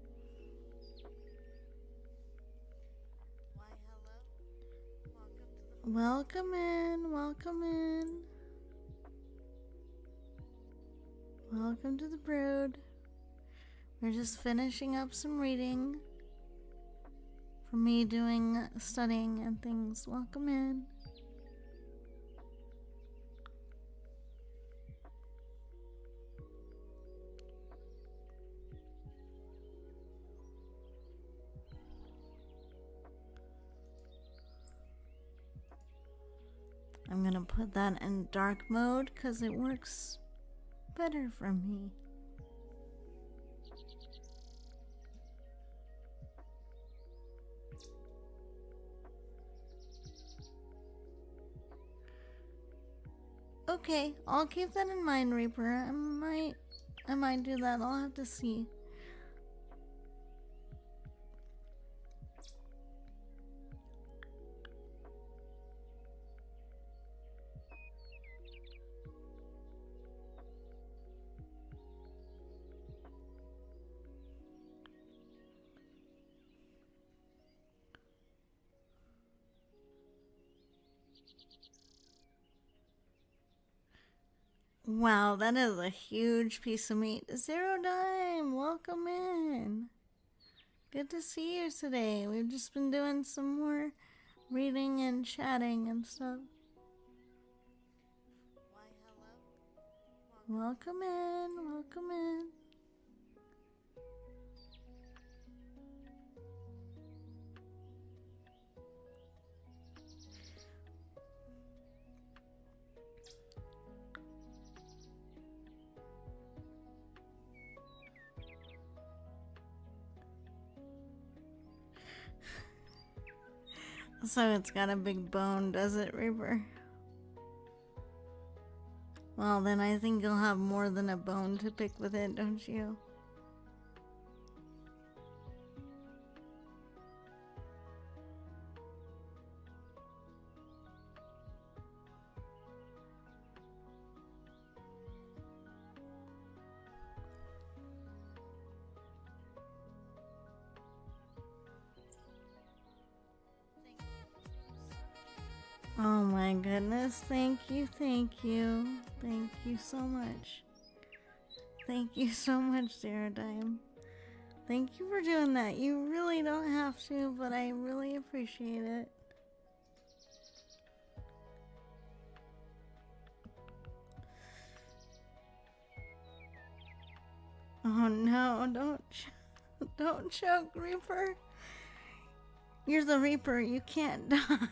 Welcome in, welcome in. Welcome to the Brood. We're just finishing up some reading for me doing studying and things. Welcome in. I'm gonna put that in dark mode because it works better for me. Okay, I'll keep that in mind, Reaper. I might do that. I'll have to see. Wow, that is a huge piece of meat. Zero Dime, welcome in. Good to see you today. We've just been doing some more reading and chatting and stuff. Welcome in, welcome in. So it's got a big bone, does it, Reaper? Well, then I think you'll have more than a bone to pick with it, don't you? Oh my goodness, thank you, thank you. Thank you so much. Thank you so much, Zero Dime. Thank you for doing that. You really don't have to, but I really appreciate it. Oh no, don't choke, Reaper. You're the Reaper, you can't die.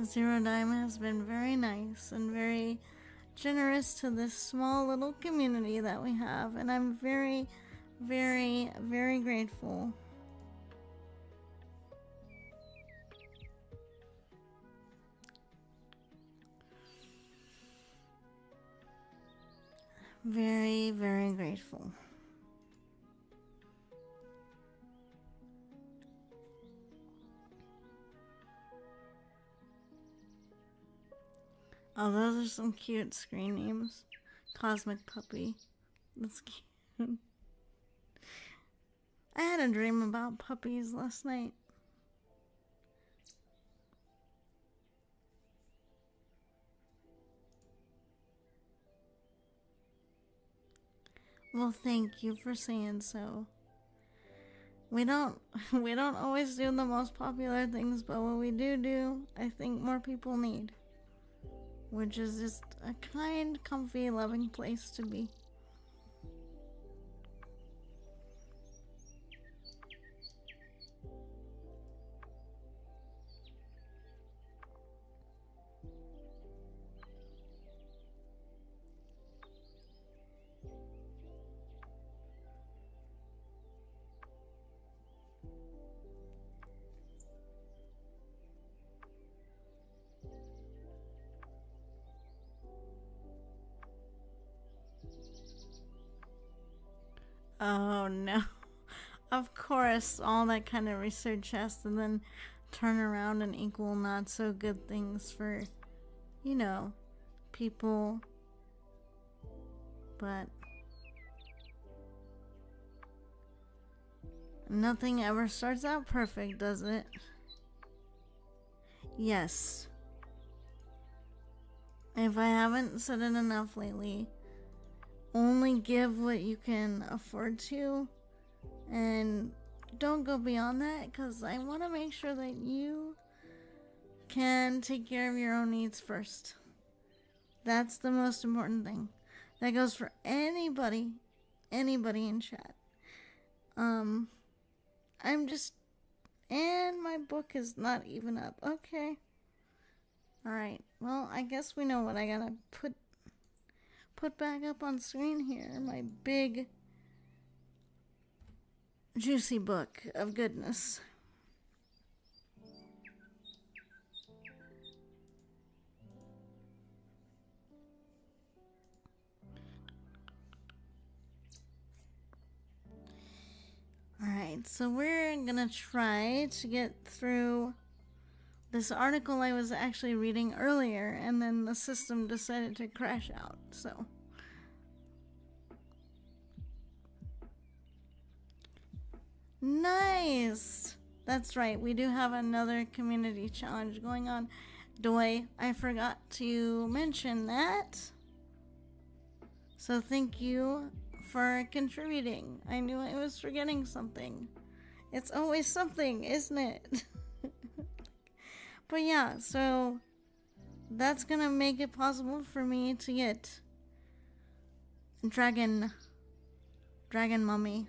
Zero Dime has been very nice and very generous to this small little community that we have, and I'm very, very, very grateful. Very, very grateful. Oh, those are some cute screen names. Cosmic Puppy. That's cute. I had a dream about puppies last night. Well, thank you for saying so. We don't always do the most popular things, but what we do, I think more people need. Which is just a kind, comfy, loving place to be. Oh no. Of course, all that kind of research has to then turn around and equal not so good things for, you know, people. But nothing ever starts out perfect, does it? Yes. If I haven't said it enough lately, only give what you can afford to, and don't go beyond that, because I want to make sure that you can take care of your own needs first. That's the most important thing. That goes for anybody anybody in chat. I'm just, and my book is not even up. Okay. Alright, well, I guess we know what I gotta put back up on screen here. My big, juicy book of goodness. Alright, so we're gonna try to get through this article I was actually reading earlier, and then the system decided to crash out, so. Nice! That's right, we do have another community challenge going on. Doi, I forgot to mention that. So thank you for contributing. I knew I was forgetting something. It's always something, isn't it? But yeah, so that's gonna make it possible for me to get dragon mummy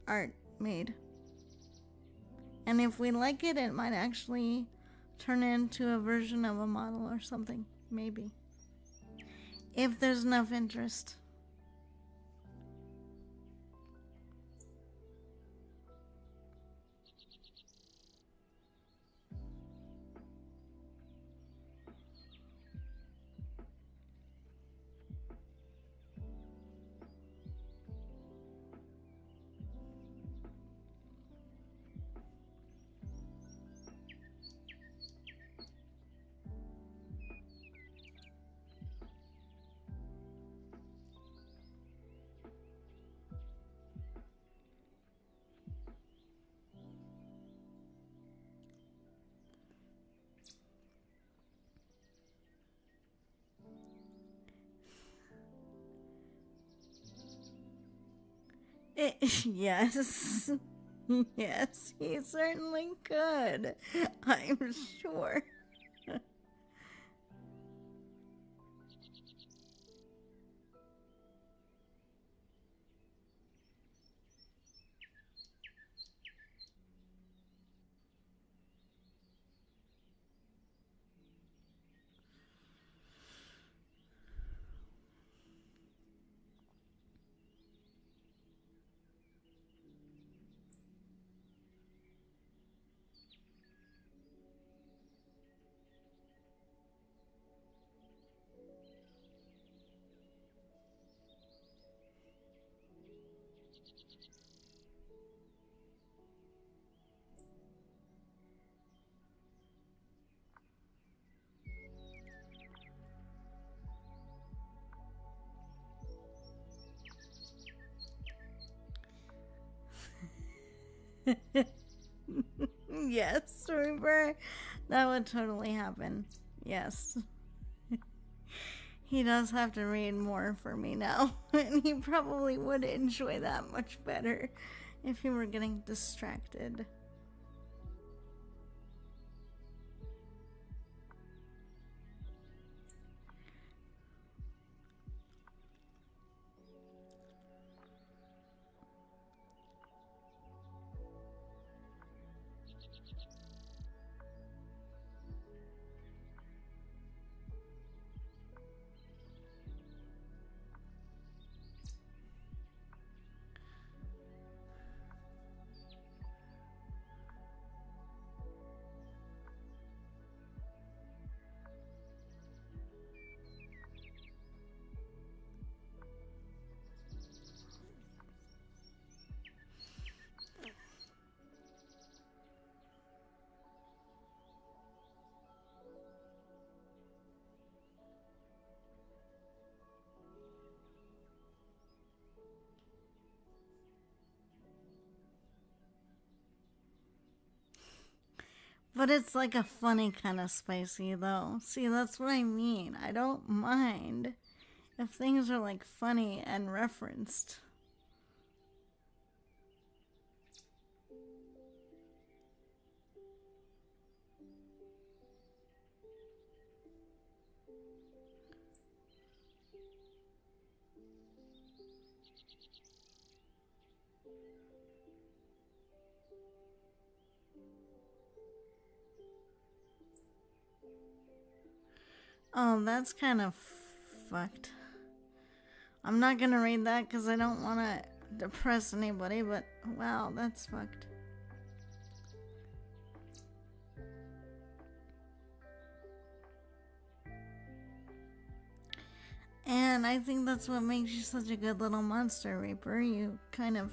art made. And if we like it, it might actually turn into a version of a model or something, maybe. If there's enough interest. Yes. Yes, he certainly could. I'm sure. Yes, Reaper. That would totally happen. Yes. He does have to read more for me now. And he probably would enjoy that much better if he were getting distracted. But it's like a funny kind of spicy, though. See, that's what I mean. I don't mind if things are like funny and referenced. Oh, that's kind of fucked. I'm not gonna read that because I don't want to depress anybody, but wow, that's fucked. And I think that's what makes you such a good little monster reaper. You kind of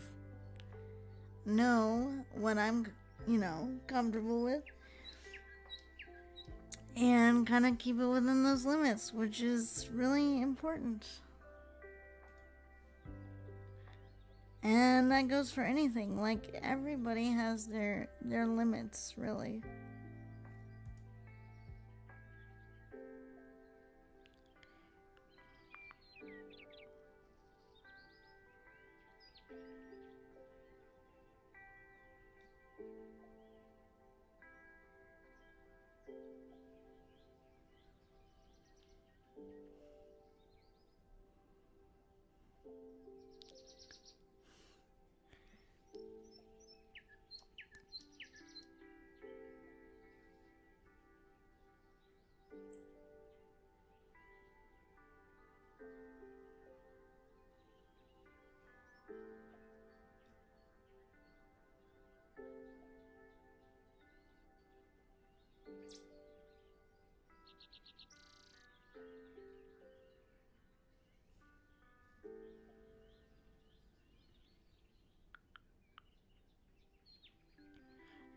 know what I'm, comfortable with. And kind of keep it within those limits, which is really important. And that goes for anything. Like, everybody has their limits, really.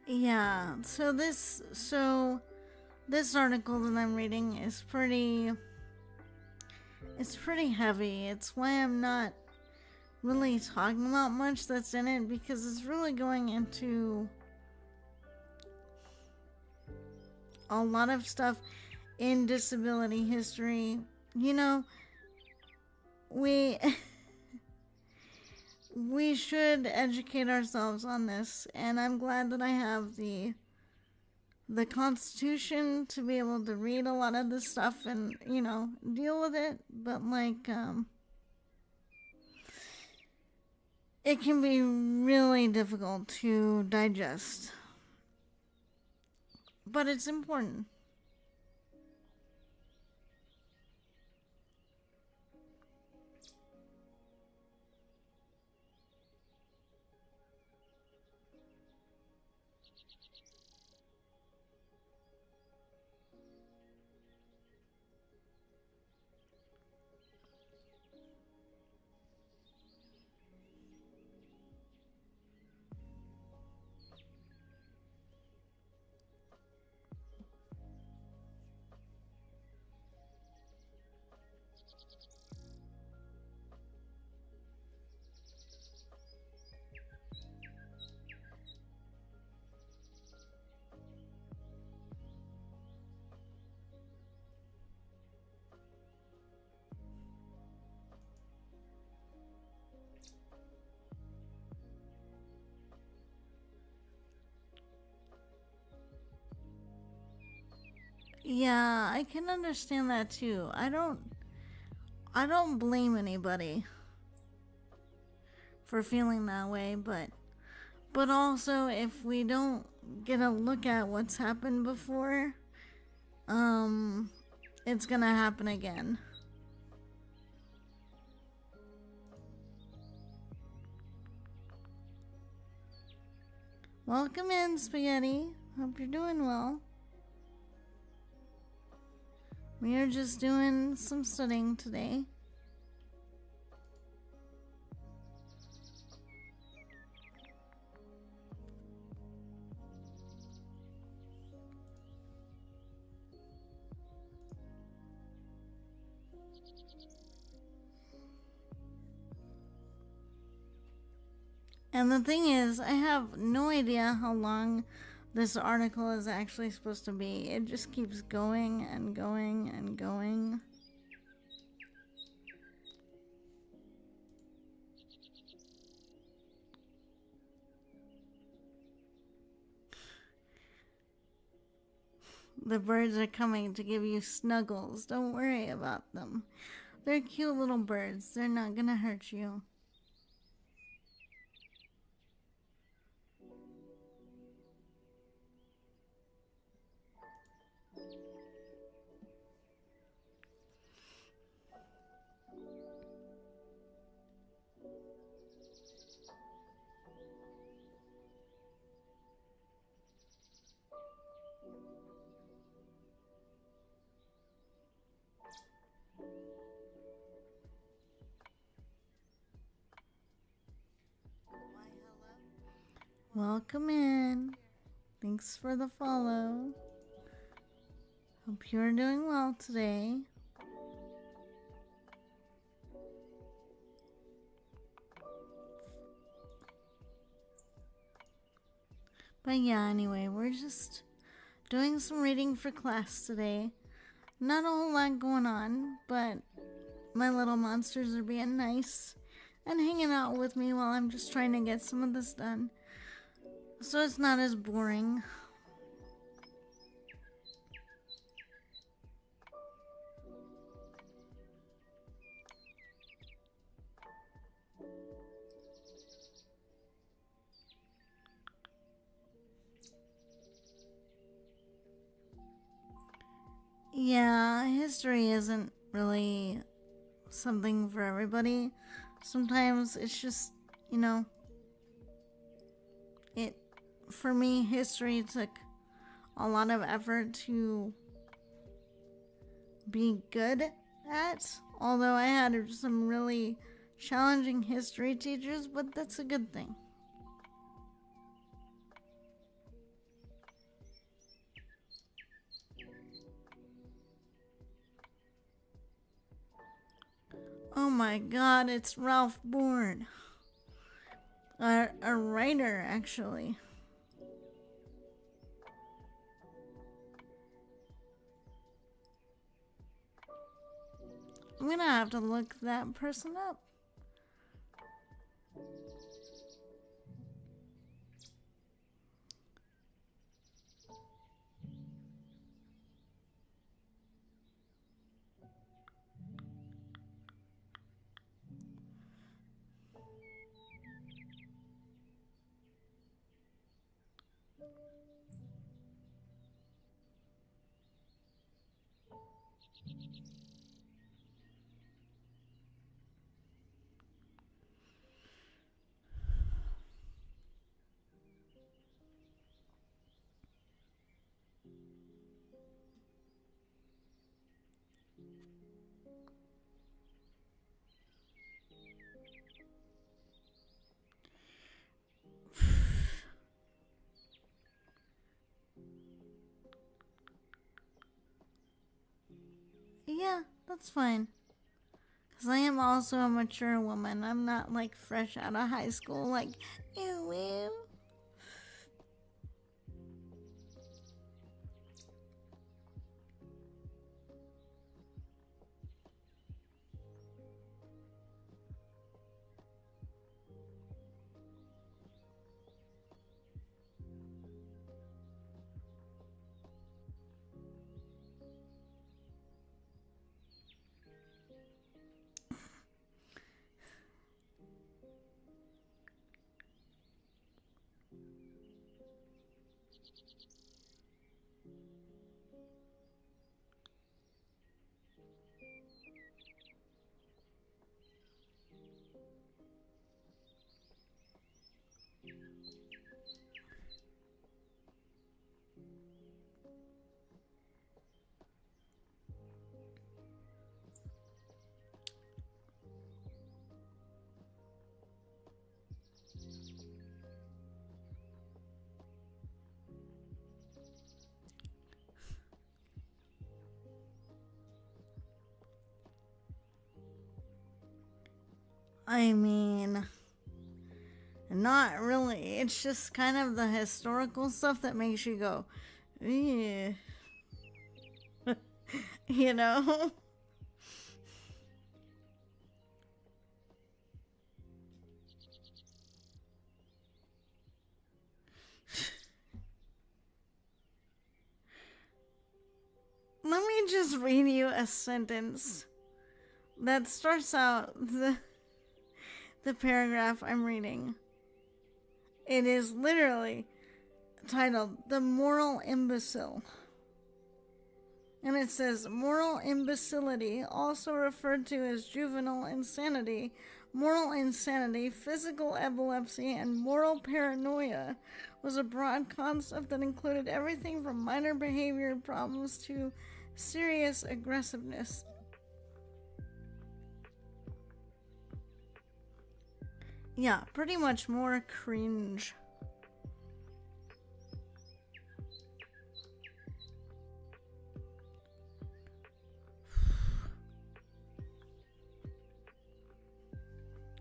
Yeah, so this article that I'm reading is pretty heavy. It's why I'm not really talking about much that's in it, because it's really going into a lot of stuff in disability history. We we should educate ourselves on this, and I'm glad that I have the Constitution to be able to read a lot of this stuff and, deal with it. But, it can be really difficult to digest. But it's important. Yeah, I can understand that too. I don't blame anybody for feeling that way, but also, if we don't get a look at what's happened before, it's gonna happen again. Welcome in, Spaghetti. Hope you're doing well. We are just doing some studying today. And the thing is, I have no idea how long this article is actually supposed to be. It just keeps going and going and going. The birds are coming to give you snuggles. Don't worry about them. They're cute little birds. They're not gonna hurt you. Welcome in. Thanks for the follow. Hope you're doing well today. But yeah, anyway, we're just doing some reading for class today. Not a whole lot going on, but my little monsters are being nice and hanging out with me while I'm just trying to get some of this done. So it's not as boring. Yeah, history isn't really something for everybody. Sometimes it's just, for me, history took a lot of effort to be good at. Although I had some really challenging history teachers, but that's a good thing. Oh my god, it's Ralph Bourne. A writer, actually. I'm gonna have to look that person up. Yeah, that's fine. Because I am also a mature woman. I'm not like fresh out of high school, like, ew, ew. I mean, not really. It's just kind of the historical stuff that makes you go, yeah. You know? Let me just read you a sentence that starts out the paragraph I'm reading. It is literally titled The Moral Imbecile. And it says, moral imbecility, also referred to as juvenile insanity, moral insanity, physical epilepsy, and moral paranoia, was a broad concept that included everything from minor behavior problems to serious aggressiveness. Yeah, pretty much more cringe.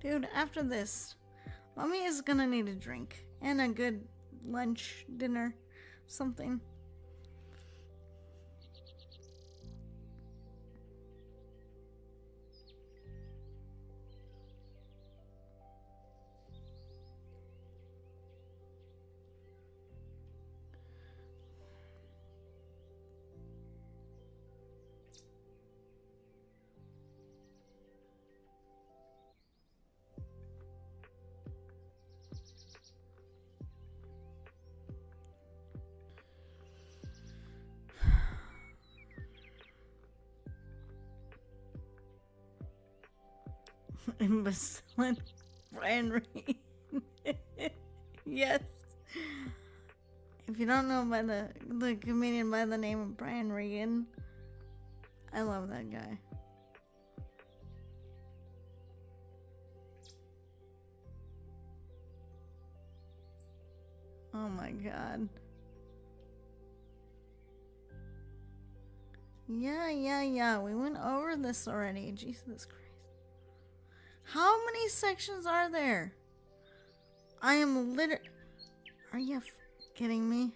Dude, after this, Mommy is gonna need a drink and a good lunch, dinner, something. Imbecile Brian Regan. Yes. If you don't know by the comedian by the name of Brian Regan, I love that guy. Oh my god. Yeah. We went over this already. Jesus Christ. How many sections are there? I am literally... Are you kidding me?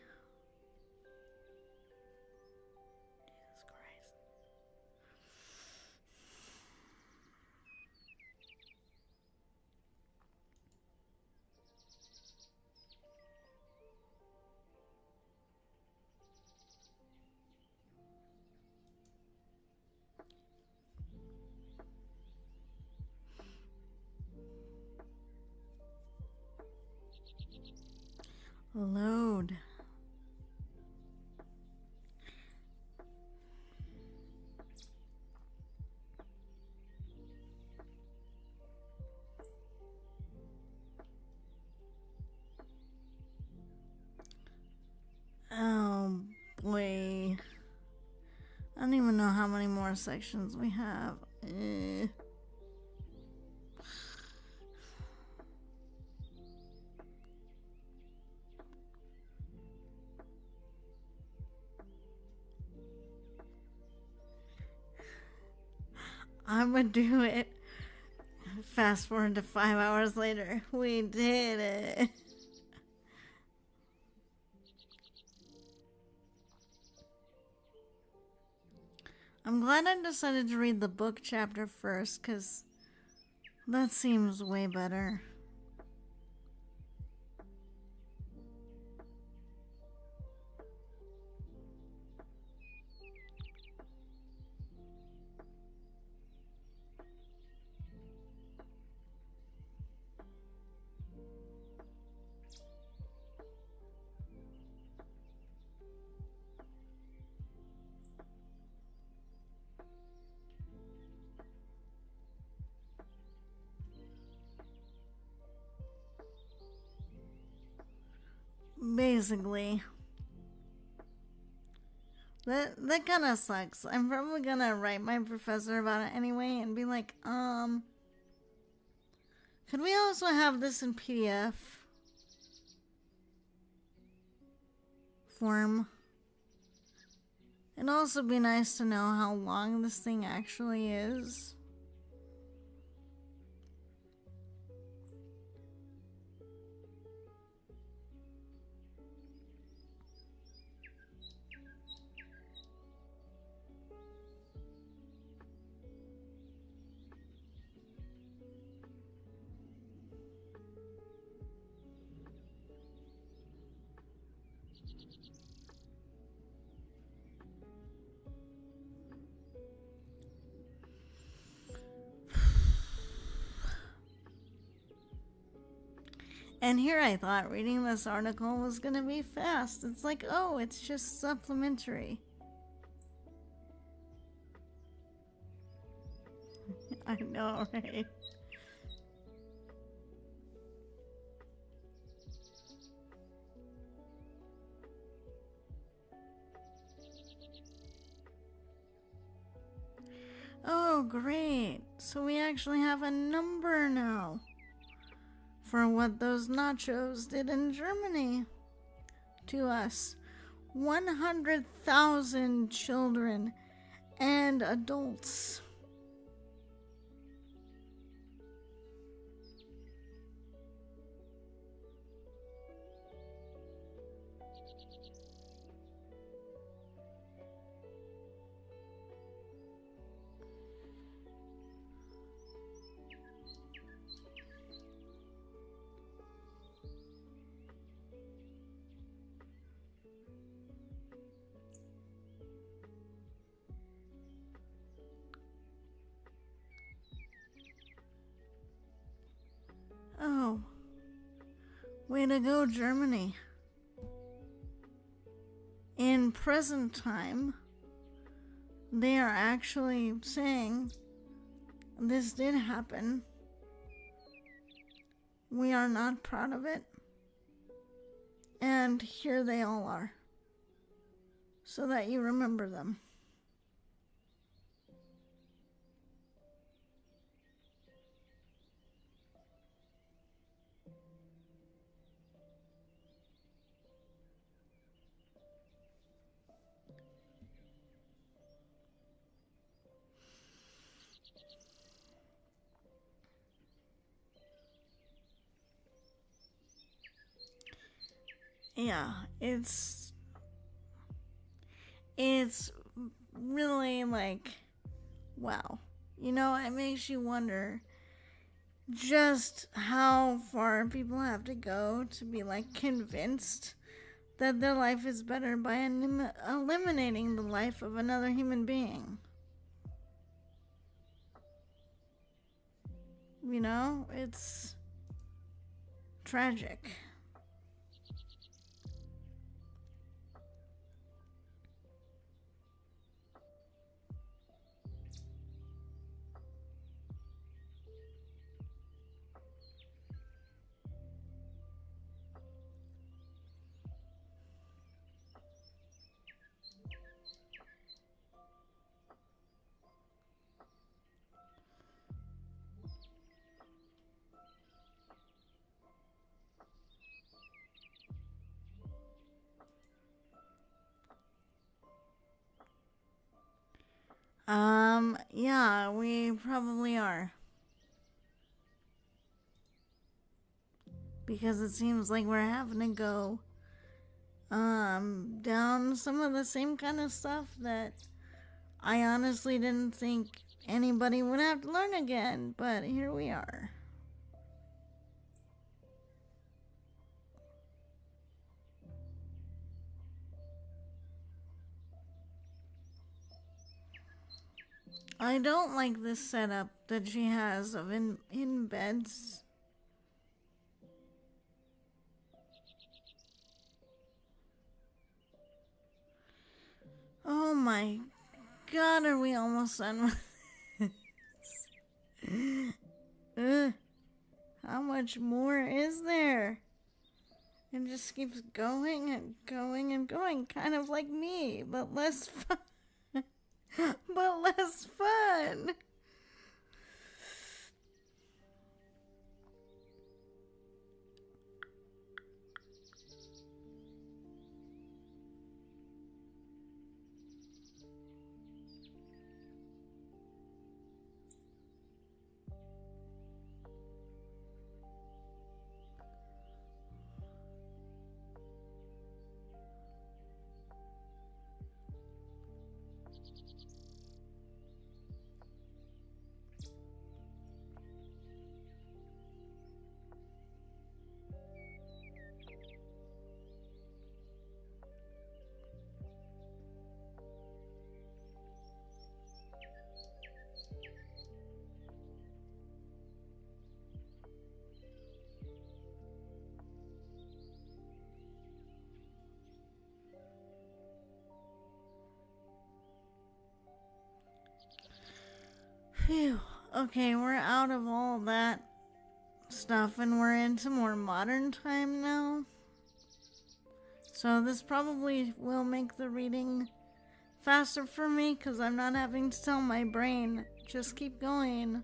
Jesus Christ. Load. Oh boy. I don't even know how many more sections we have. I'm gonna do it. Fast forward to 5 hours later. We did it. I'm glad I decided to read the book chapter first, because that seems way better. Basically. That kind of sucks. I'm probably gonna write my professor about it anyway and be like, could we also have this in PDF form? It'd also be nice to know how long this thing actually is. And here I thought reading this article was gonna be fast. It's like, oh, it's just supplementary. I know, right? Oh, great. So we actually have a number now for what those nachos did in Germany to us. 100,000 children and adults. to go, Germany. In present time, they are actually saying this did happen. We are not proud of it. And here they all are. So that you remember them. Yeah, it's really like, wow. You know, it makes you wonder just how far people have to go to be like convinced that their life is better by eliminating the life of another human being. You know, it's tragic. Yeah, we probably are. Because it seems like we're having to go down some of the same kind of stuff that I honestly didn't think anybody would have to learn again, but here we are. I don't like this setup that she has of in beds. Oh my god, are we almost done with this? How much more is there? It just keeps going and going and going, kind of like me, but less fun. But less fun. Phew. Okay, we're out of all that stuff and we're into more modern time now. So this probably will make the reading faster for me because I'm not having to tell my brain, just keep going.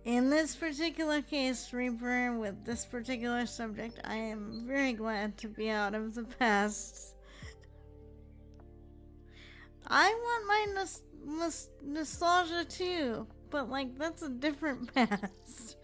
In this particular case, Reaper, with this particular subject, I am very glad to be out of the past. I want my nostalgia too, but like that's a different past.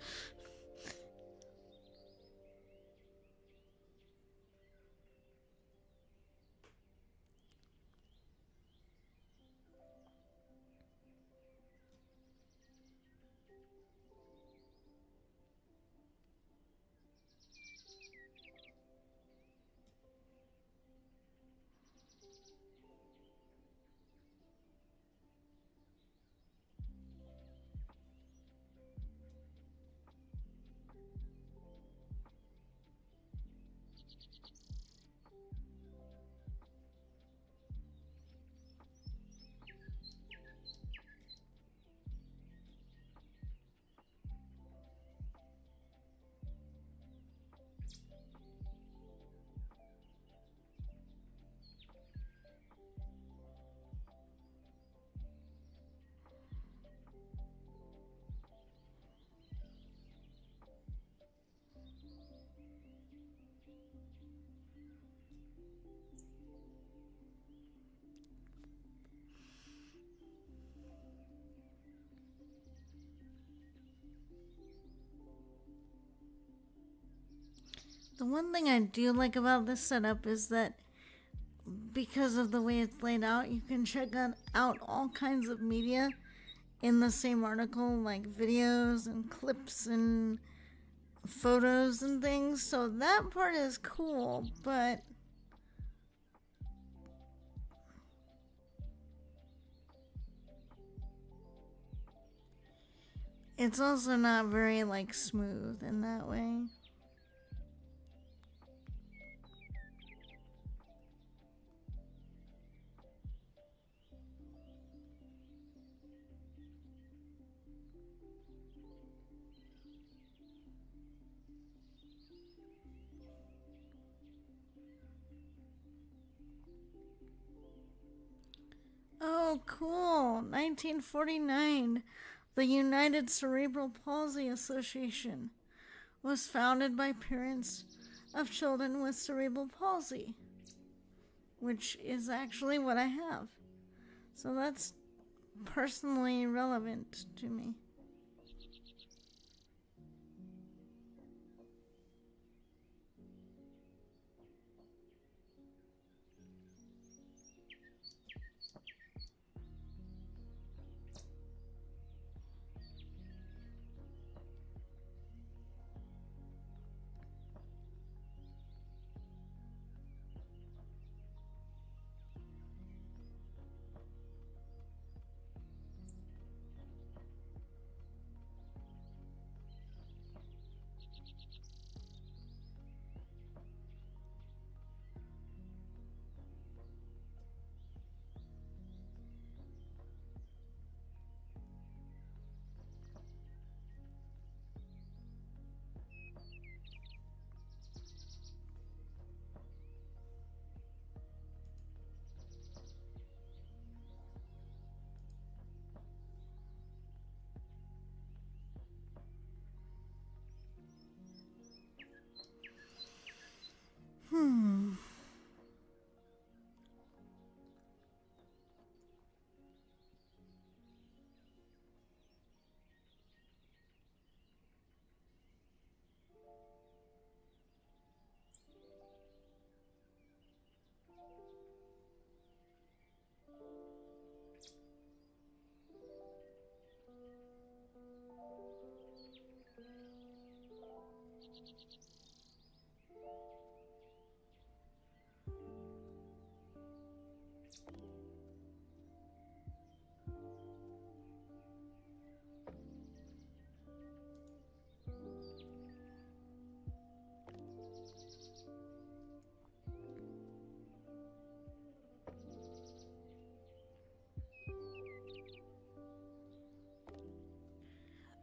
The one thing I do like about this setup is that because of the way it's laid out, you can check out all kinds of media in the same article, like videos and clips and photos and things. So that part is cool, but it's also not very like smooth in that way. Oh, cool. 1949. The United Cerebral Palsy Association was founded by parents of children with cerebral palsy, which is actually what I have. So that's personally relevant to me.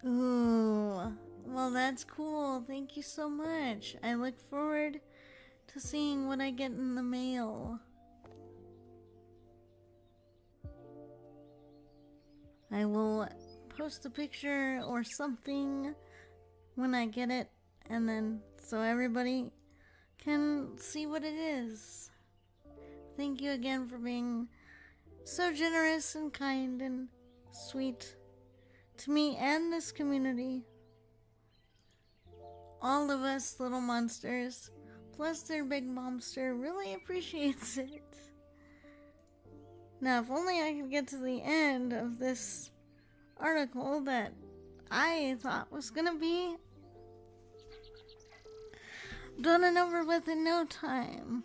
Ooh, well, that's cool. Thank you so much. I look forward to seeing what I get in the mail. I will post a picture or something when I get it, and then so everybody can see what it is. Thank you again for being so generous and kind and sweet to me and this community. All of us little monsters, plus their big monster, really appreciates it. Now, if only I could get to the end of this article that I thought was gonna be done and over with in no time.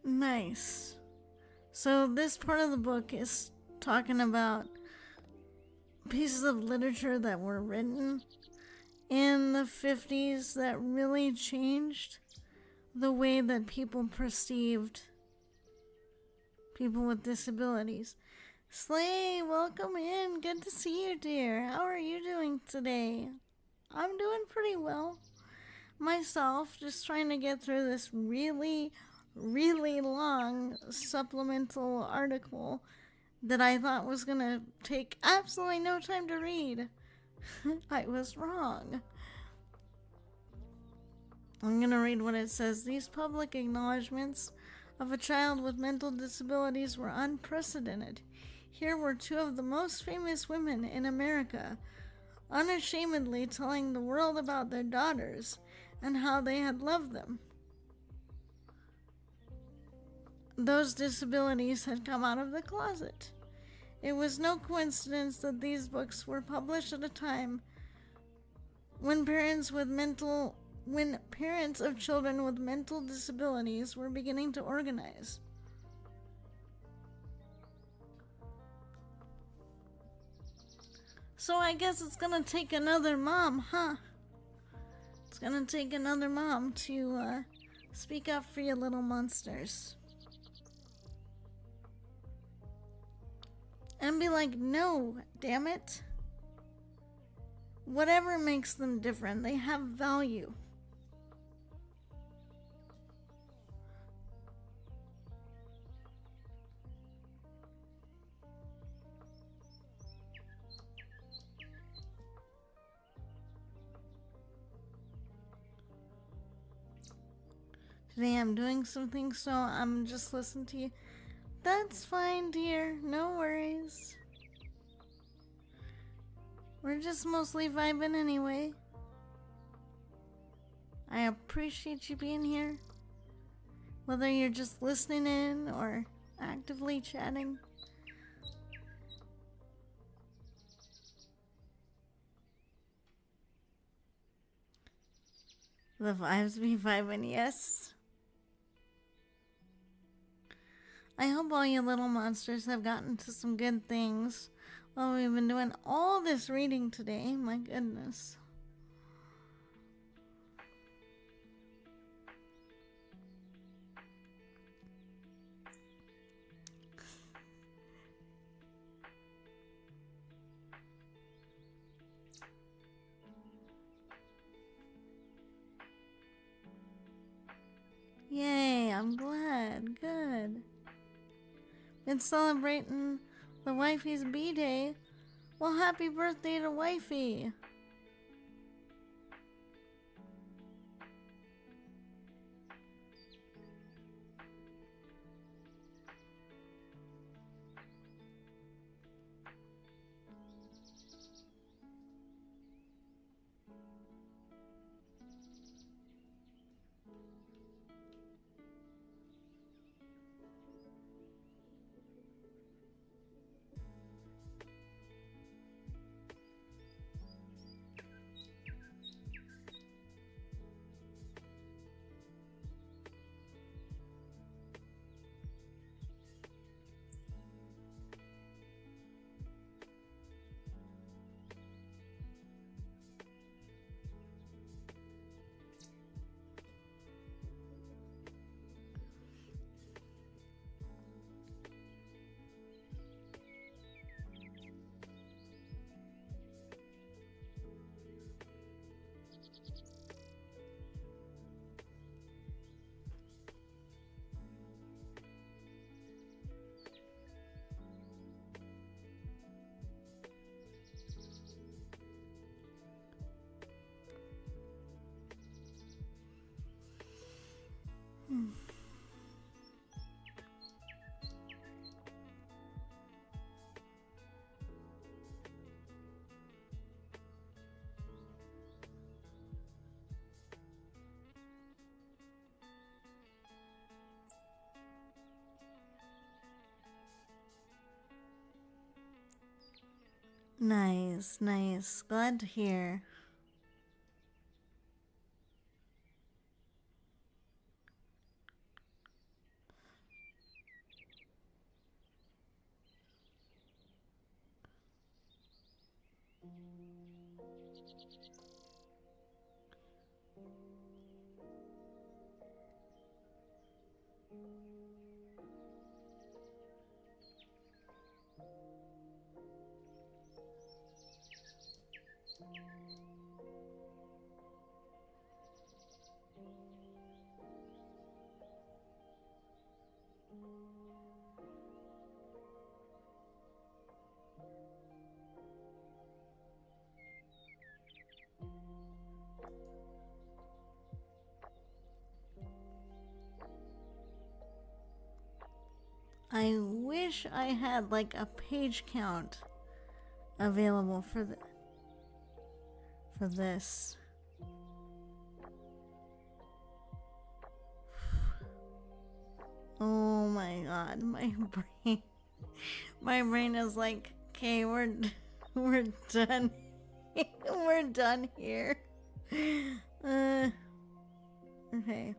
Nice. So this part of the book is talking about pieces of literature that were written in the 50s that really changed the way that people perceived people with disabilities. Slay, welcome in. Good to see you, dear. How are you doing today? I'm doing pretty well. Myself, just trying to get through this really, really long supplemental article that I thought was gonna take absolutely no time to read. I was wrong. I'm gonna read what it says. These public acknowledgments of a child with mental disabilities were unprecedented. Here were two of the most famous women in America, unashamedly telling the world about their daughters and how they had loved them. Those disabilities had come out of the closet. It was no coincidence that these books were published at a time when parents of children with mental disabilities were beginning to organize. So I guess it's gonna take another mom, huh? It's gonna take another mom to speak up for you little monsters. And be like, no, damn it. Whatever makes them different, they have value. Today I'm doing something, so I'm just listening to you. That's fine, dear. No worries. We're just mostly vibing anyway. I appreciate you being here. Whether you're just listening in or actively chatting. The vibes be vibing, yes. I hope all you little monsters have gotten to some good things while we've been doing all this reading today. My goodness. Yay, I'm glad. Good. Been celebrating the wifey's B-Day. Well, happy birthday to wifey. Nice, nice. Glad to hear. I wish I had like a page count available for this. Oh my god, my brain is like, okay, we're done. We're done here. Okay.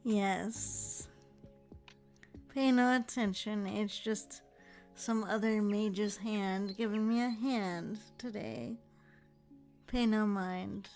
Yes. Pay no attention. It's just some other mage's hand giving me a hand today. Pay no mind.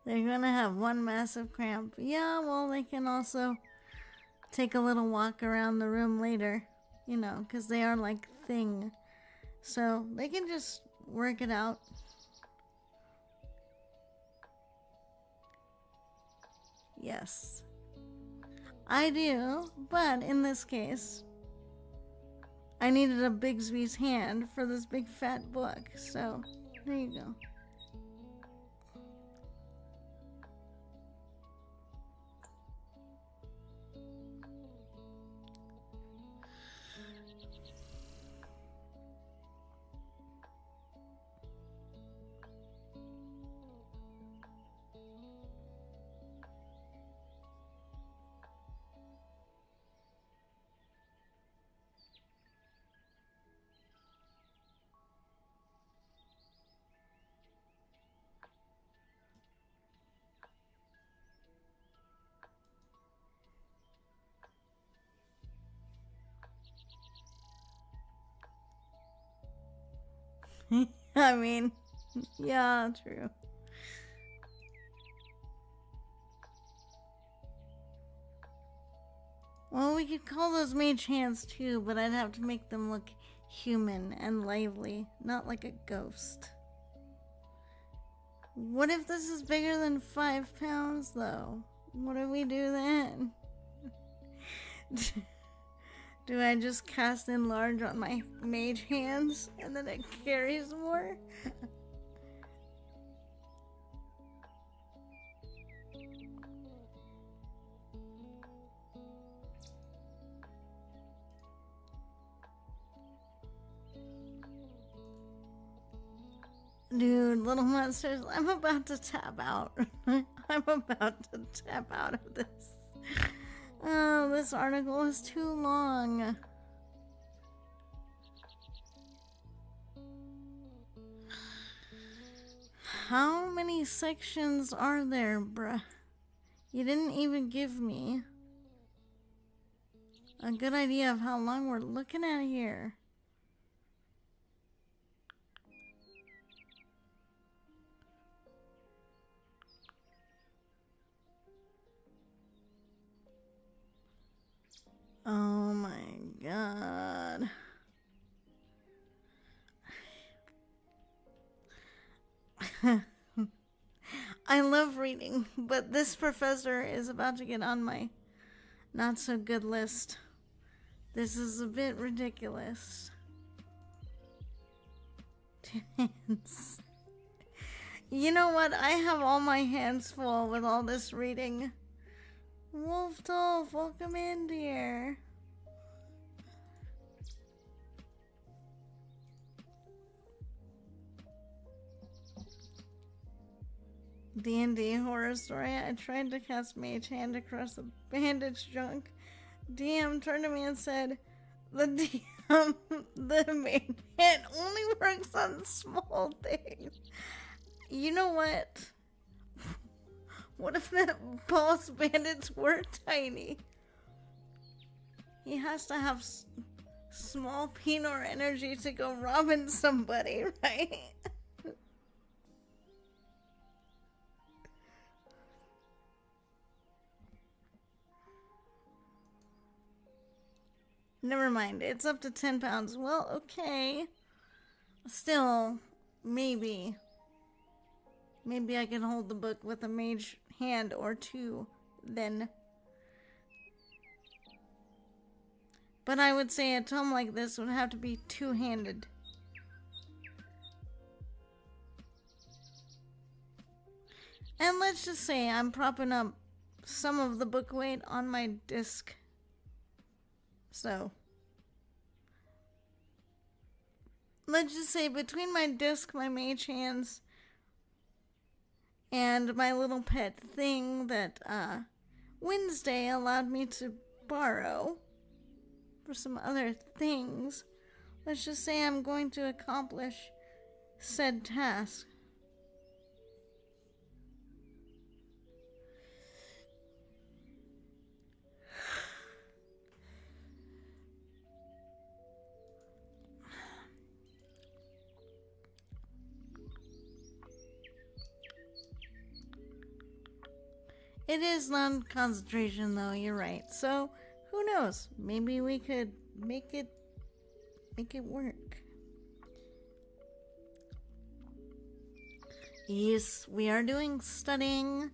They're gonna have one massive cramp. Yeah, well, they can also take a little walk around the room later, you know, because they are like thing. So they can just work it out. Yes. I do, but in this case, I needed a Bigsby's hand for this big fat book, so there you go. I mean, yeah, true. Well, we could call those mage hands too, but I'd have to make them look human and lively, not like a ghost. What if this is bigger than 5 pounds, though? What do we do then? Do I just cast enlarge on my mage hands and then it carries more? Dude, little monsters, I'm about to tap out. I'm about to tap out of this. Oh, this article is too long. How many sections are there, bruh? You didn't even give me a good idea of how long we're looking at here. Oh my god. I love reading, but this professor is about to get on my not so good list. This is a bit ridiculous. Hands. You know what? I have all my hands full with all this reading. Wolfdolf, welcome in, dear. D&D horror story. I tried to cast Mage Hand across a bandage junk. DM turned to me and said, the DM, the Mage Hand only works on small things. You know what? What if that boss bandits were tiny? He has to have small penor energy to go robbing somebody, right? Never mind, it's up to 10 pounds. Well, okay. Still, maybe. Maybe I can hold the book with a mage hand or two, then. But I would say a tome like this would have to be two-handed. And let's just say I'm propping up some of the book weight on my disc. So, let's just say between my disc, my mage hands, and my little pet thing that Wednesday allowed me to borrow for some other things, let's just say I'm going to accomplish said task. It is non-concentration though, you're right. So, who knows? Maybe we could make it work. Yes, we are doing studying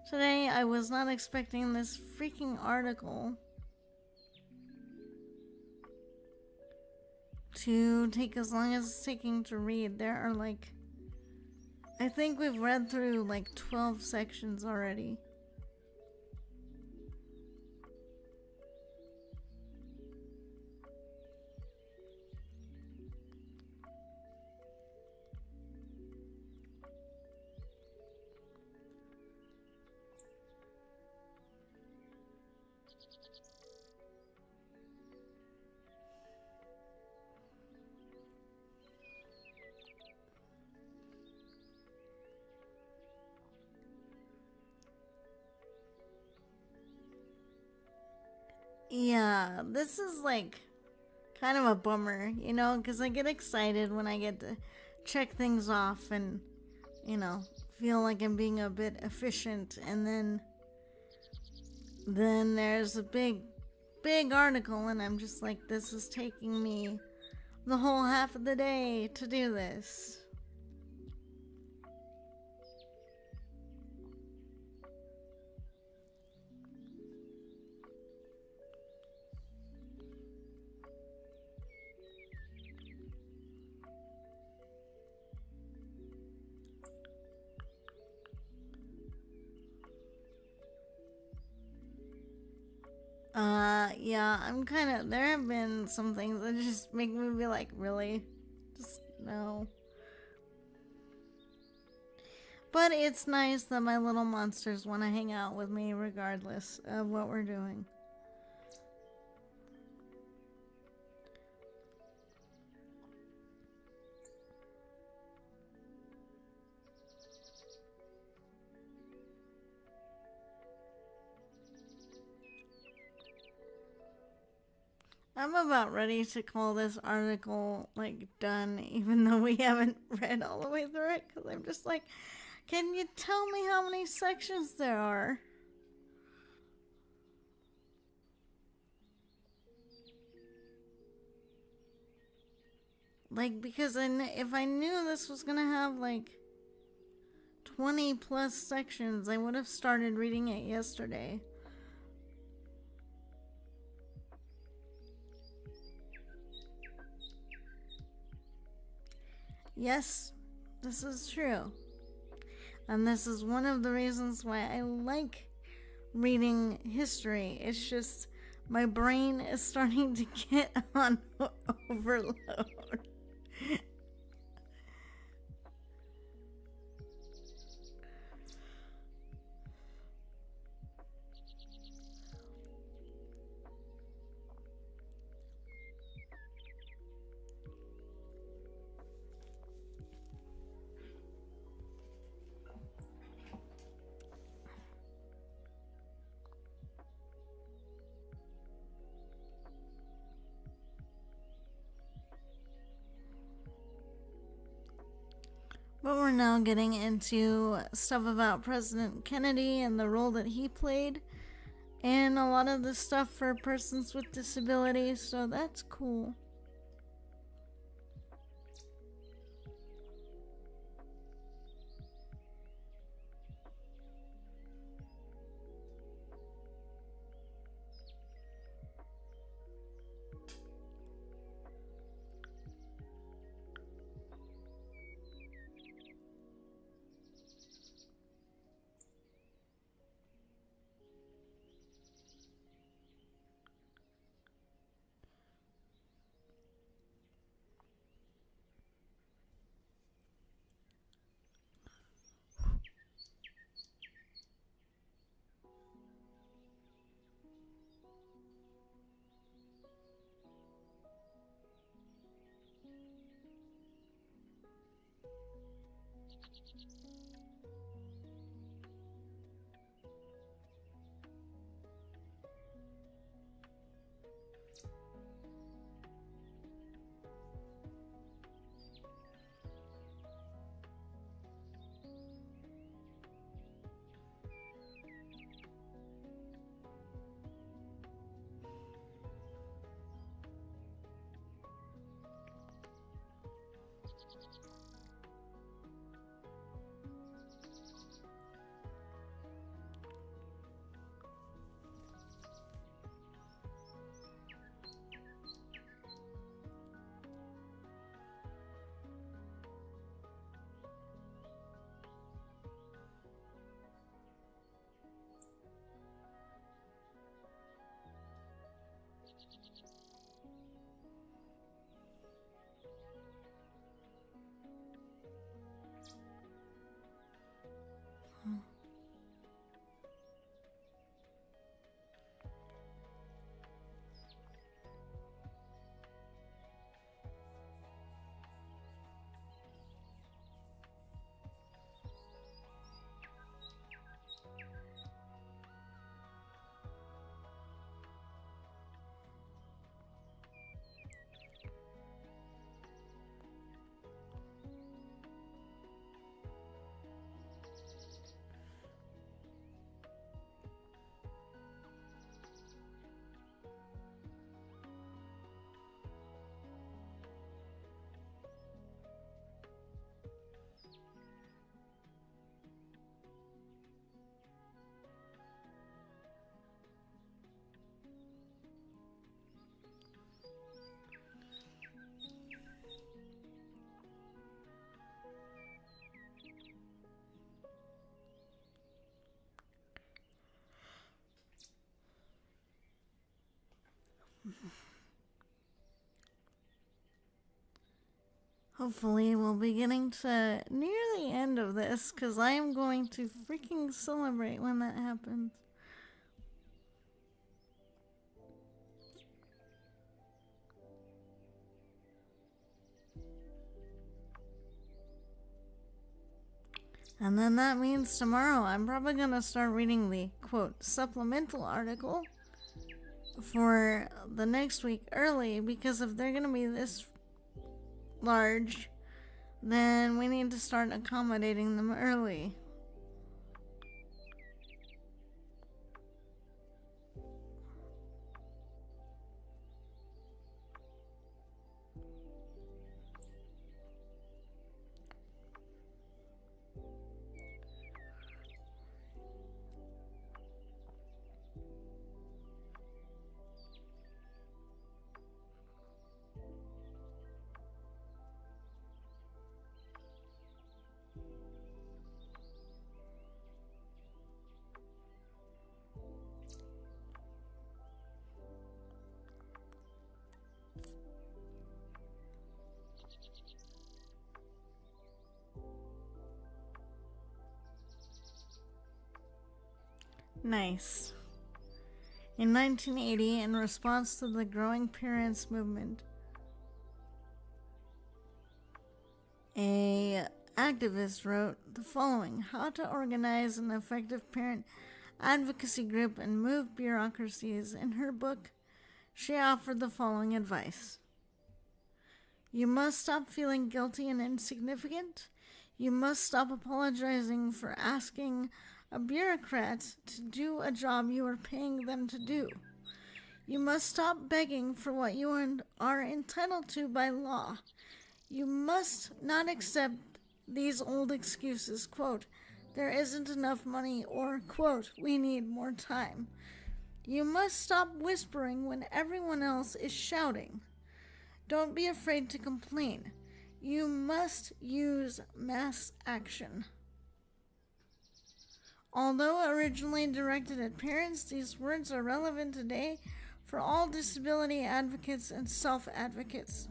today. I was not expecting this freaking article to take as long as it's taking to read. There are like, I think we've read through like 12 sections already. Yeah, this is like kind of a bummer, you know, because I get excited when I get to check things off and, you know, feel like I'm being a bit efficient, and then there's a big article and I'm just like, this is taking me the whole half of the day to do this. Yeah, there have been some things that just make me be like, really? Just, no. But it's nice that my little monsters want to hang out with me regardless of what we're doing. I'm about ready to call this article, like, done, even though we haven't read all the way through it, because I'm just like, can you tell me how many sections there are? Like, because if I knew this was gonna have, like, 20 plus sections, I would have started reading it yesterday. Yes, this is true. And this is one of the reasons why I like reading history. It's just my brain is starting to get on overload. But we're now getting into stuff about President Kennedy and the role that he played, and a lot of the stuff for persons with disabilities, so that's cool. Hopefully, we'll be getting to near the end of this because I am going to freaking celebrate when that happens. And then that means tomorrow I'm probably going to start reading the, quote, supplemental article for the next week early, because if they're going to be this large, then we need to start accommodating them early. Nice. In 1980, in response to the growing parents movement, a activist wrote the following: how to organize an effective parent advocacy group and move bureaucracies. In her book, she offered the following advice: you must stop feeling guilty and insignificant. You must stop apologizing for asking a bureaucrat to do a job you are paying them to do. You must stop begging for what you are entitled to by law. You must not accept these old excuses, quote, there isn't enough money, or, quote, we need more time. You must stop whispering when everyone else is shouting. Don't be afraid to complain. You must use mass action. Although originally directed at parents, these words are relevant today for all disability advocates and self-advocates.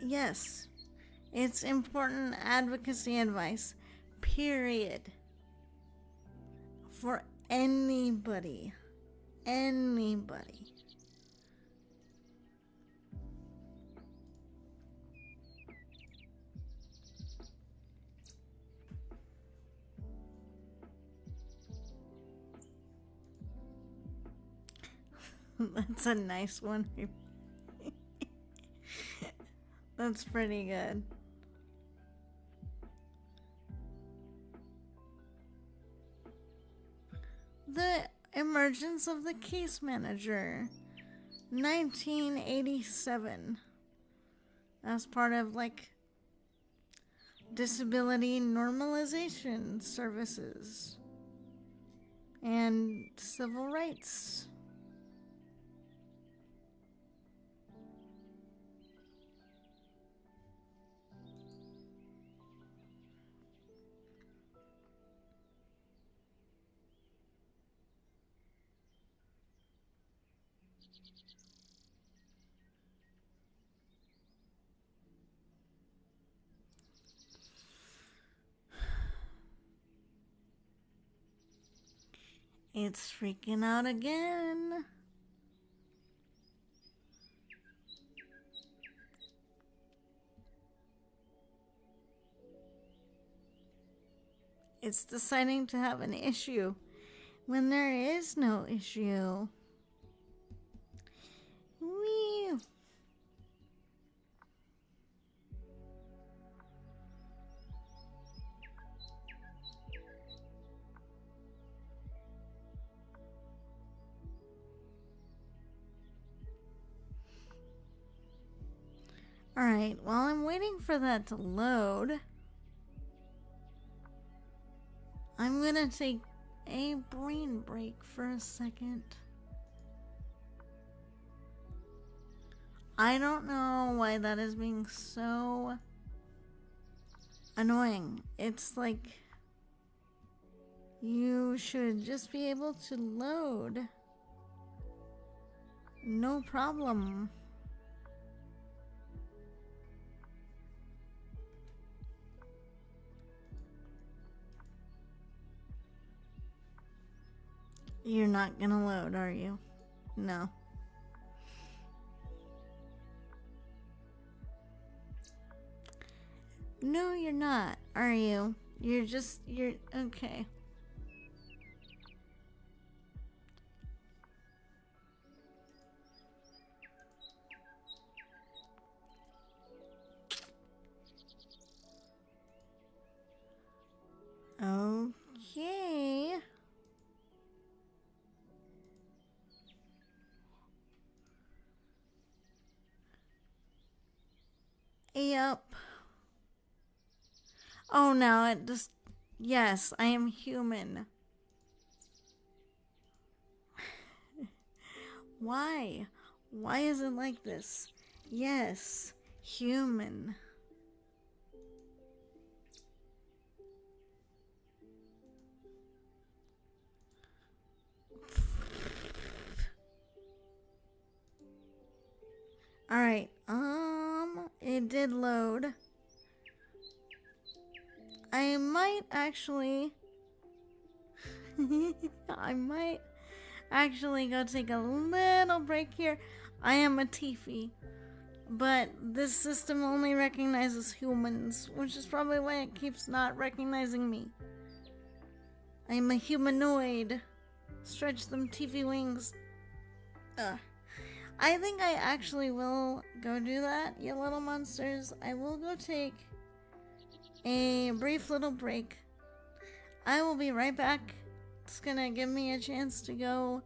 Yes, it's important advocacy advice, period. For anybody. Anybody. That's a nice one. That's pretty good. The emergence of the case manager, 1987, as part of disability normalization services and civil rights. It's freaking out again. It's deciding to have an issue when there is no issue. Whee! Alright, while I'm waiting for that to load, I'm gonna take a brain break for a second. I don't know why that is being so annoying. It's like you should just be able to load. No problem. You're not gonna load, are you? No. No, you're not, are you? You're okay. Okay. Yep. Oh, now it just... Yes, I am human. Why? Why is it like this? Yes, human. Alright, it did load. I might actually... I might actually go take a little break here. I am a Tifa, but this system only recognizes humans, which is probably why it keeps not recognizing me. I'm a humanoid. Stretch them Tifa wings. I think I actually will go do that, you little monsters. I will go take a brief little break. I will be right back. It's gonna give me a chance to go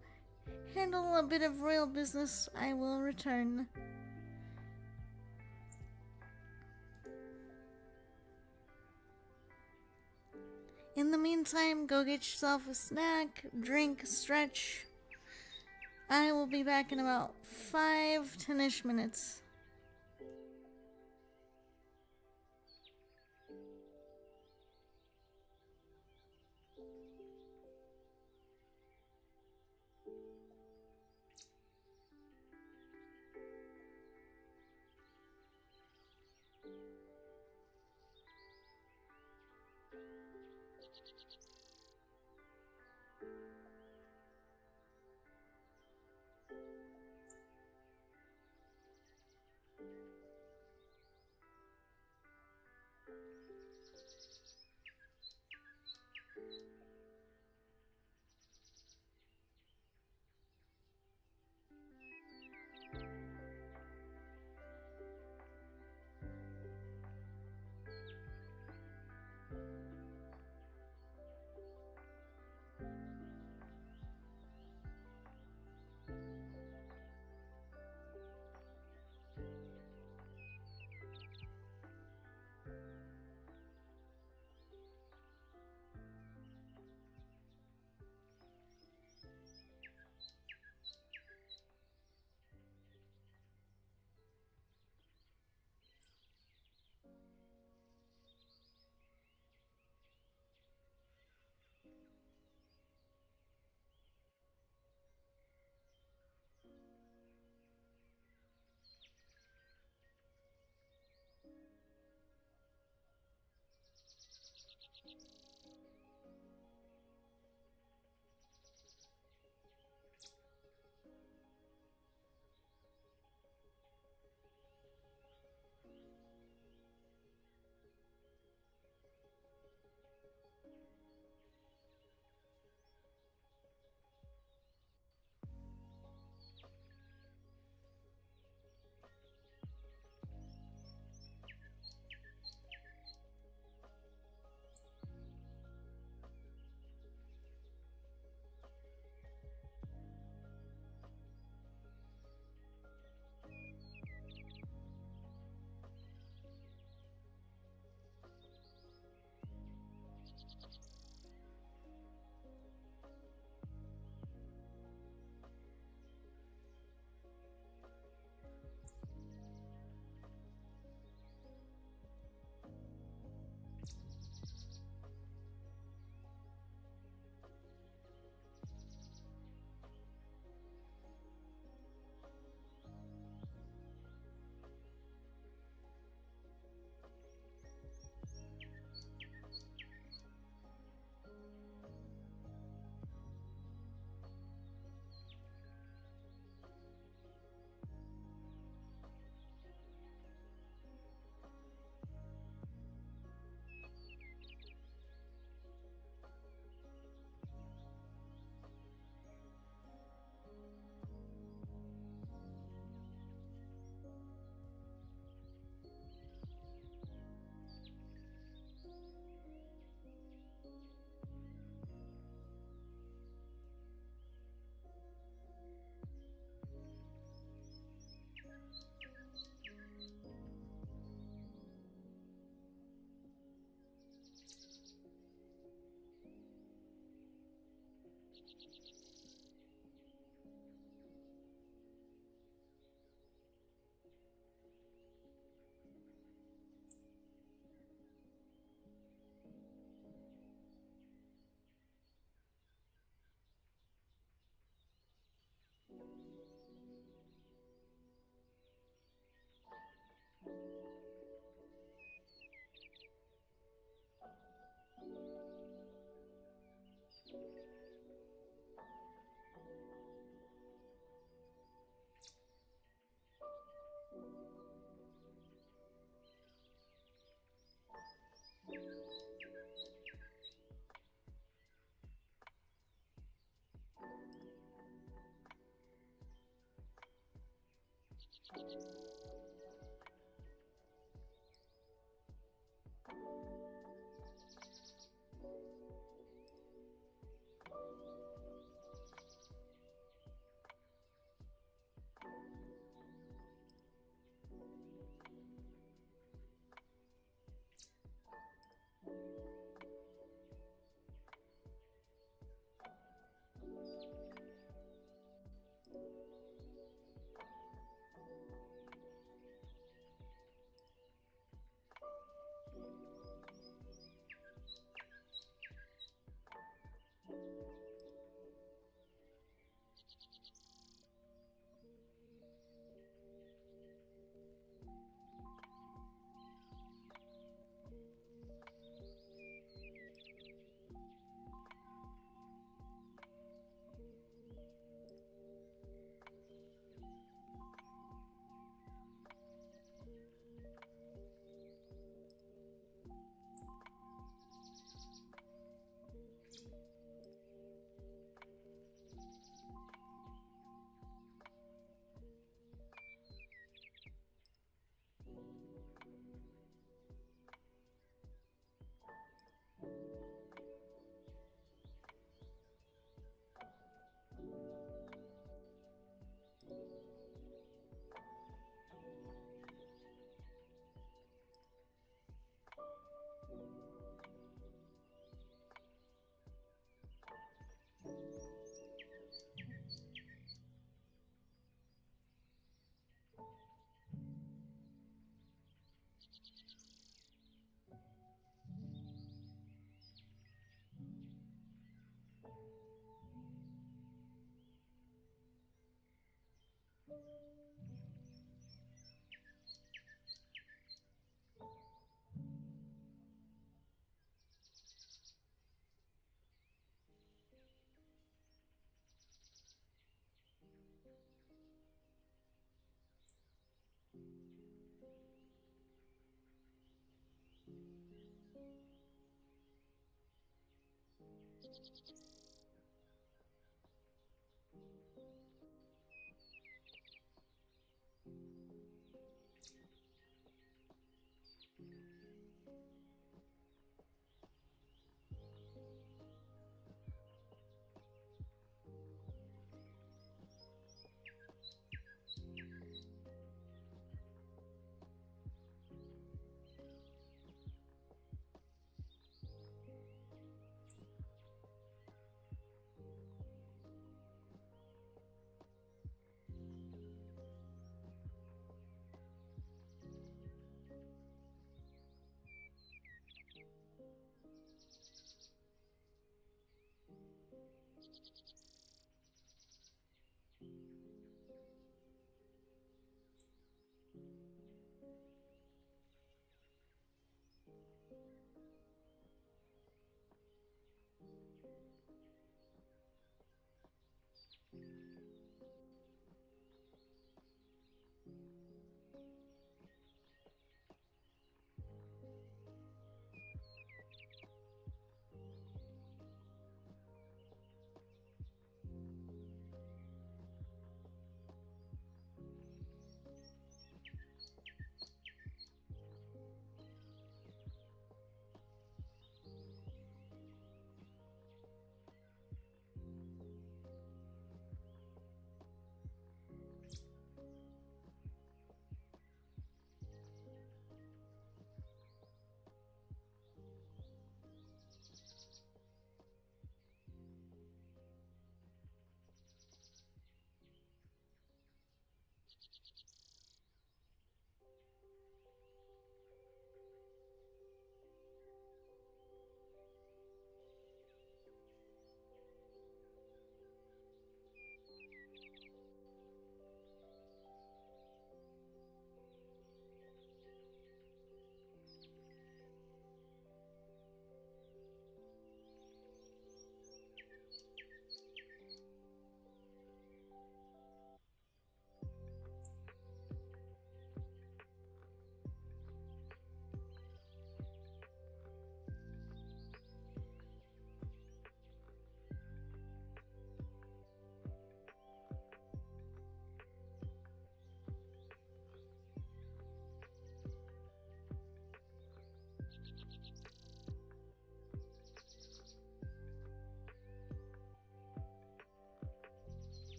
handle a bit of royal business. I will return. In the meantime, go get yourself a snack, drink, stretch. I will be back in about 5-10-ish minutes.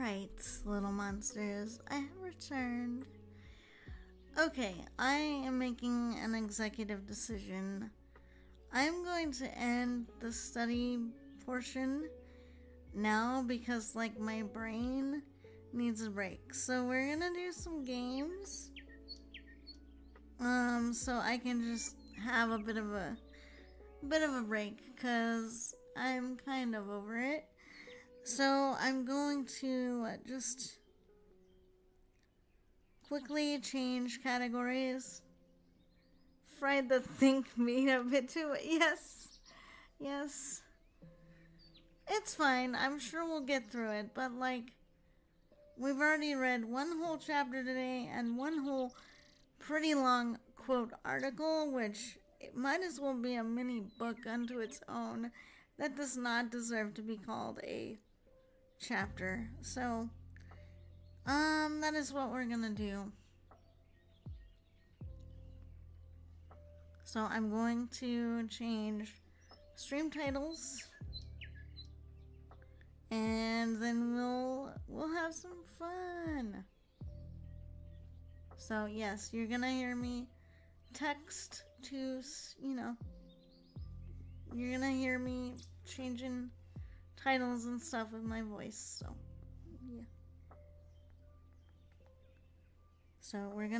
Alright, little monsters, I have returned. Okay, I am making an executive decision. I'm going to end the study portion now because, like, my brain needs a break. So we're gonna do some games. So I can just have a bit of a break because I'm kind of over it. So I'm going to just quickly change categories. Fried the think meat a bit too. Yes. It's fine. I'm sure we'll get through it. But, like, we've already read one whole chapter today and one whole pretty long quote article, which it might as well be a mini book unto its own. That does not deserve to be called a chapter. So, that is what we're gonna do. So I'm going to change stream titles, and then we'll have some fun. So yes, you're gonna hear me text to, you're gonna hear me changing titles and stuff with my voice. So yeah. So we're gonna